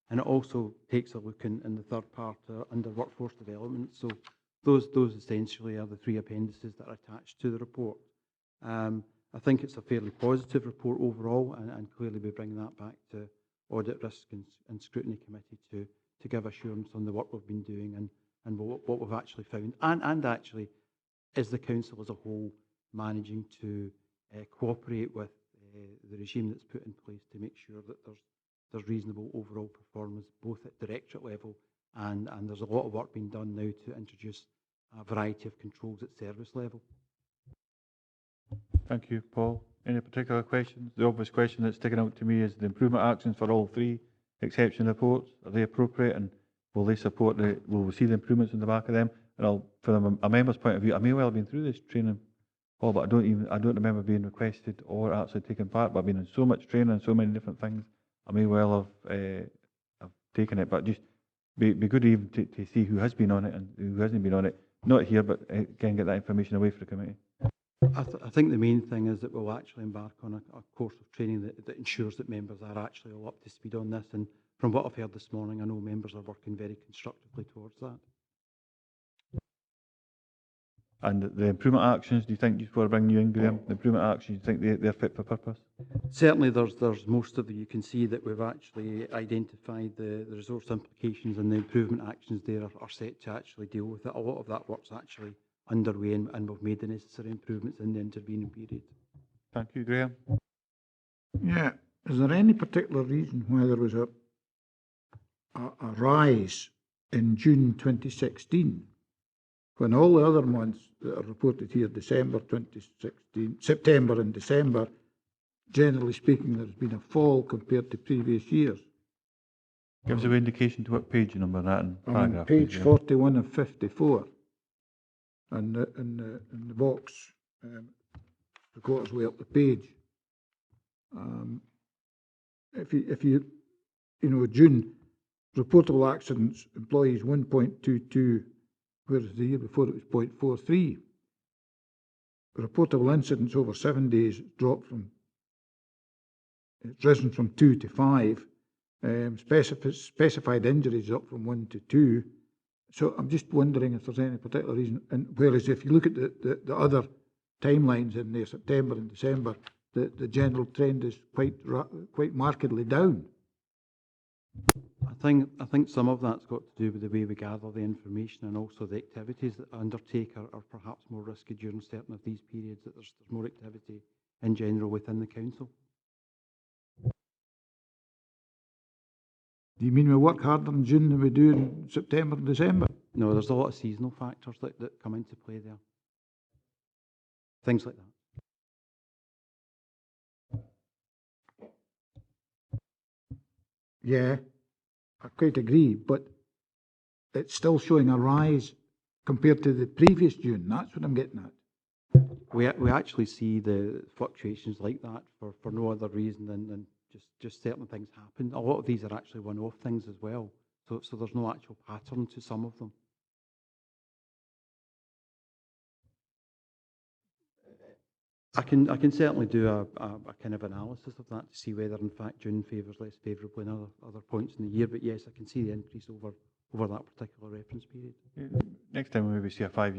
And it also takes a look in the third part under workforce development. So those essentially are the 3 appendices that are attached to the report. I think it's a fairly positive report overall, and clearly we bring that back to Audit, Risk and Scrutiny Committee to give assurance on the work we've been doing and what we've actually found. And actually, is the council as a whole managing to cooperate with the regime that's put in place to make sure that there's reasonable overall performance, both at directorate level and there's a lot of work being done now to introduce a variety of controls at service level. Thank you, Paul. Any particular questions? The obvious question that's sticking out to me is the improvement actions for all 3 exception reports. Are they appropriate, and will they support will we see the improvements in the back of them? And from a member's point of view, I may well have been through this training, Paul, but I don't remember being requested or actually taking part, but I've been in so much training and so many different things. I may well have taken it, but just be good even to see who has been on it and who hasn't been on it. Not here, but again, get that information away for the committee. I think the main thing is that we'll actually embark on a course of training that ensures that members are actually all up to speed on this. And from what I've heard this morning, I know members are working very constructively towards that. And the improvement actions, do you think, just before I bring you in, Graham, the improvement actions, do you think they're fit for purpose? Certainly there's most of them. You can see that we've actually identified the resource implications, and the improvement actions there are set to actually deal with it. A lot of that work's actually underway, and we've made the necessary improvements in the intervening period. Thank you, Graham. Yeah, is there any particular reason why there was a rise in June 2016 when all the other months that are reported here, December 2016, September and December, generally speaking, there's been a fall compared to previous years? Give us an indication to what page number that and paragraph. Page 41 of 54. And in the box, the quarters way up the page. If you June, reportable accidents, employees 1.22, whereas the year before it was 0.43. Reportable incidents over 7 days dropped it's risen from 2 to 5. Specified injuries up from 1 to 2. So I'm just wondering if there's any particular reason. And whereas if you look at the other timelines in there, September and December, the general trend is quite markedly down. I think some of that's got to do with the way we gather the information, and also the activities that I undertake are perhaps more risky during certain of these periods, that there's more activity in general within the council. Do you mean we work harder in June than we do in September and December? No, there's a lot of seasonal factors that come into play there. Things like that. Yeah, I quite agree, but it's still showing a rise compared to the previous June. That's what I'm getting at. We actually see the fluctuations like that for no other reason than just certain things happen. A lot of these are actually one-off things as well, so there's no actual pattern to some of them. I can certainly do a kind of analysis of that to see whether in fact June favours less favourably in other points in the year, but yes, I can see the increase over that particular reference period. Next time we maybe see a 5-year